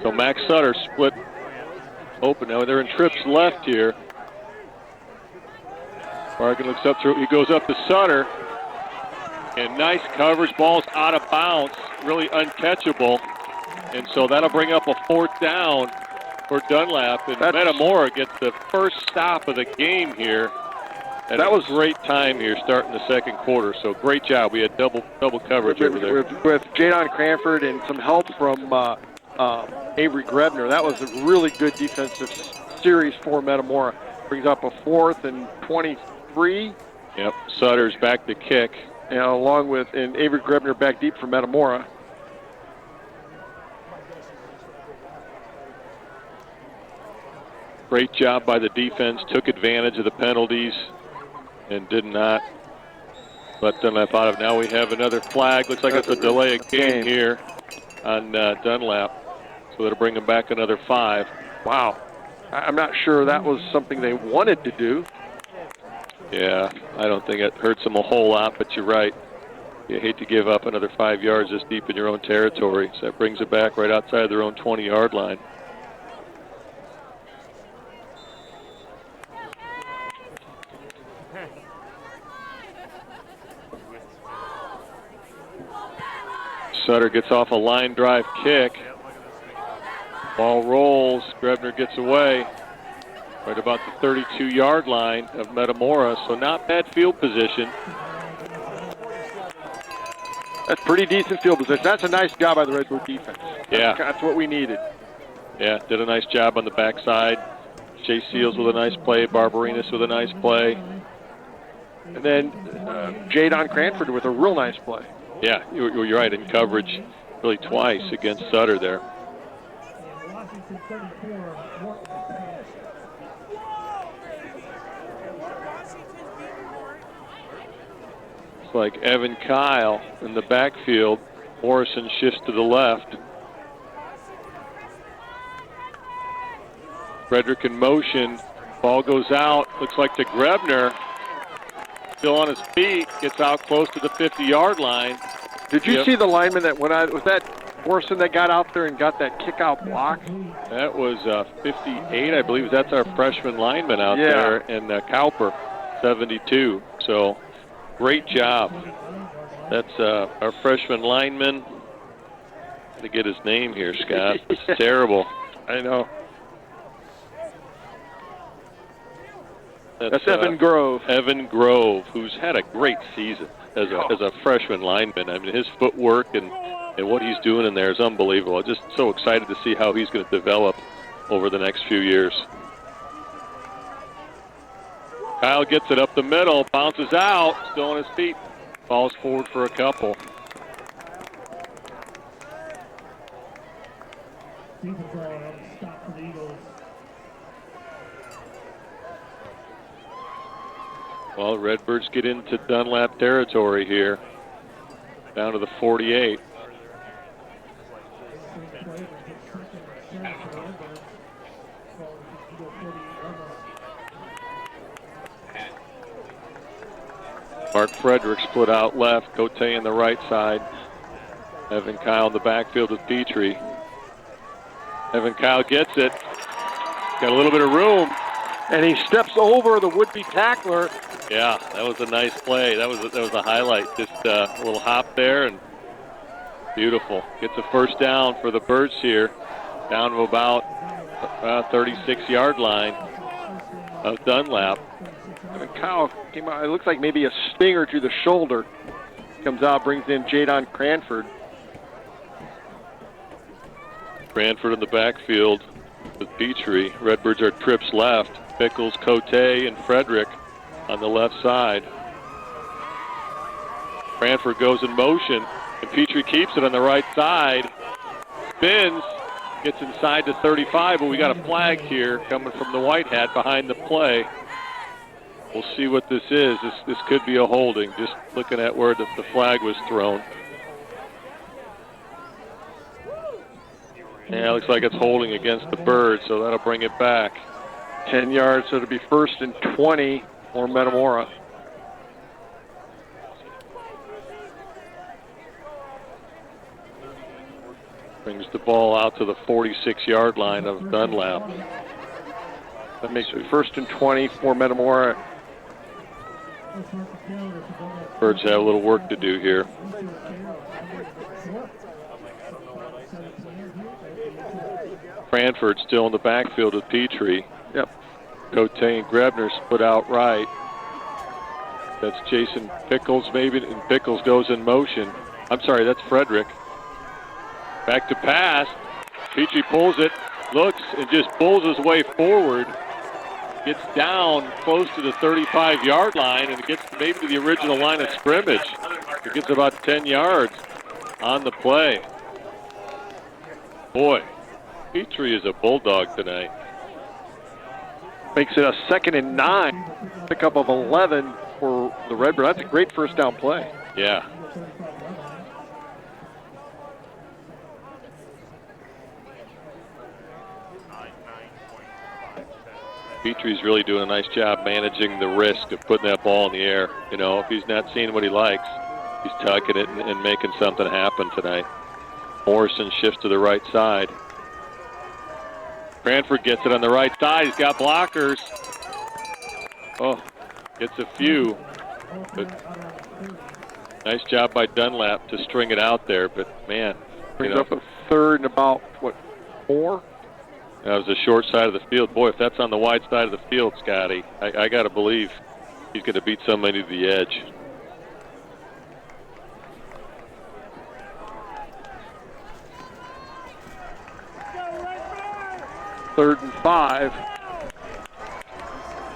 So Max Sutter split open. Now they're in trips left here. Bargan looks up through. He goes up to Sutter. And nice coverage. Ball's out of bounds. Really uncatchable. And so that'll bring up a 4th down for Dunlap, and Metamora gets the first stop of the game here. And that was great time here starting the 2nd quarter, so great job. We had double coverage over there. With Jadon Cranford and some help from Avery Grebner, that was a really good defensive series for Metamora. Brings up a 4th and 23. Yep, Sutter's back to kick. Along with Avery Grebner back deep for Metamora. Great job by the defense, took advantage of the penalties and did not let Dunlap out of. Now we have another flag. Looks like it's a delay of game here on Dunlap. So that'll bring him back another 5. Wow. I'm not sure that was something they wanted to do. Yeah, I don't think it hurts them a whole lot, but you're right. You hate to give up another 5 yards this deep in your own territory. So that brings it back right outside their own 20-yard line. Sutter gets off a line drive kick. Ball rolls. Grebner gets away right about the 32-yard line of Metamora, so not bad field position. That's pretty decent field position. That's a nice job by the Redbird defense. Yeah. That's what we needed. Yeah, did a nice job on the backside. Chase Seals with a nice play. Barbarinas with a nice play. And then Jadon Cranford with a real nice play. Yeah, you're right, in coverage really twice against Sutter there. It's like Evan Kyle in the backfield. Morrison shifts to the left. Frederick in motion. Ball goes out. Looks like to Grebner. Still on his feet. Gets out close to the 50-yard line. Did you see the lineman that went out? Was that Morrison that got out there and got that kick-out block? That was 58, I believe. That's our freshman lineman out there. And Cowper, 72. So, great job. That's our freshman lineman. To get his name here, Scott. It's terrible. I know. That's Evan Grove. Evan Grove, who's had a great season as a freshman lineman. I mean, his footwork and what he's doing in there is unbelievable. I'm just so excited to see how he's going to develop over the next few years. Kyle gets it up the middle, bounces out, still on his feet, falls forward for a couple. Well, Redbirds get into Dunlap territory here, down to the 48. Mark Frederick split out left, Cote in the right side. Evan Kyle in the backfield with Petrie. Evan Kyle gets it. Got a little bit of room. And he steps over the would-be tackler. Yeah, that was a nice play. That was a highlight. Just a little hop there and beautiful. Gets a first down for the Birds here, down to about 36-yard line of Dunlap. And Kyle came out. It looks like maybe a stinger to the shoulder. Comes out, brings in Jadon Cranford. Cranford in the backfield with Petrie. Redbirds are trips left. Pickles, Cote, and Frederick on the left side. Cranford goes in motion, and Petrie keeps it on the right side. Spins, gets inside to 35, but we got a flag here coming from the white hat behind the play. We'll see what this is. This could be a holding, just looking at where the flag was thrown. Yeah, it looks like it's holding against the Birds, so that'll bring it back. 10 yards, so it'll be 1st and 20 for Metamora. Brings the ball out to the 46-yard line of Dunlap. That makes it 1st and 20 for Metamora. Birds have a little work to do here. Cranford still in the backfield with Petrie. Yep. Cote and Grebner split out right. That's Jason Pickles maybe, and Pickles goes in motion. I'm sorry, that's Frederick. Back to pass. Petrie pulls it, looks, and just pulls his way forward. Gets down close to the 35-yard line, and it gets maybe to the original line of scrimmage. It gets about 10 yards on the play. Boy, Petrie is a bulldog tonight. Makes it a 2nd and 9. Pickup of 11 for the Redbird. That's a great first down play. Yeah. Petrie's really doing a nice job managing the risk of putting that ball in the air. You know, if he's not seeing what he likes, he's tucking it and making something happen tonight. Morrison shifts to the right side. Cranford gets it on the right side. He's got blockers. Oh, gets a few. But nice job by Dunlap to string it out there. But, man. Brings up a 3rd and about, 4? That was the short side of the field. Boy, if that's on the wide side of the field, Scotty, I got to believe he's going to beat somebody to the edge. 3rd and 5.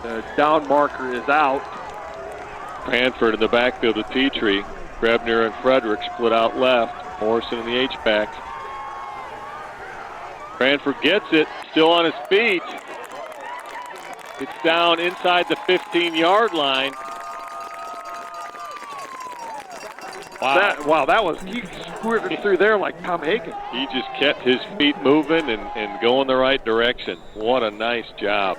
The down marker is out. Cranford in the backfield with Petrie. Grebner and Frederick split out left. Morrison in the H-back. Cranford gets it, still on his feet. It's down inside the 15-yard line. Wow. That was, he squirted through there like Tom Hagen. He just kept his feet moving and going the right direction. What a nice job.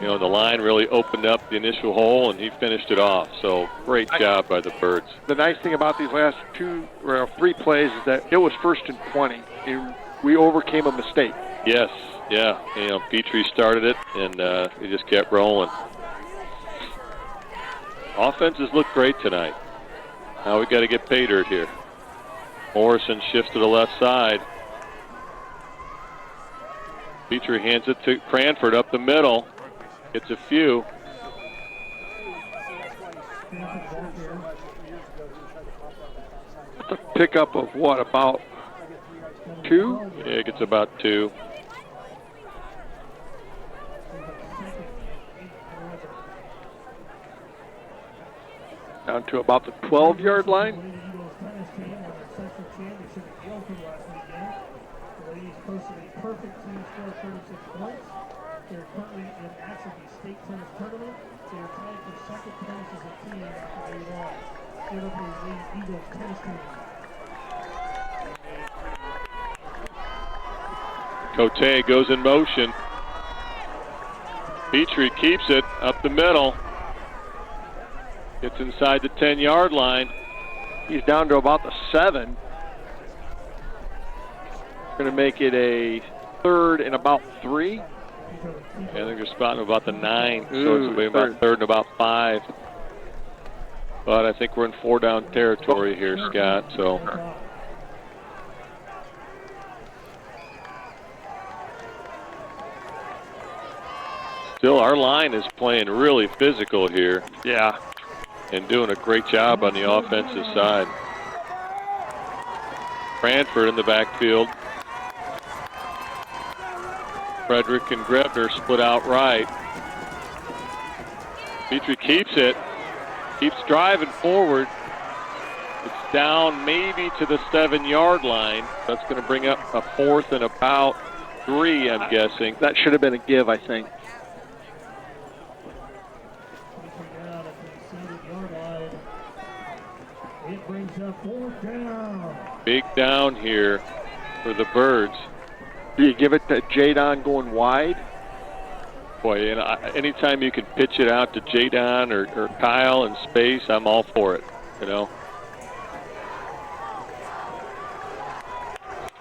You know, the line really opened up the initial hole, and he finished it off. So great job by the Birds. The nice thing about these last 3 plays is that it was 1st and 20. We overcame a mistake. Yes, yeah. You know, Petrie started it, and he just kept rolling. Offenses look great tonight. Now we got to get pay dirt here. Morrison shifts to the left side. Petrie hands it to Cranford up the middle. Gets a few. It's a pickup of what, about 2? Yeah, it gets about 2. Down to about the 12-yard line. They're currently in Atchison State Tennis Tournament. They are tied for 2nd place as a team after they lost. Liverpool League Eagles tennis team. Cote goes in motion. Petrie keeps it up the middle. Gets inside the 10-yard line. He's down to about the 7. Going to make it a 3rd and about 3. I think they're spotting about the 9, so it's about 3rd and about 5. But I think we're in 4-down territory here, Scott. So still, our line is playing really physical here. Yeah. And doing a great job on the offensive side. Cranford in the backfield. Frederick and Grebner split out right. Petrie keeps it. Keeps driving forward. It's down maybe to the 7-yard line. That's going to bring up a 4th and about 3, I'm guessing. That should have been a give, I think. It brings up 4th down. Big down here for the Birds. Do you give it to Jadon going wide? Boy, you know, anytime you can pitch it out to Jadon or Kyle in space, I'm all for it, you know.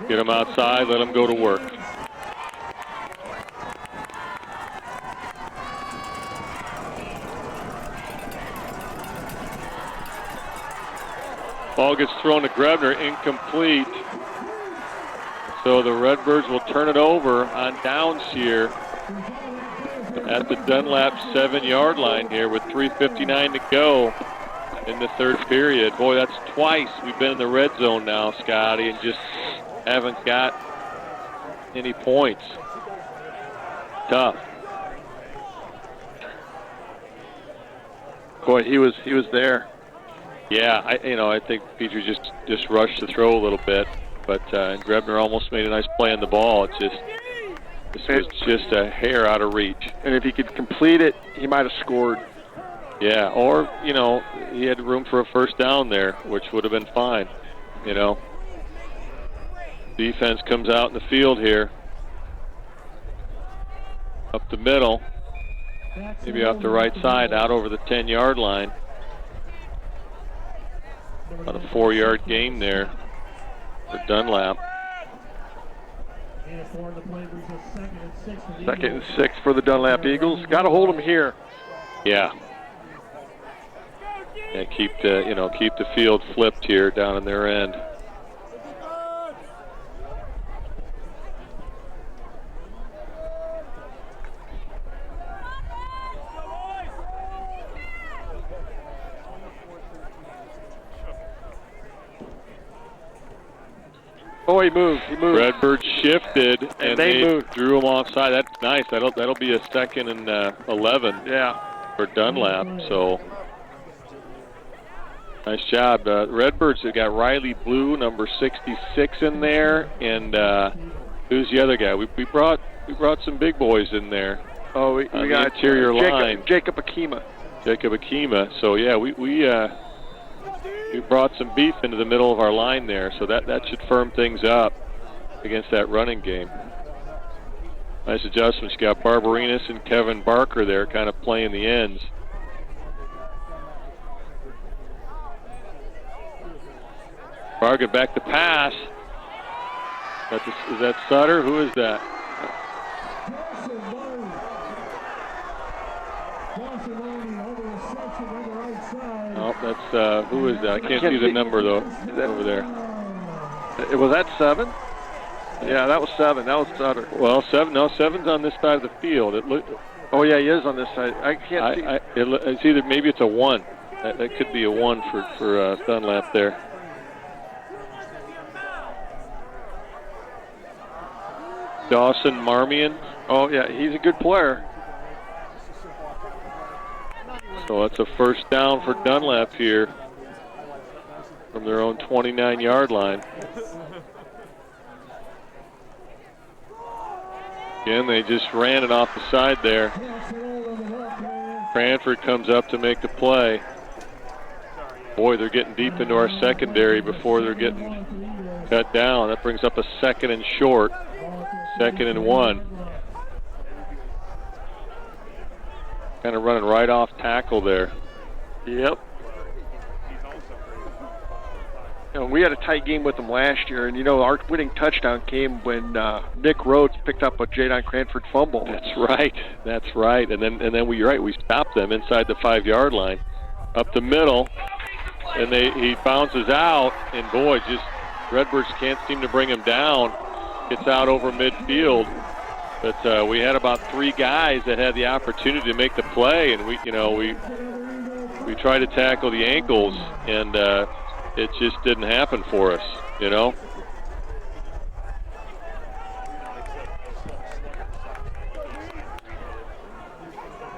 Get them outside, let them go to work. Ball gets thrown to Grebner, incomplete. So the Redbirds will turn it over on downs here at the Dunlap 7-yard line here with 3:59 to go in the 3rd period. Boy, that's twice we've been in the red zone now, Scotty, and just haven't got any points. Tough. Boy, he was there. Yeah, I think Petrie just rushed the throw a little bit, but Grebner almost made a nice play on the ball. This was just a hair out of reach. And if he could complete it, he might have scored. Yeah, or, you know, he had room for a 1st down there, which would have been fine, you know. Defense comes out in the field here. Up the middle. Maybe off the right side, out over the 10-yard line. About a 4-yard gain there for Dunlap. 2nd and 6 for the Dunlap Eagles. Got to hold them here. Yeah. And keep the field flipped here down in their end. Oh, he moved. He moved. Redbird shifted, and they moved. drew him offside. That's nice. That'll be a 2nd and 11. Yeah. For Dunlap. So nice job. Redbirds have got Riley Blue, number 66, in there, and who's the other guy? We brought some big boys in there. Oh, we got the interior line. Jacob Akima. So yeah, we brought some beef into the middle of our line there, so that should firm things up against that running game. Nice adjustments. You got Barbarinas and Kevin Barker there kind of playing the ends. Barker back to pass. Is that Sutter? Who is that? Oh, that's who is that? I can't see the number though. Over there. Was that 7? Yeah, that was 7. That was Sutter. Well, 7. No, 7's on this side of the field. Oh yeah, he is on this side. I can't see. It's either maybe it's a 1. That could be a 1 for Dunlap there. Dawson Marmion. Oh yeah, he's a good player. So that's a first down for Dunlap here from their own 29-yard line. Again, they just ran it off the side there. Cranford comes up to make the play. Boy, they're getting deep into our secondary before they're getting cut down. That brings up a 2nd and short, 2nd and 1. Kind of running right off tackle there. Yep. We had a tight game with them last year, and our winning touchdown came when Nick Rhodes picked up a Jadon Cranford fumble. That's right. And then we stopped them inside the 5-yard line, up the middle, and he bounces out, and boy, just Redbirds can't seem to bring him down. Gets out over midfield, but we had about 3 guys that had the opportunity to make the play, and we tried to tackle the ankles, and it just didn't happen for us, We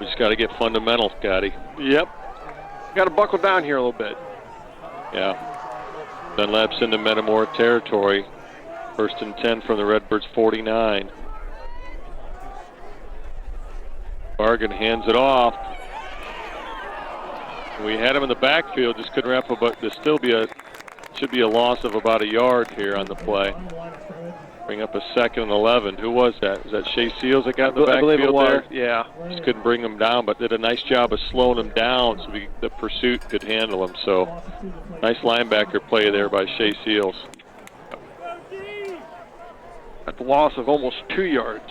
just got to get fundamental, Scotty. Yep. Got to buckle down here a little bit. Yeah. Dunlap's into Metamora territory. 1st and 10 from the Redbirds 49. Bargan hands it off. We had him in the backfield, just couldn't wrap up, but there should be a loss of about a yard here on the play. Bring up a 2nd and 11. Who was that? Was that Shea Seals that got in the backfield I believe it was. there? Yeah. Just couldn't bring him down, but did a nice job of slowing him down so the pursuit could handle him. So nice linebacker play there by Shea Seals. At the loss of almost 2 yards.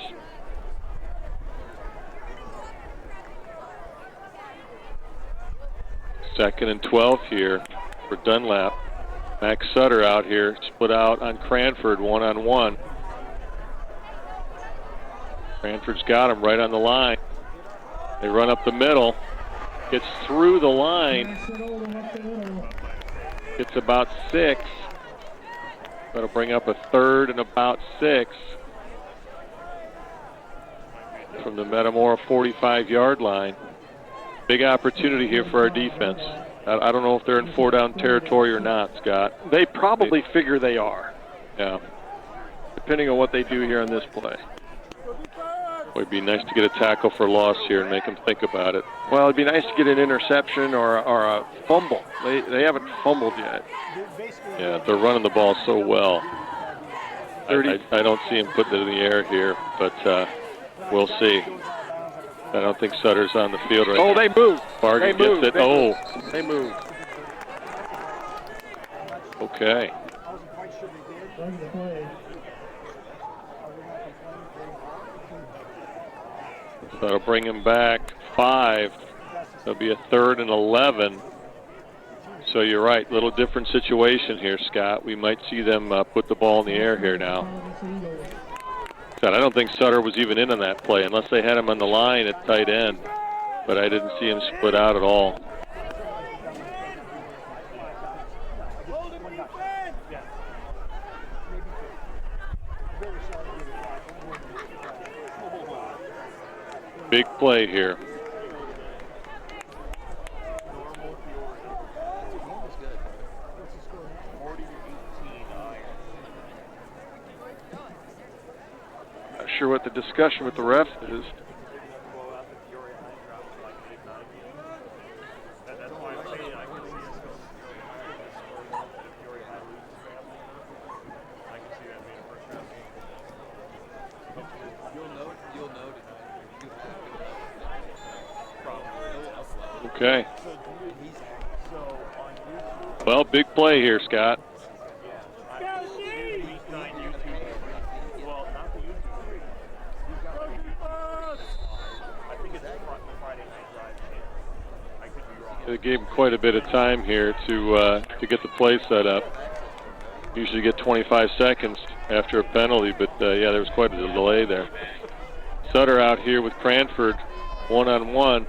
Second and 12 here for Dunlap. Max Sutter out here, split out on Cranford, 1-on-1. Cranford's got him right on the line. They run up the middle. Gets through the line. Gets about 6. That'll bring up a 3rd and about 6 from the Metamora 45-yard line. Big opportunity here for our defense. I don't know if they're in 4-down territory or not, Scott. They probably figure they are. Yeah. Depending on what they do here on this play. It would be nice to get a tackle for loss here and make them think about it. Well, it'd be nice to get an interception or a fumble. They haven't fumbled yet. Yeah, they're running the ball so well. I don't see him putting it in the air here, but we'll see. I don't think Sutter's on the field right now. Oh, they moved. Bargan gets it. They moved. Okay. So that'll bring him back 5. That'll be a 3rd and 11. So you're right, little different situation here, Scott. We might see them put the ball in the air here now. I don't think Sutter was even in on that play unless they had him on the line at tight end, but I didn't see him split out at all. Big play here. Not sure what the discussion with the refs is. Okay. Well, big play here, Scott. They gave him quite a bit of time here to get the play set up. Usually get 25 seconds after a penalty, but yeah, there was quite a delay there. Sutter out here with Cranford, one-on-one.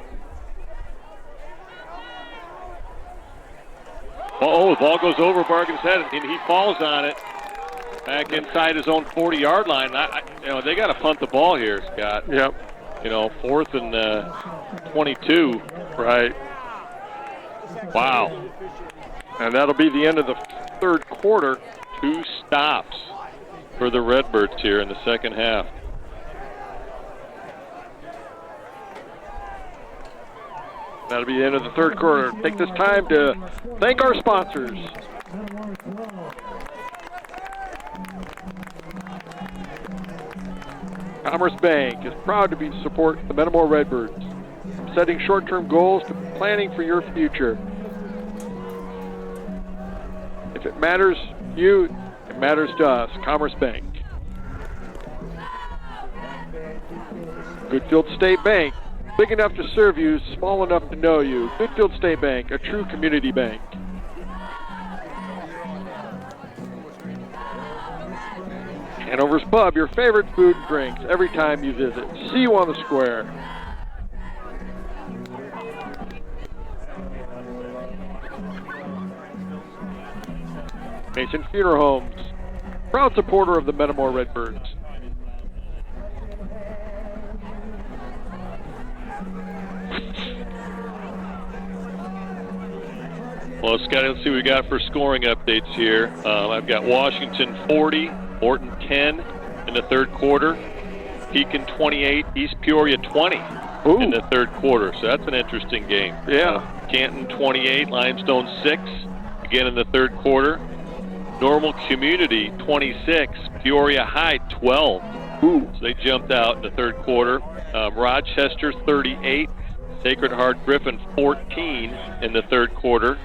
Oh, the ball goes over Bargan's head, and he falls on it back inside his own 40-yard line. You know, they got to punt the ball here, Scott. Yep. You know, 4th and 22. Right. Wow. And that'll be the end of the third quarter. 2 stops for the Redbirds here in the second half. That'll be the end of the third quarter. Take this time to thank our sponsors. Commerce Bank is proud to support the Metamora Redbirds. From setting short-term goals to planning for your future. If it matters to you, it matters to us. Commerce Bank. Goodfield State Bank. Big enough to serve you, small enough to know you. Goodfield State Bank, a true community bank. Hanover's Pub, your favorite food and drinks every time you visit. See you on the square. Mason Funeral Homes, proud supporter of the Metamora Redbirds. Well, Scott, let's see what we got for scoring updates here. I've got Washington 40, Morton 10 in the third quarter, Pekin 28, East Peoria 20 in the third quarter. So that's an interesting game. Yeah. Canton 28, Limestone 6 again in the third quarter. Normal Community 26, Peoria High 12. So they jumped out in the third quarter. Rochester 38, Sacred Heart Griffin 14 in the third quarter.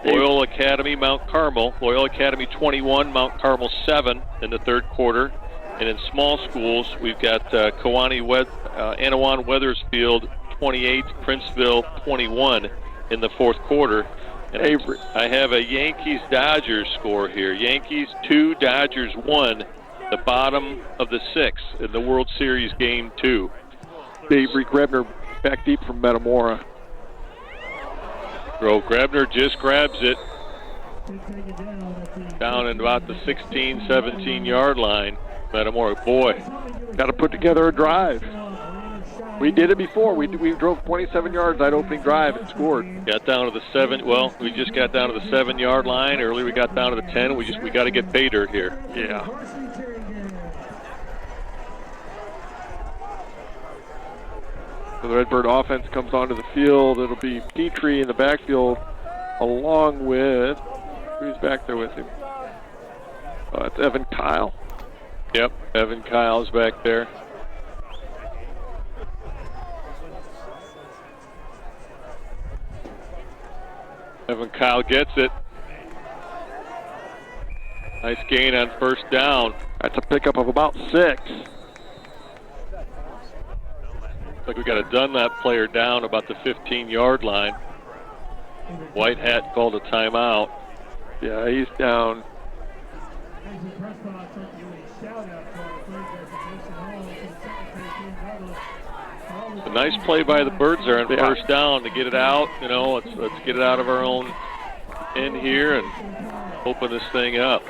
Loyola Academy, Mount Carmel. Loyola Academy 21, Mount Carmel 7 in the third quarter. And in small schools, we've got Anawan Weathersfield 28, Princeville 21 in the fourth quarter. And I have a Yankees-Dodgers score here. Yankees 2, Dodgers 1, the bottom of the 6th in the World Series Game 2. Avery Grebner back deep from Metamora. Grebner just grabs it down in about the 16, 17-yard line. Metamora, boy, got to put together a drive. We did it before. We drove 27 yards that opening drive and scored. Got down to the 7. Well, we just got down to the 7-yard line. Earlier we got down to the 10. We got to get pay dirt here. Yeah. So the Redbird offense comes onto the field. It'll be Petrie in the backfield along with, who's back there with him? It's Evan Kyle. Yep, Evan Kyle's back there. Evan Kyle gets it. Nice gain on first down. That's a pickup of about 6. Like we got a Dunlap player down about the 15-yard line. White Hat called a timeout. Yeah, he's down. A nice play by the Birds there on first down to get it out. You know, let's get it out of our own end here and open this thing up.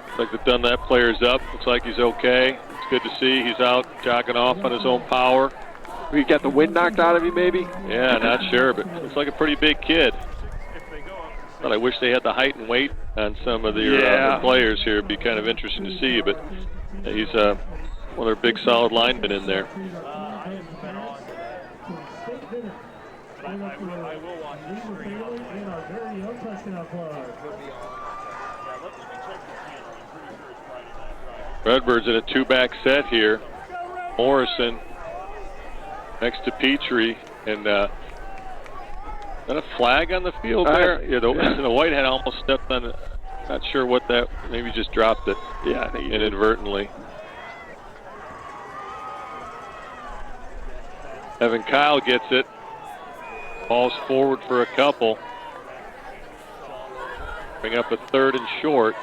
Looks like the Dunlap player's up. Looks like he's okay. Looks good to see. He's out jogging off on his own power. We got the wind knocked out of him, maybe? Yeah, not sure, but looks like a pretty big kid. But I wish they had the height and weight on some of the players here. It'd be kind of interesting to see, but he's one of their big solid linemen in there. Redbird's in a two-back set here. Morrison next to Petrie, and is that a flag on the field there? Yeah, the Whitehead almost stepped on it. Not sure what that, maybe just dropped it. Yeah, I think inadvertently. Evan Kyle gets it. Ball's forward for a couple. Bring up a 3rd and short.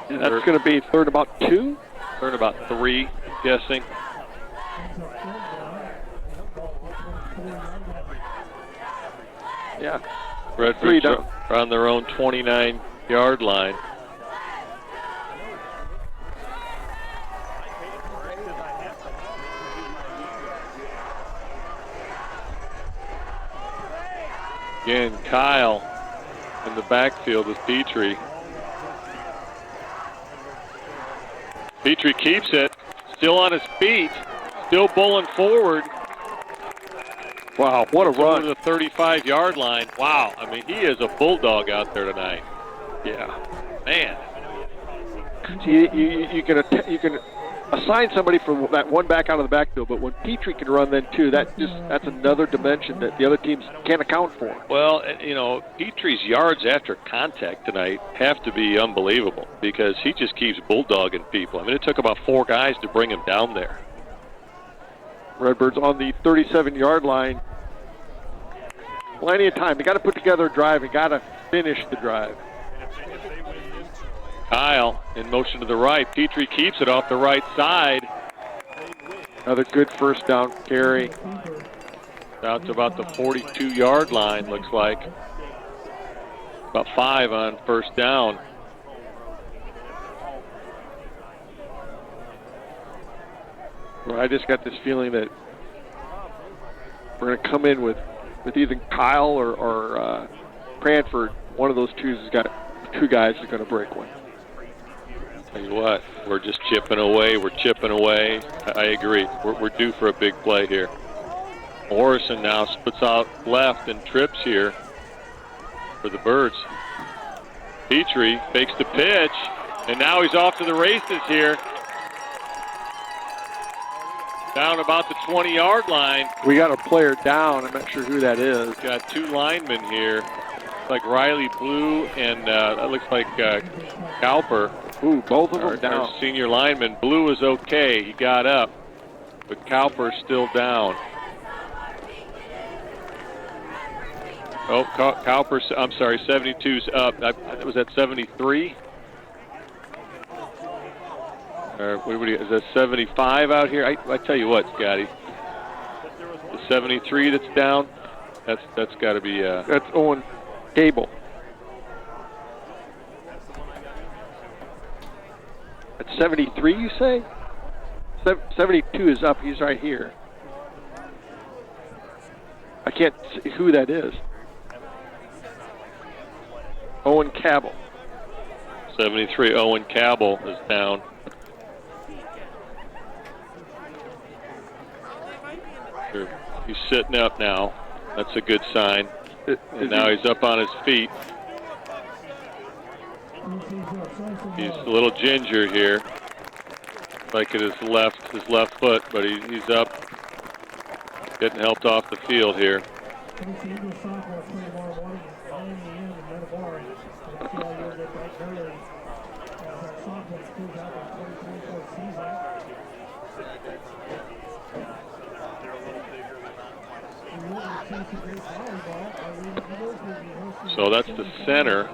And that's going to be 3rd about 2? 3rd about 3, guessing. Yeah. Redbird on their own 29-yard line. Again, Kyle in the backfield with Petrie. Petrie keeps it, still on his feet, still bowling forward. Wow, what a run. To the 35-yard line. Wow, I mean, he is a bulldog out there tonight. Yeah. Man. You can assign somebody for that one back out of the backfield, but when Petrie can run then too, that's another dimension that the other teams can't account for. Well, you know, Petrie's yards after contact tonight have to be unbelievable because he just keeps bulldogging people. I mean, it took about 4 guys to bring him down there. Redbirds on the 37-yard line. Plenty of time. They got to put together a drive. They got to finish the drive. Kyle in motion to the right. Petrie keeps it off the right side. Another good first down carry. Out to about the 42-yard line, looks like. About 5 on first down. Well, I just got this feeling that we're going to come in with either Kyle or Cranford. One of those two guys is going to break one. Tell you what, we're just chipping away. We're chipping away. I agree. We're due for a big play here. Morrison now splits out left and trips here for the Birds. Petrie fakes the pitch, and now he's off to the races here. Down about the 20-yard line. We got a player down. I'm not sure who that is. Got 2 linemen here. Looks like Riley Blue and that looks like Cowper. Ooh, both of them down. Our senior lineman. Blue is okay. He got up, but Cowper's still down. Oh, Cowper's, I'm sorry, 72's up. Was that 73? Or is that 75 out here? I tell you what, Scotty. The 73 that's down, that's got to be... That's Owen Cable. At 73, you say? 72 is up. He's right here. I can't see who that is. Owen Cabell. 73, Owen Cabell is down. He's sitting up now. That's a good sign. And now he's up on his feet. He's a little ginger here. Like at his left foot, but he's up. Getting helped off the field here. So that's the center.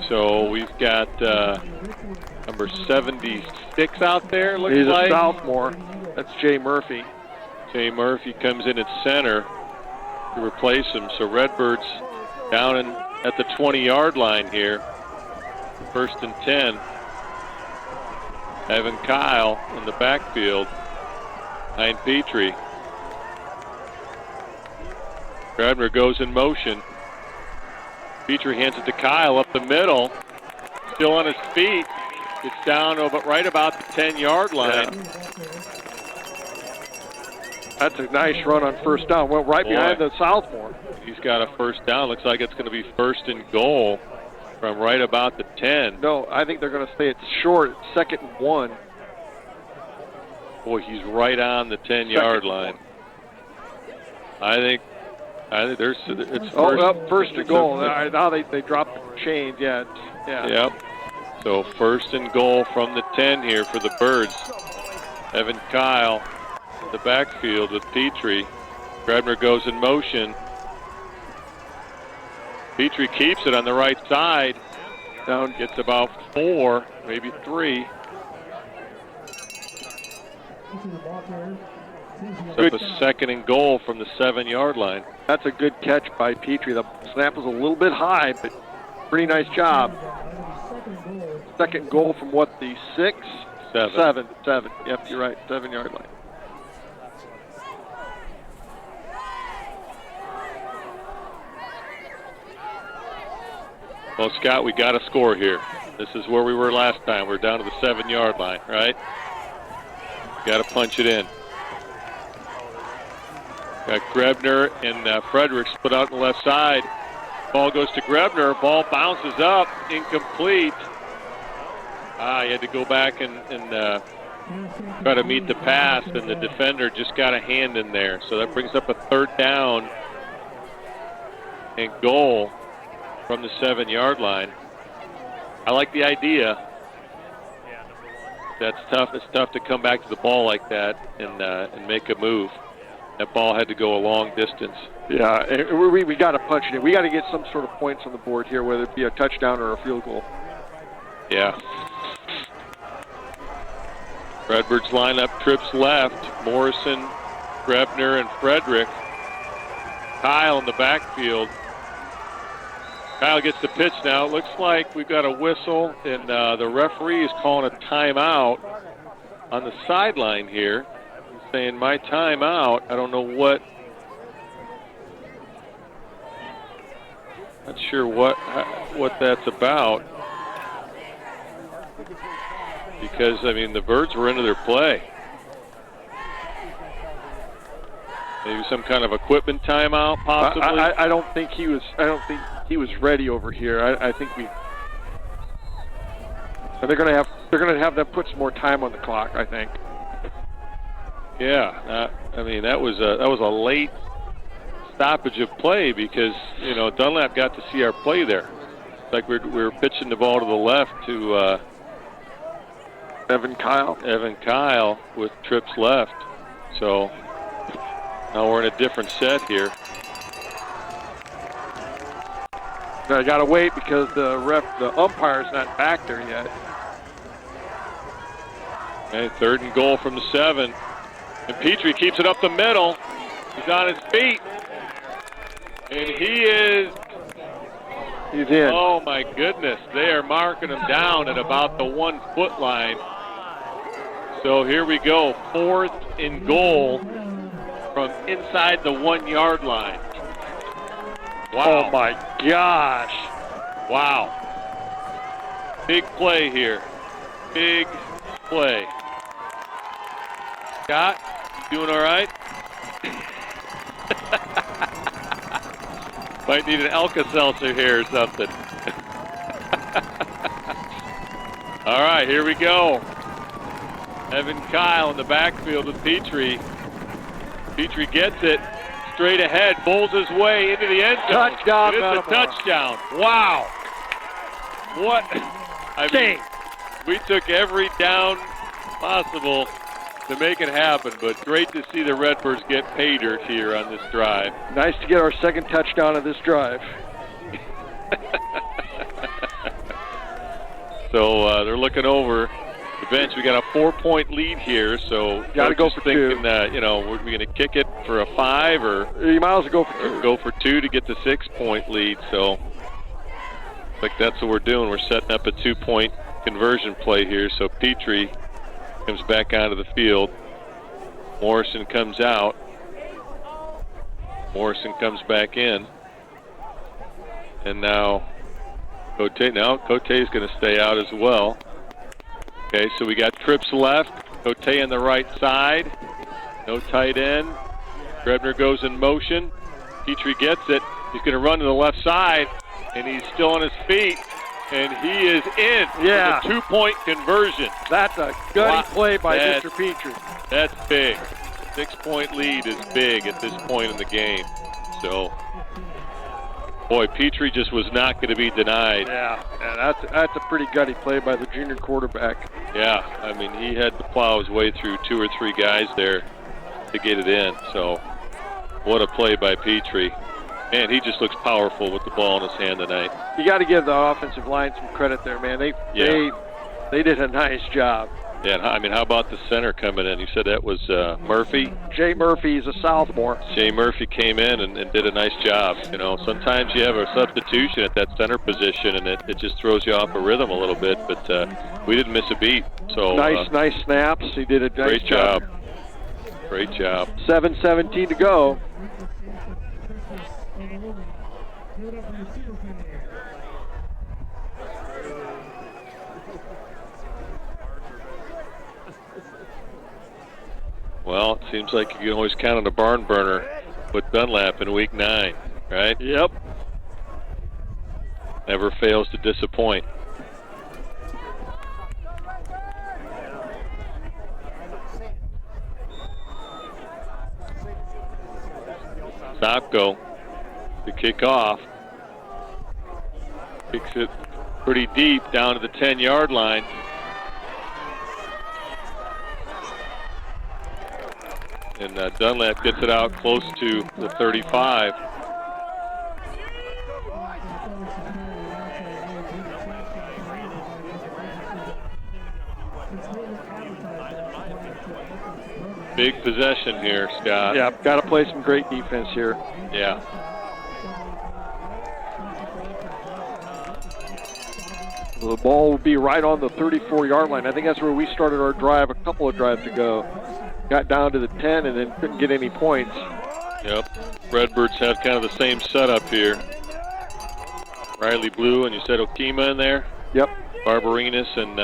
So we've got number 76 out there, looks He's like. a sophomore. That's Jay Murphy. Jay Murphy comes in at center to replace him. So Redbird's down at the 20-yard line here. 1st and 10. Evan Kyle in the backfield behind Petrie. Grabner goes in motion. Petrie hands it to Kyle up the middle. Still on his feet. Gets down right about the 10-yard line. That's a nice run on 1st down. Well, right behind the sophomore. He's got a 1st down. Looks like it's going to be 1st and goal from right about the 10. No, I think they're going to stay at short, 2nd and 1. Boy, he's right on the 10-yard line. I think there's it's first and goal. Now they dropped the chains. Yeah. Yep. So 1st and goal from the 10 here for the Birds. Evan Kyle in the backfield with Petrie. Grabner goes in motion. Petrie keeps it on the right side. Down gets about 4, maybe 3. Up a 2nd and goal from the 7-yard line. That's a good catch by Petrie. The snap was a little bit high, but pretty nice job. 2nd goal from what, the 6? 7. Yep, you're right, 7-yard line. Well, Scott, we got to score here. This is where we were last time. We're down to the 7-yard line, right? Got to punch it in. Got Grebner and Frederick split out on the left side. Ball goes to Grebner. Ball bounces up, incomplete. He had to go back and try to meet the pass, and the defender just got a hand in there. So that brings up a 3rd down and goal from the 7-yard line. I like the idea. That's tough. It's tough to come back to the ball like that and make a move. That ball had to go a long distance. Yeah, we got to punch it in. We got to get some sort of points on the board here, whether it be a touchdown or a field goal. Yeah. Redbird's lineup trips left. Morrison, Grebner, and Frederick. Kyle in the backfield. Kyle gets the pitch now. It looks like we've got a whistle, and the referee is calling a timeout on the sideline here. He's saying, my timeout. I don't know what. Not sure what that's about. Because, I mean, the Birds were into their play. Maybe some kind of equipment timeout, possibly. I don't think he was. I don't think he was ready over here. I think they're going to have them put some more time on the clock, I think. Yeah, I mean that was a late stoppage of play because Dunlap got to see our play there. It's like we were pitching the ball to the left to Evan Kyle with trips left. So now we're in a different set here. I got to wait because the umpire's not back there yet. Okay, 3rd and goal from the 7. And Petrie keeps it up the middle. He's on his feet. And he's in. Oh my goodness. They are marking him down at about the 1 foot line. So here we go. 4th and goal from inside the 1 yard line. Wow. Oh my gosh. Wow. Big play here. Big play. Scott, you doing all right? Might need an Alka-Seltzer here or something. All right, here we go. Evan Kyle in the backfield with Petrie. Petrie gets it straight ahead, bowls his way into the end zone. Touchdown, it's a touchdown. Wow. What? I mean, we took every down possible to make it happen, but great to see the Redbirds get pay dirt here on this drive. Nice to get our 2nd touchdown of this drive. So they're looking over the bench. We got a 4-point lead here, so got to go for thinking, 2. We're going to kick it for a 5 or you might as well go for 2. Go for 2 to get the 6-point lead. So Like that's what we're doing. We're setting up a 2-point conversion play here. So Petrie comes back onto the field. Morrison comes out. Morrison comes back in. And now Cote is going to stay out as well. Okay, so we got trips left. Cote on the right side. No tight end. Grebner goes in motion. Petrie gets it. He's going to run to the left side, and he's still on his feet, and he is in. Yeah. With a 2-point conversion. That's a gutty play by Mr. Petrie. That's big. 6-point lead is big at this point in the game. So, boy, Petrie just was not going to be denied. Yeah, that's a pretty gutty play by the junior quarterback. Yeah, I mean, he had to plow his way through 2 or 3 guys there to get it in. So, what a play by Petrie. Man, he just looks powerful with the ball in his hand tonight. You got to give the offensive line some credit there, man. They did a nice job. Yeah, I mean, how about the center coming in? You said that was Murphy? Jay Murphy is a sophomore. Jay Murphy came in and did a nice job. You know, sometimes you have a substitution at that center position, and it just throws you off a rhythm a little bit, but we didn't miss a beat. So nice snaps. He did a nice job. Great job. 7:17 to go. Well, it seems like you can always count on a barn burner with Dunlap in week 9, right? Yep. Never fails to disappoint. Stopko to kick off. Kicks it pretty deep down to the 10-yard line. And Dunlap gets it out close to the 35. Big possession here, Scott. Yeah, got to play some great defense here. Yeah. The ball will be right on the 34-yard line. I think that's where we started our drive a couple of drives ago. Got down to the 10 and then couldn't get any points. Yep. Redbirds have kind of the same setup here. Riley Blue, and you said Okima in there? Yep. Barbarinas and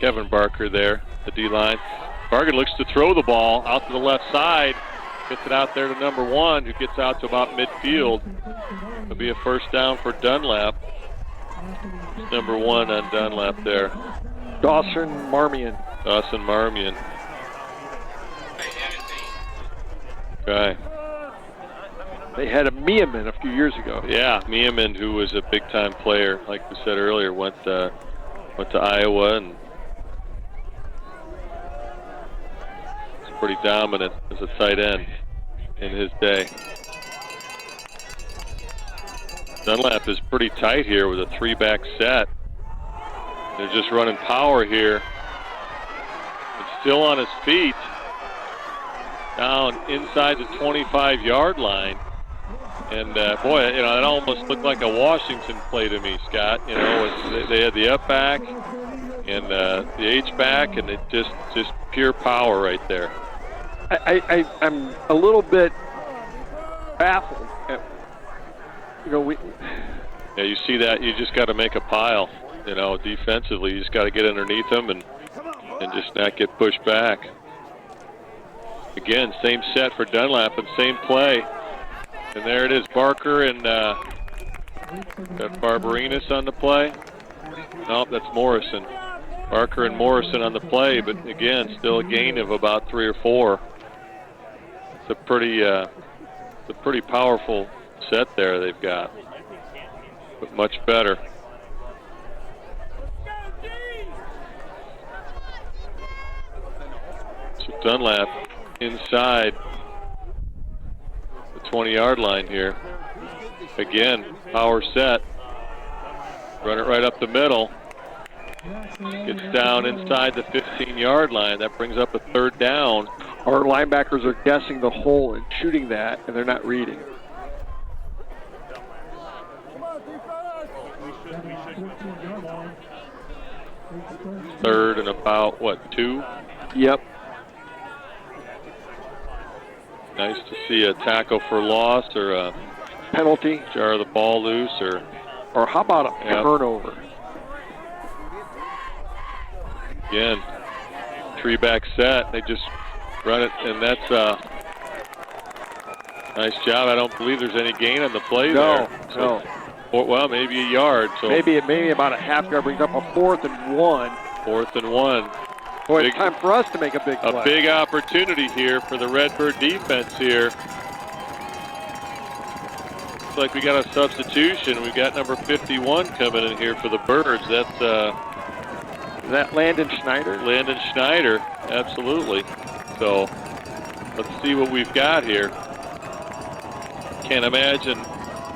Kevin Barker there, the D-line. Barker looks to throw the ball out to the left side. Gets it out there to number 1, who gets out to about midfield. It'll be a first down for Dunlap. Number 1 on Dunlap there. Dawson Marmion. Okay. They had a Meeman a few years ago. Yeah, Meeman, who was a big-time player, like we said earlier, went to Iowa and was pretty dominant as a tight end in his day. Dunlap is pretty tight here with a 3-back set. They're just running power here. He's still on his feet. Down inside the 25-yard line. And, boy, you know, it almost looked like a Washington play to me, Scott. You know, they had the up back and the H back, and it just pure power right there. I'm a little bit baffled. Yeah, you see that, you just got to make a pile. You know, defensively, you just got to get underneath them and just not get pushed back. Again, same set for Dunlap and same play. And there it is, Barker and got Barbarinas on the play. Nope, that's Morrison. Barker and Morrison on the play, but again, still a gain of about 3 or 4. It's a pretty powerful set there they've got, but much better. So Dunlap inside the 20-yard line here. Again, power set. Run it right up the middle. Gets down inside the 15-yard line. That brings up a 3rd down. Our linebackers are guessing the hole and shooting that, and they're not reading. 3rd and about, what, 2? Yep. Nice to see a tackle for loss or a penalty. Jar the ball loose or how about a turnover? Again, tree back set. They just run it, and that's a nice job. I don't believe there's any gain on the play there. No. Well, maybe a yard. So maybe about a half yard, brings up a 4th and 1. 4th and 1. Boy, it's time for us to make a big play. A big opportunity here for the Redbird defense here. Looks like we got a substitution. We've got number 51 coming in here for the Birds. That's is that Landon Schneider? Landon Schneider, absolutely. So let's see what we've got here. Can't imagine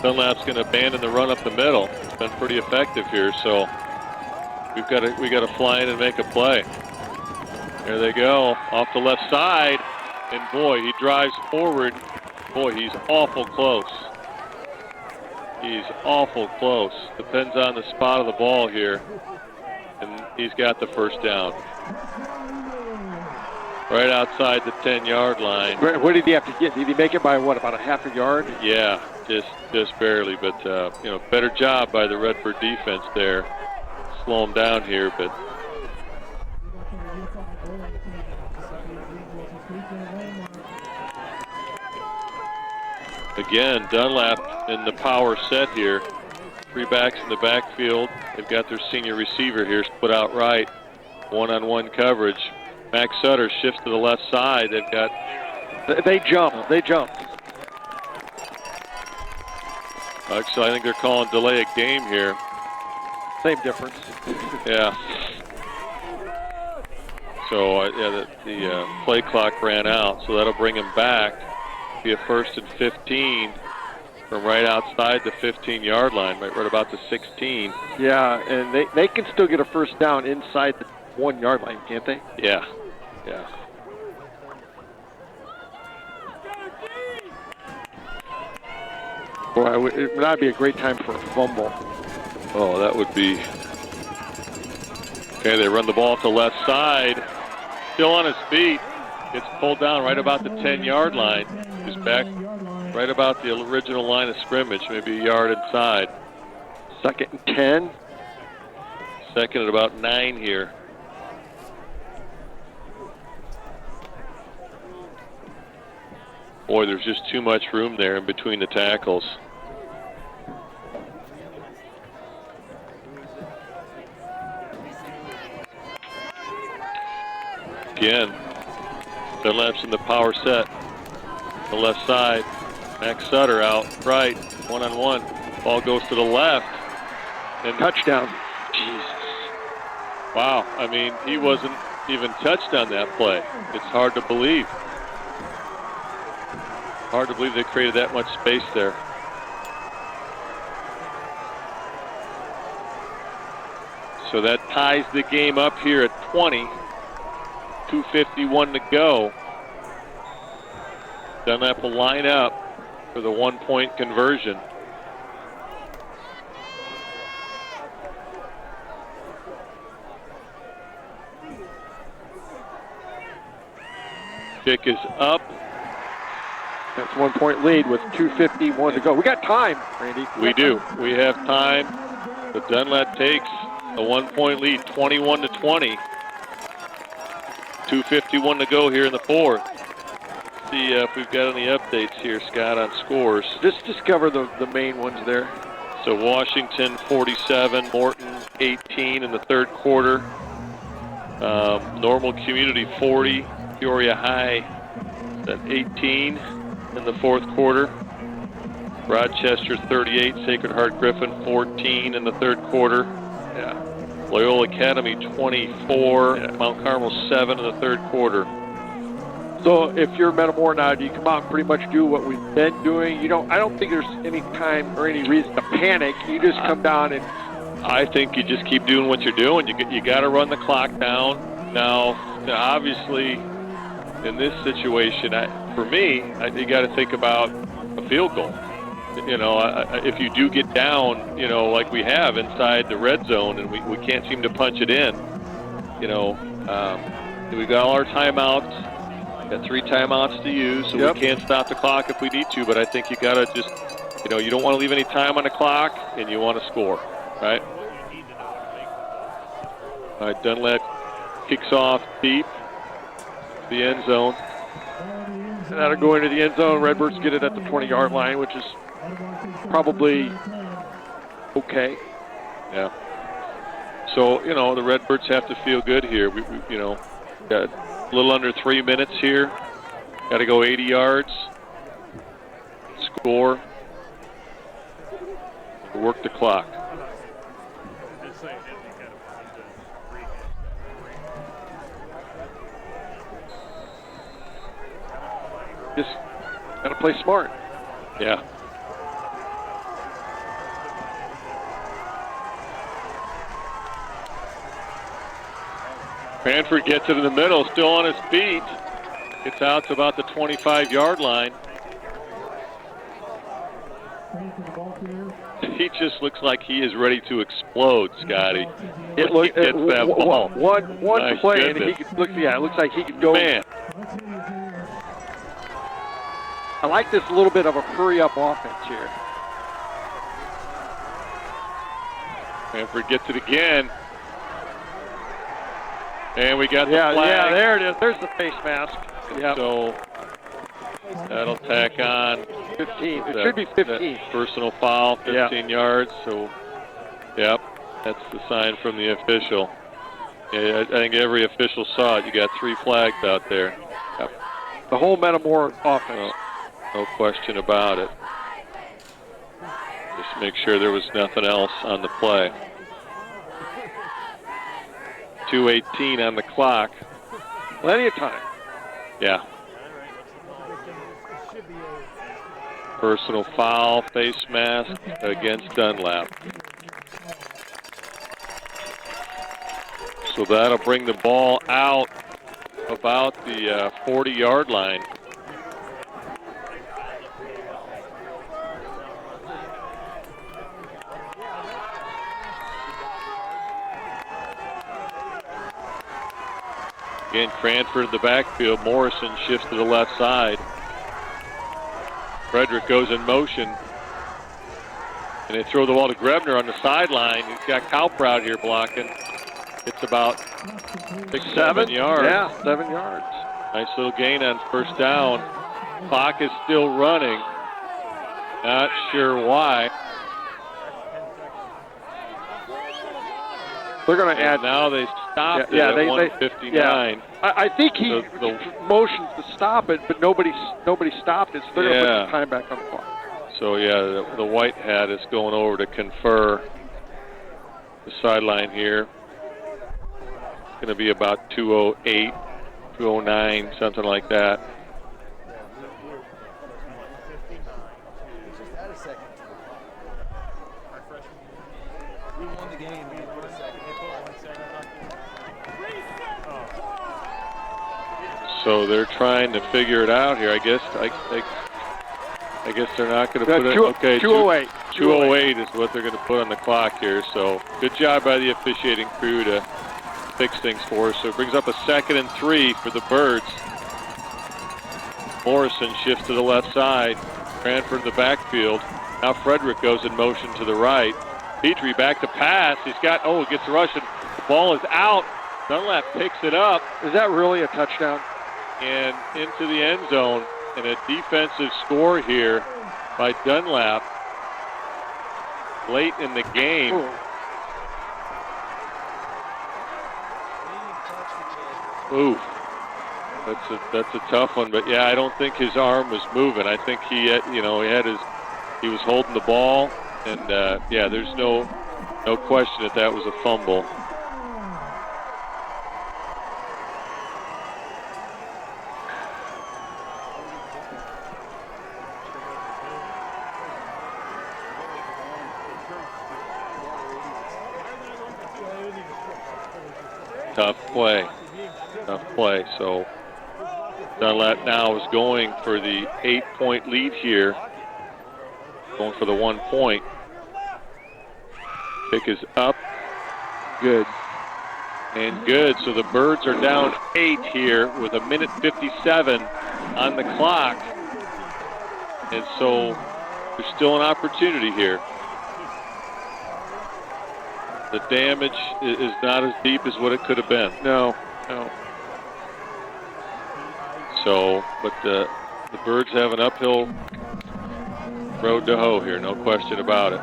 Dunlap's going to abandon the run up the middle. It's been pretty effective here, so we got to fly in and make a play. There they go, off the left side, and boy, he drives forward. Boy, he's awful close. He's awful close. Depends on the spot of the ball here, and he's got the first down. Right outside the 10-yard line. What did he have to get? Did he make it by, what, about a half a yard? Yeah, just barely, but better job by the Redbird defense there. Slow him down here, but again, Dunlap in the power set here. 3 backs in the backfield. They've got their senior receiver here split out right. One-on-one coverage. Max Sutter shifts to the left side. They've got... They jump. Actually, I think they're calling delay a game here. Same difference. Yeah. So, the play clock ran out, so that'll bring him back. Be a 1st and 15 from right outside the 15-yard line, right about the 16. Yeah, and they can still get a first down inside the 1-yard line, can't they? Yeah. Boy, it would not be a great time for a fumble. Oh, that would be. Okay, they run the ball to the left side. Still on his feet. Gets pulled down right about the 10-yard line. He's back right about the original line of scrimmage, maybe a yard inside. 2nd and 10. 2nd at about 9 here. Boy, there's just too much room there in between the tackles. Again, Dunlap's in the power set. The left side. Max Sutter out right. One-on-one. Ball goes to the left. And touchdown. Jesus. Wow. I mean, he wasn't even touched on that play. It's hard to believe. Hard to believe they created that much space there. So that ties the game up here at 20. 2:51 to go. Dunlap will line up for the 1-point conversion. Kick is up. That's 1-point lead with 2:51 to go. We got time, Randy. We do. We have time. But Dunlap takes a 1-point lead, 21-20. 2:51 to go here in the 4th. See if we've got any updates here, Scott, on scores. Just discover the main ones there. So Washington 47, Morton 18 in the 3rd quarter. Normal Community 40, Peoria High at 18 in the 4th quarter. Rochester 38, Sacred Heart Griffin 14 in the 3rd quarter. Yeah. Loyola Academy 24, Mount Carmel 7 in the 3rd quarter. So if you're Metamora now, do you come out and pretty much do what we've been doing? I don't think there's any time or any reason to panic. You just come down and... I think you just keep doing what you're doing. You got to run the clock down. Now obviously, in this situation, for me, you got to think about a field goal. If you do get down, like we have inside the red zone and we can't seem to punch it in, we've got all our timeouts. Got 3 timeouts to use, so we can't stop the clock if we need to. But I think you got to just, you don't want to leave any time on the clock, and you want to score, right? All right, Dunlap kicks off deep, the end zone. And that'll go into the end zone. Redbirds get it at the 20-yard line, which is probably okay. Yeah. So, the Redbirds have to feel good here. We got a little under 3 minutes here. Got to go 80 yards. Score. Work the clock. Just got to play smart. Yeah. Cranford gets it in the middle, still on his feet. Gets out to about the 25-yard line. He just looks like he is ready to explode, Scotty. It looks that ball. One My play, goodness. and it looks like he could go. Man. I like this little bit of a hurry-up offense here. Cranford gets it again. And we got the flag. Yeah, there it is. There's the face mask. Yep. So that'll tack on 15. It should be 15. Personal foul, 15 yards. So, that's the sign from the official. Yeah, I think every official saw it. You got 3 flags out there. Yep. The whole Metamora offense. No question about it. Just make sure there was nothing else on the play. 2:18 on the clock. Plenty of time. Yeah. Personal foul, face mask against Dunlap. So that'll bring the ball out about the 40-yard line. Again, Cranford in the backfield. Morrison shifts to the left side. Frederick goes in motion. And they throw the ball to Grebner on the sideline. He's got Cowproud here blocking. It's about 6-7 yards. Yeah, 7 yards. Nice little gain on first down. Clock is still running. Not sure why. They're going to add. Now they stopped it at 1:59. Yeah. I think he motioned to stop it, but nobody stopped it, so they're going to put the time back on the clock. So, the white hat is going over to confer the sideline here. It's going to be about 2:08, 2:09, something like that. So they're trying to figure it out here. I guess they're not going to put it. Okay, 2:08. 2:08 is what they're going to put on the clock here. So good job by the officiating crew to fix things for us. So it brings up a 2nd and 3 for the Birds. Morrison shifts to the left side. Cranford in the backfield. Now Frederick goes in motion to the right. Petrie back to pass. Gets a rush, and the ball is out. Dunlap picks it up. Is that really a touchdown? And into the end zone, and a defensive score here by Dunlap late in the game. Ooh, that's a tough one. But yeah, I don't think his arm was moving. I think he was holding the ball, and there's no question that was a fumble. Tough play. So Dunlap now is going for the 8-point lead here. Going for the 1 point. Pick is up. Good. And good. So the Birds are down 8 here with 1:57 on the clock. And so there's still an opportunity here. The damage is not as deep as what it could have been. No. So, but the Birds have an uphill road to hoe here, no question about it.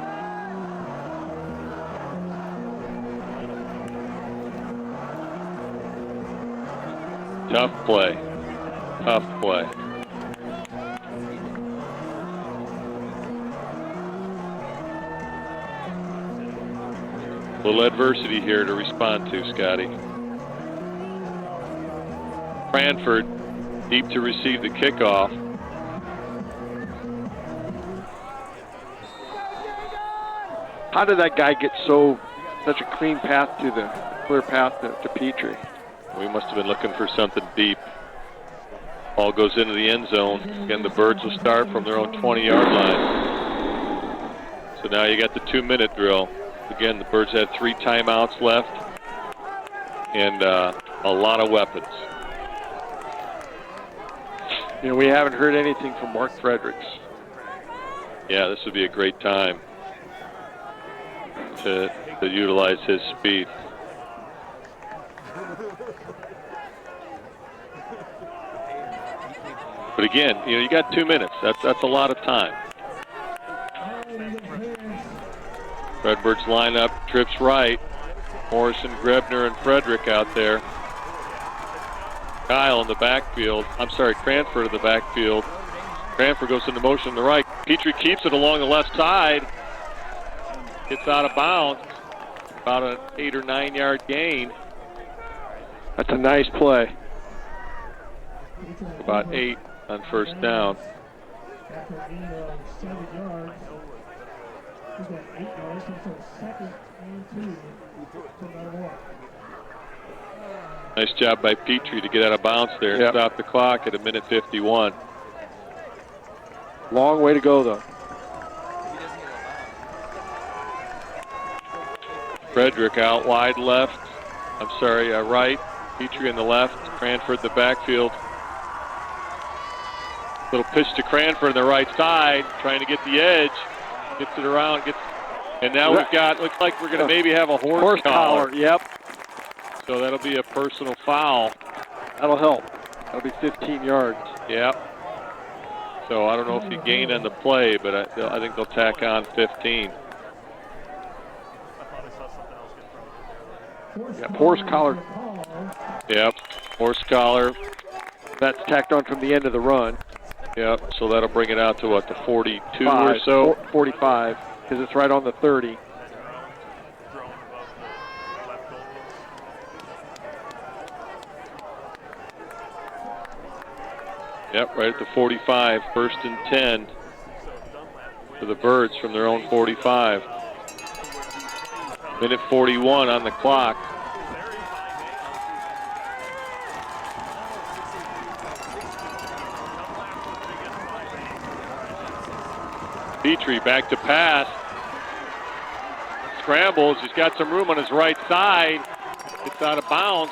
Tough play. A little adversity here to respond to, Scotty. Cranford deep to receive the kickoff. How did that guy get such a clean path to the clear path to Petrie? We must have been looking for something deep. Ball goes into the end zone. Again, the Birds will start from their own 20-yard line. So now you got the 2-minute drill. Again, the Birds had 3 timeouts left and a lot of weapons. You know, we haven't heard anything from Mark Fredericks. Yeah, this would be a great time to utilize his speed. But again, you know, you got 2 minutes. That's a lot of time. Redbird's lineup trips right. Morrison, Grebner, and Frederick out there. Kyle in the backfield. I'm sorry, Cranford in the backfield. Cranford goes into motion on the right. Petrie keeps it along the left side. Gets out of bounds. About an 8 or 9 yard gain. That's a nice play. About 8 on first down. After a gain of 7 yards, he's got 8 yards until 2nd and 2 for Metamora. Nice job by Petrie to get out of bounds there and stop the clock at 1:51. Long way to go, though. Frederick out wide left. I'm sorry, right. Petrie in the left. Cranford the backfield. Little pitch to Cranford on the right side, trying to get the edge. Gets it around, and now we've got, looks like we're going to maybe have a horse collar. Yep. So that'll be a personal foul. That'll help. That'll be 15 yards. Yep. So I don't know if he gained on the play, but I think they'll tack on 15. Yeah, horse collar. Yep, horse collar. That's tacked on from the end of the run. Yep, so that'll bring it out to what, the 42 or so? 45, because it's right on the 30. Yep, right at the 45, 1st and 10 for the Birds from their own 45. 1:41 on the clock. Petrie back to pass. Scrambles, he's got some room on his right side. Gets out of bounds.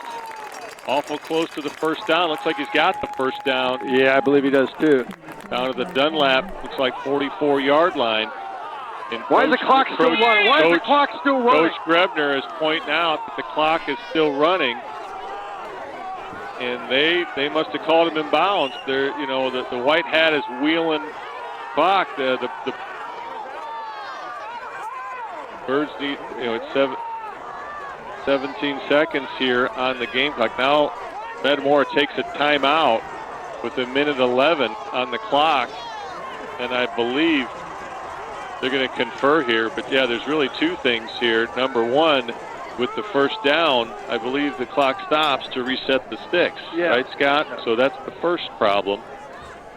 Awful close to the first down. Looks like he's got the first down. Yeah, I believe he does too. Down to the Dunlap, looks like 44-yard line. And Why is the clock still running? Why is the clock still running? Coach Grebner is pointing out that the clock is still running. And they must have called him in bounds. They're, you know, the white hat is wheeling clock. The Birds need, you know, it's 17 seconds here on the game clock. Now Metamora takes a timeout with 1:11 on the clock, and I believe they're going to confer here. But yeah, there's really 2 things here. Number one, with the first down, I believe the clock stops to reset the sticks. Yeah. Right, Scott? Yeah. So that's the first problem.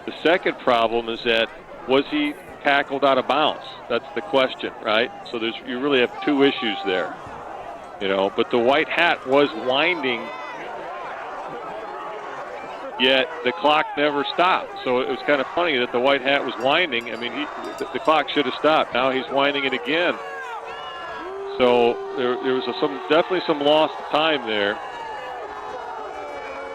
The second problem is that, was he tackled out of bounds? That's the question, right? So you really have 2 issues there. You know, but the white hat was winding, yet the clock never stopped. So it was kind of funny that the white hat was winding. I mean, the clock should have stopped. Now he's winding it again. So there was definitely some lost time there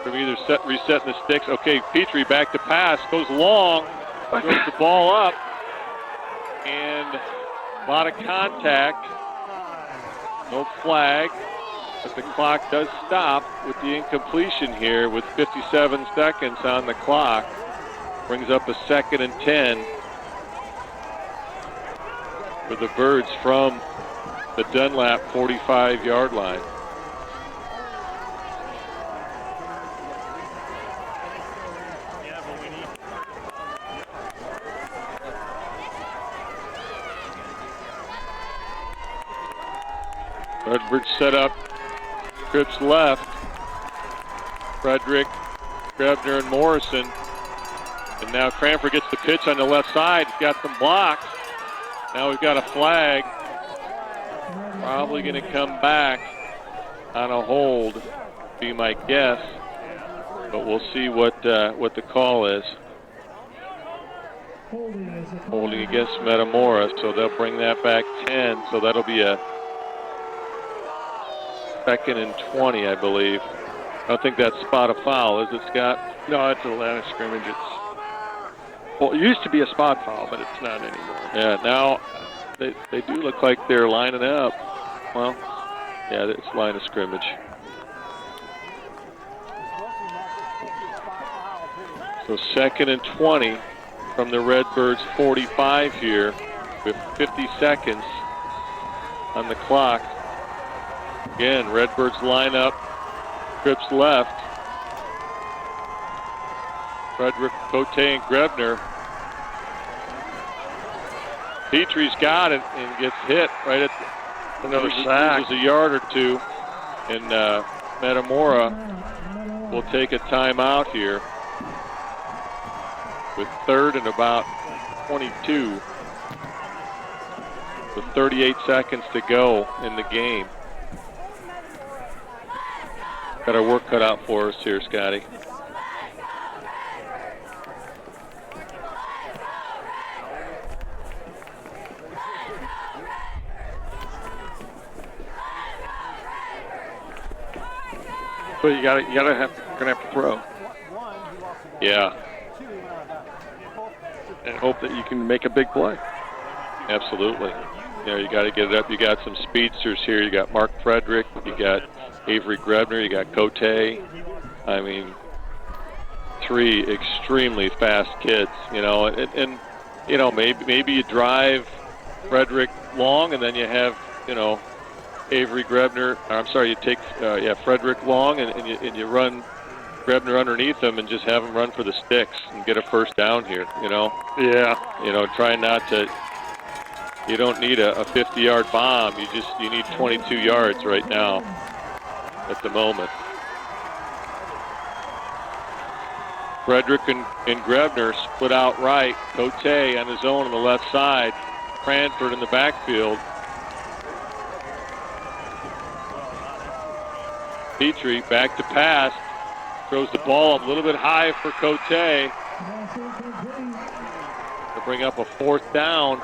from either resetting the sticks. Okay, Petrie back to pass, goes long, throws the ball up, and a lot of contact. No flag, but the clock does stop with the incompletion here with 57 seconds on the clock. Brings up a 2nd and 10 for the Birds from the Dunlap 45-yard line. Redbird set up, trips left. Frederick, Grebner, and Morrison. And now Cranford gets the pitch on the left side. He's got some blocks. Now we've got a flag. Probably going to come back on a hold, be my guess. But we'll see what the call is. Holding against Metamora, so they'll bring that back 10. So that'll be a 2nd and 20, I believe. I don't think that's spot a foul, is it, Scott? No, it's a line of scrimmage. Well, it used to be a spot foul, but it's not anymore. Yeah, now they do look like they're lining up. Well, yeah, it's line of scrimmage. So 2nd and 20 from the Redbirds 45 here with 50 seconds on the clock. Again, Redbirds line up, trips left. Frederick, Cote, and Grebner. Petrie's got it and gets hit right at another sack. Loses a yard or two, and Metamora will take a timeout here with 3rd and about 22 with 38 seconds to go in the game. Got our work cut out for us here, Scotty. But you're gonna have to throw. Yeah. And hope that you can make a big play. Absolutely. You know, you got to get it up. You got some speedsters here. You got Mark Frederick. You got Avery Grebner. You got Cote. I mean, 3 extremely fast kids. You know, and you know, maybe you drive Frederick long, and then you have, you know, Avery Grebner. I'm sorry, you take Frederick long, and you run Grebner underneath him and just have him run for the sticks and get a first down here. You know. Yeah. You know, try not to. You don't need a 50-yard bomb. You need 22 yards right now at the moment. Frederick and Grebner split out right. Cote on his own on the left side. Cranford in the backfield. Petrie back to pass. Throws the ball up a little bit high for Cote. To bring up a 4th down.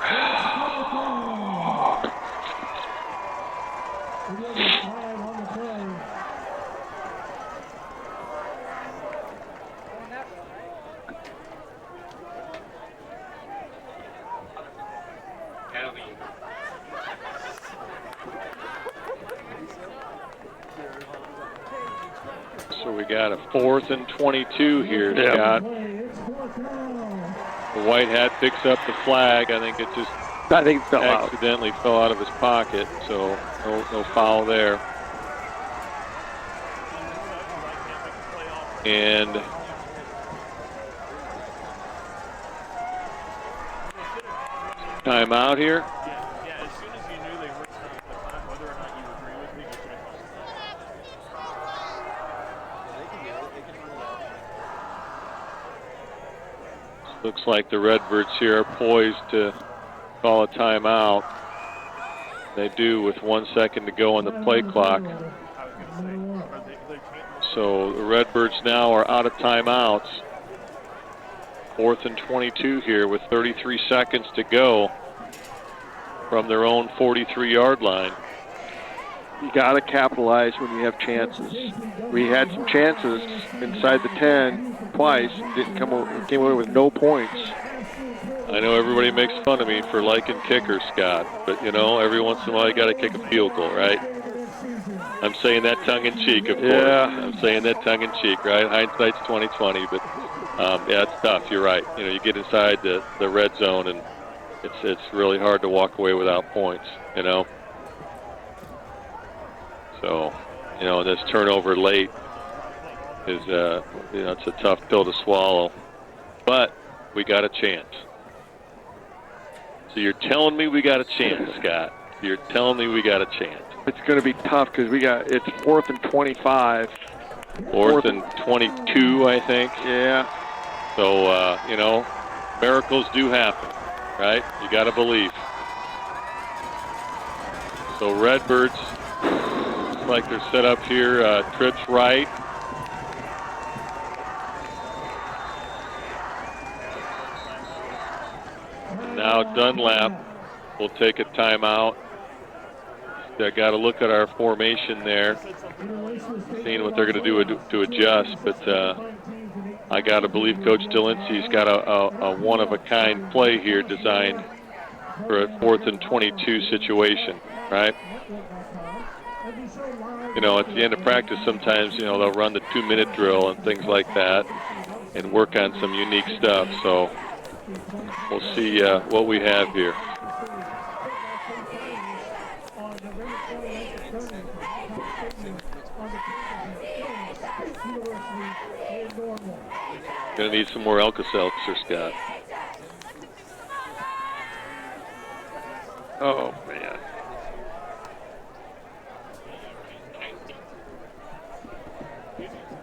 So we got a 4th and 22 here, Scott. The white hat picks up the flag. I think it just accidentally fell out of his pocket, so no foul there. And timeout here. Looks like the Redbirds here are poised to call a timeout. They do with 1 second to go on the play clock. So the Redbirds now are out of timeouts. 4th and 22 here with 33 seconds to go from their own 43-yard line. You got to capitalize when you have chances. We had some chances inside the 10 twice and came away with no points. I know everybody makes fun of me for liking kickers, Scott, but you know, every once in a while you got to kick a field goal, right? I'm saying that tongue-in-cheek, of course. Yeah. I'm saying that tongue-in-cheek, right? Hindsight's 20/20, but yeah, it's tough. You're right. You know, you get inside the red zone, and it's really hard to walk away without points. You know. So, you know, this turnover late is you know, it's a tough pill to swallow, but we got a chance. So you're telling me we got a chance, Scott? You're telling me we got a chance? It's going to be tough because it's 4th and 25. 4th and 22, I think. Yeah. So, you know, miracles do happen, right? You got to believe. So Redbirds, looks like they're set up here, trips right. Now Dunlap will take a timeout. I got to look at our formation there, seeing what they're going to do to adjust. But I got to believe Coach Delancey's got a one-of-a-kind play here designed for a 4th and 22 situation, right? You know, at the end of practice, sometimes, you know, they'll run the 2-minute drill and things like that and work on some unique stuff. So we'll see what we have here. Gonna need some more Alka-Seltzer, Scott. Oh, man.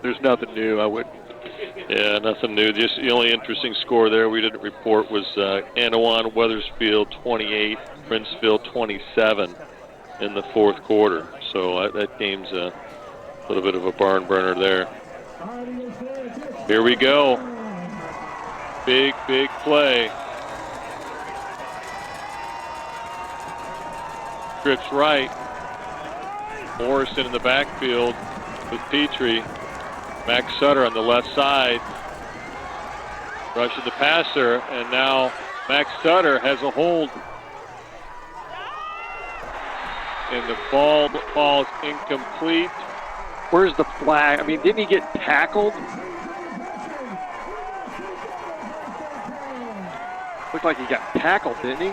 There's nothing new. I would. Yeah, nothing new. Just the only interesting score there we didn't report was Anawan Weathersfield 28, Princeville 27 in the 4th quarter. So that game's a little bit of a barn burner there. Here we go. Big, big play. Trips right. Morrison in the backfield with Petrie. Max Sutter on the left side. Rushes the passer, and now Max Sutter has a hold. And the ball falls incomplete. Where's the flag? I mean, didn't he get tackled? Looked like he got tackled, didn't he?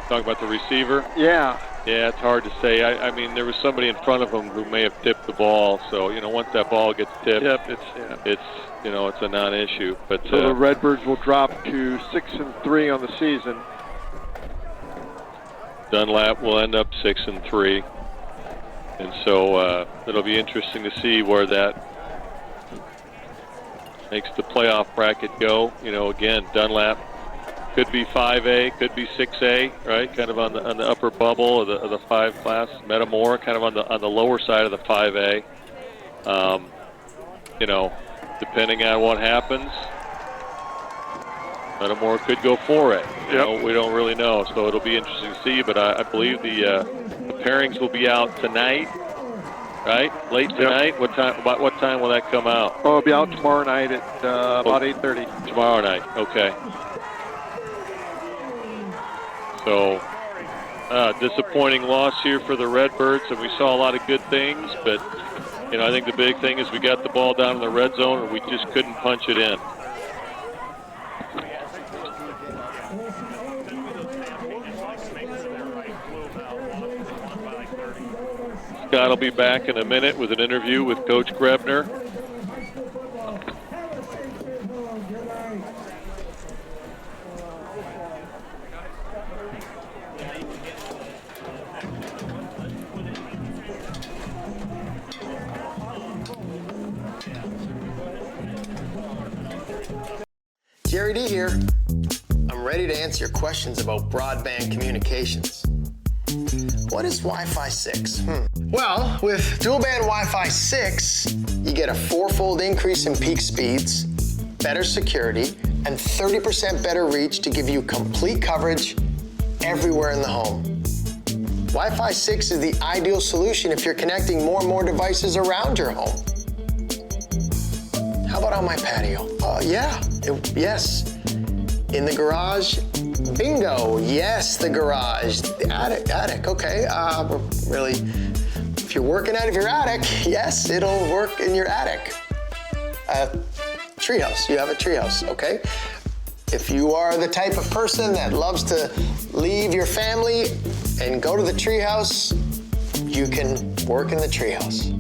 Talking about the receiver? Yeah. Yeah, it's hard to say. I mean, there was somebody in front of him who may have tipped the ball. So, you know, once that ball gets tipped, it's you know, it's a non-issue. But so the Redbirds will drop to 6-3 on the season. Dunlap will end up 6-3. And so it'll be interesting to see where that makes the playoff bracket go. You know, again, Dunlap could be 5A, could be 6A, right? Kind of on the upper bubble of the 5 class. Metamora kind of on the lower side of the 5A. You know, depending on what happens, Metamora could go 4A. You know, we don't really know, so it'll be interesting to see. But I believe the pairings will be out tonight, right? Late tonight. What time? About what time will that come out? Oh, it'll be out tomorrow night at about 8:30. Tomorrow night. Okay. So, disappointing loss here for the Redbirds, and we saw a lot of good things, but, you know, I think the big thing is we got the ball down in the red zone, and we just couldn't punch it in. Scott will be back in a minute with an interview with Coach Grebner. Jerry D here. I'm ready to answer your questions about broadband communications. What is Wi-Fi 6? Well, with dual-band Wi-Fi 6, you get a 4-fold increase in peak speeds, better security, and 30% better reach to give you complete coverage everywhere in the home. Wi-Fi 6 is the ideal solution if you're connecting more and more devices around your home. How about on my patio? Yes. In the garage? Bingo, yes, the garage. The attic, okay. Really, if you're working out of your attic, yes, it'll work in your attic. Treehouse, you have a treehouse, okay? If you are the type of person that loves to leave your family and go to the treehouse, you can work in the treehouse.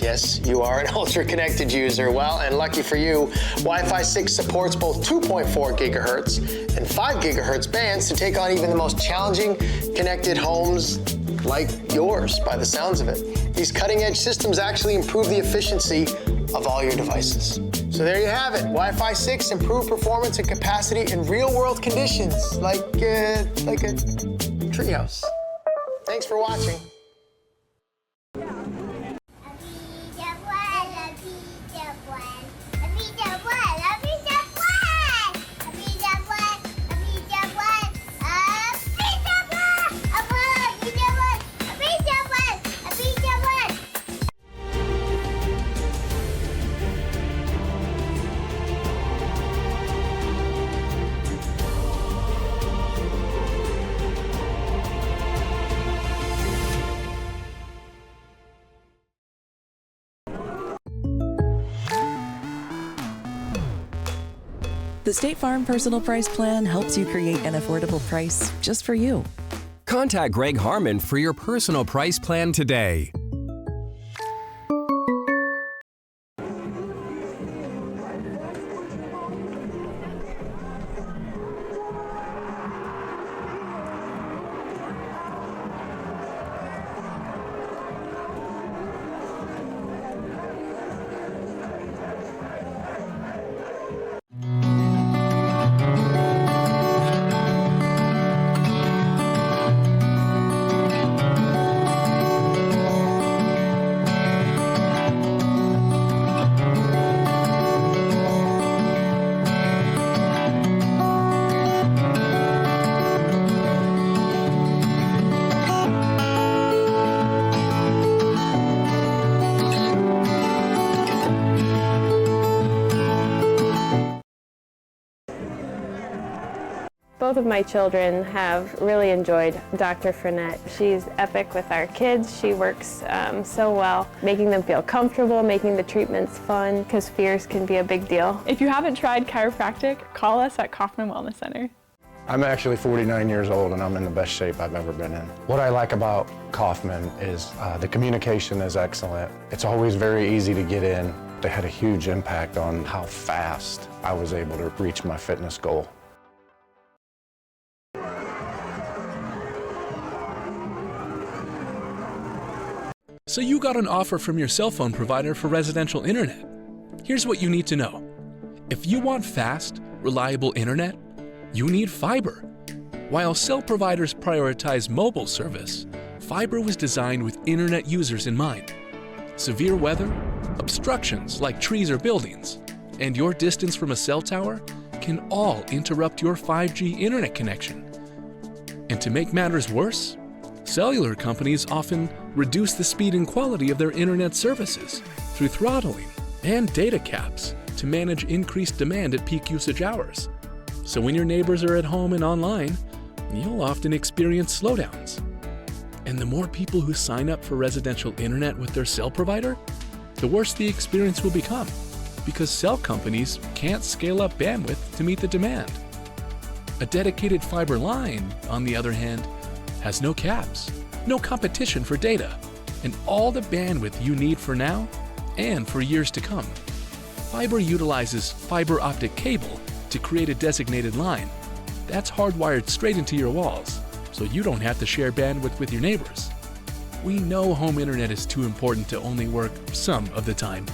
Yes, you are an ultra-connected user. Well, and lucky for you, Wi-Fi 6 supports both 2.4 gigahertz and 5 gigahertz bands to take on even the most challenging connected homes like yours, by the sounds of it. These cutting-edge systems actually improve the efficiency of all your devices. So there you have it. Wi-Fi 6 improved performance and capacity in real-world conditions, like a treehouse. Thanks for watching. The State Farm Personal Price Plan helps you create an affordable price just for you. Contact Greg Harmon for your personal price plan today. Both of my children have really enjoyed Dr. Frenette. She's epic with our kids. She works so well, making them feel comfortable, making the treatments fun, because fears can be a big deal. If you haven't tried chiropractic, call us at Kaufman Wellness Center. I'm actually 49 years old and I'm in the best shape I've ever been in. What I like about Kaufman is the communication is excellent. It's always very easy to get in. They had a huge impact on how fast I was able to reach my fitness goal. So you got an offer from your cell phone provider for residential internet. Here's what you need to know. If you want fast, reliable internet, you need fiber. While cell providers prioritize mobile service, fiber was designed with internet users in mind. Severe weather, obstructions like trees or buildings, and your distance from a cell tower can all interrupt your 5G internet connection. And to make matters worse, cellular companies often reduce the speed and quality of their internet services through throttling and data caps to manage increased demand at peak usage hours. So when your neighbors are at home and online, you'll often experience slowdowns. And the more people who sign up for residential internet with their cell provider, the worse the experience will become, because cell companies can't scale up bandwidth to meet the demand. A dedicated fiber line, on the other hand, has no caps, no competition for data, and all the bandwidth you need for now and for years to come. Fiber utilizes fiber optic cable to create a designated line. That's hardwired straight into your walls, so you don't have to share bandwidth with your neighbors. We know home internet is too important to only work some of the time,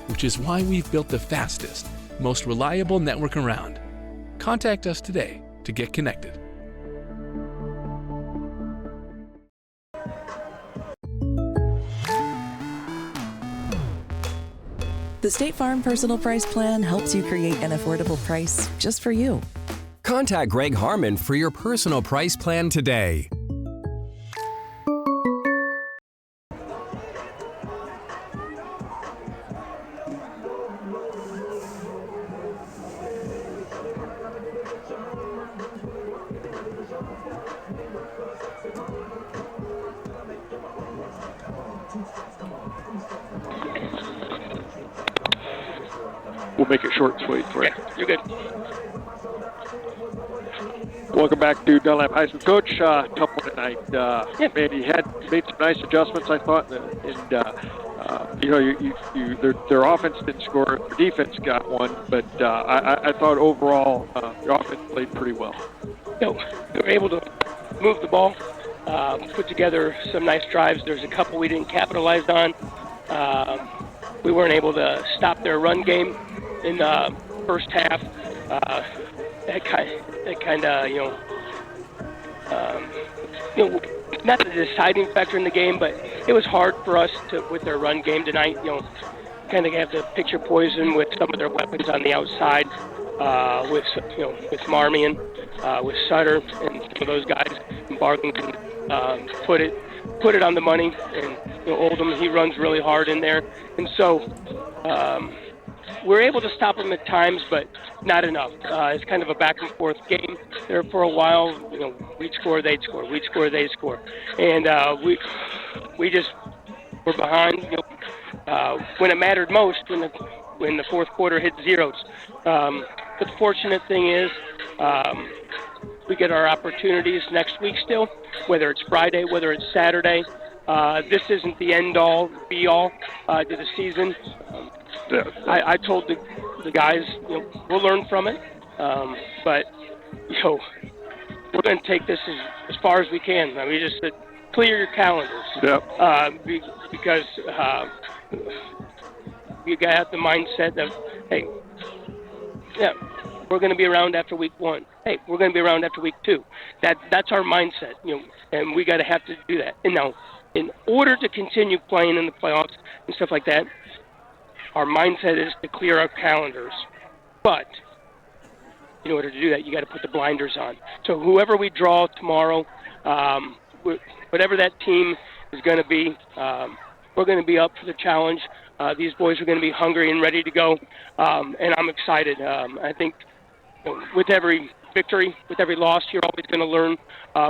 which is why we've built the fastest, most reliable network around. Contact us today to get connected. The State Farm Personal Price Plan helps you create an affordable price just for you. Contact Greg Harmon for your personal price plan today. make it short and sweet for you. You're good. Welcome back to Dunlap High School. Coach, tough one tonight. Man, you had made some nice adjustments, I thought, and their offense didn't score. Their defense got one, but I thought overall the offense played pretty well. They were able to move the ball, put together some nice drives. There's a couple we didn't capitalize on. We weren't able to stop their run game in the first half. That kind of, not the deciding factor in the game, but it was hard for us with their run game tonight. Kind of have to picture poison with some of their weapons on the outside, with Marmion, with Sutter, and some of those guys. And Bargain can put it on the money, and Oldham, he runs really hard in there, and so. We're able to stop them at times, but not enough. It's kind of a back-and-forth game there for a while. We'd score, they'd score. We'd score, they'd score. And we just were behind when it mattered most, when the fourth quarter hit zeros. But the fortunate thing is we get our opportunities next week still, whether it's Friday, whether it's Saturday. This isn't the end-all, be-all to the season. I told the guys, we'll learn from it, but we're going to take this as far as we can. We just said, clear your calendars. Yep. Because you got to have the mindset of, hey, we're going to be around after week 1. Hey, we're going to be around after week 2. That's our mindset, and we got to have to do that. And now, in order to continue playing in the playoffs and stuff like that, our mindset is to clear our calendars. But in order to do that, you got to put the blinders on. So whoever we draw tomorrow, whatever that team is going to be, we're going to be up for the challenge. These boys are going to be hungry and ready to go, and I'm excited. I think with every victory, with every loss, you're always going to learn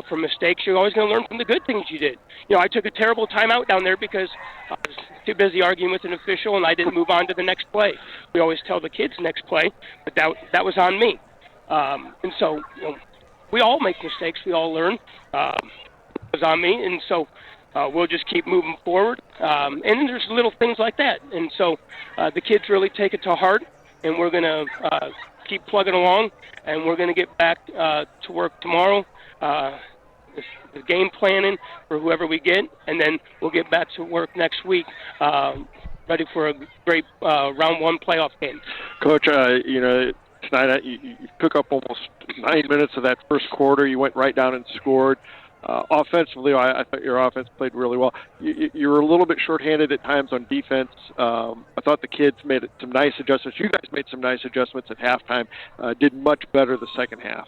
from mistakes. You're always going to learn from the good things you did. I took a terrible timeout down there because I was too busy arguing with an official, and I didn't move on to the next play. We always tell the kids next play, but that was on me. And so we all make mistakes. We all learn. It was on me, and so we'll just keep moving forward. And there's little things like that. And so the kids really take it to heart, and we're going to keep plugging along, and we're going to get back to work tomorrow, the game planning for whoever we get, and then we'll get back to work next week, ready for a great round 1 playoff game. Coach, tonight you took up almost 9 minutes of that first quarter. You went right down and scored. Offensively, I thought your offense played really well. You were a little bit shorthanded at times on defense. I thought the kids made some nice adjustments. You guys made some nice adjustments at halftime. Did much better the second half.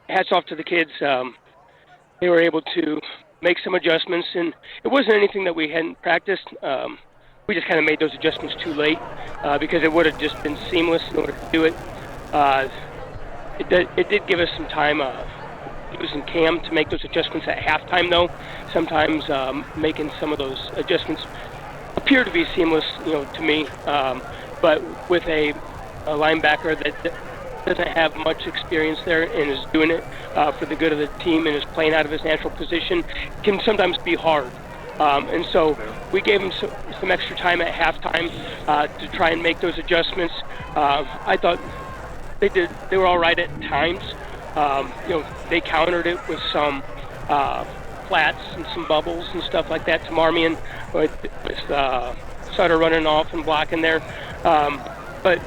Hats off to the kids. They were able to make some adjustments, and it wasn't anything that we hadn't practiced. We just kind of made those adjustments too late because it would have just been seamless in order to do it. It did give us some time. Using Cam to make those adjustments at halftime, though. Sometimes making some of those adjustments appear to be seamless, to me. But with a linebacker that doesn't have much experience there and is doing it for the good of the team and is playing out of his natural position, can sometimes be hard. And so we gave him some extra time at halftime to try and make those adjustments. I thought they were all right at times. They countered it with some flats and some bubbles and stuff like that to Marmion with Sutter running off and blocking there. But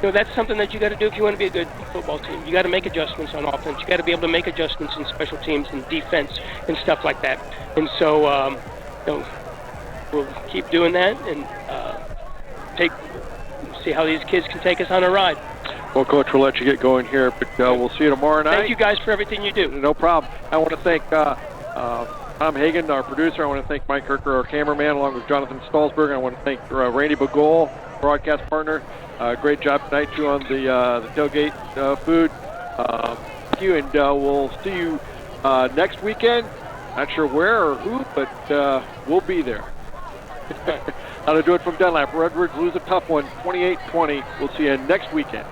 that's something that you got to do if you want to be a good football team. You got to make adjustments on offense. You got to be able to make adjustments in special teams and defense and stuff like that. And so we'll keep doing that and see how these kids can take us on a ride. Well, Coach, we'll let you get going here, but we'll see you tomorrow night. Thank you guys for everything you do. No problem. I want to thank Tom Hagan, our producer. I want to thank Mike Kirker, our cameraman, along with Jonathan Stolzberg. I want to thank Randy Bagol, broadcast partner. Great job tonight, too, on the tailgate food. Thank you, and we'll see you next weekend. Not sure where or who, but we'll be there. That'll do it from Dunlap. Redbirds lose a tough one, 28-20. We'll see you next weekend.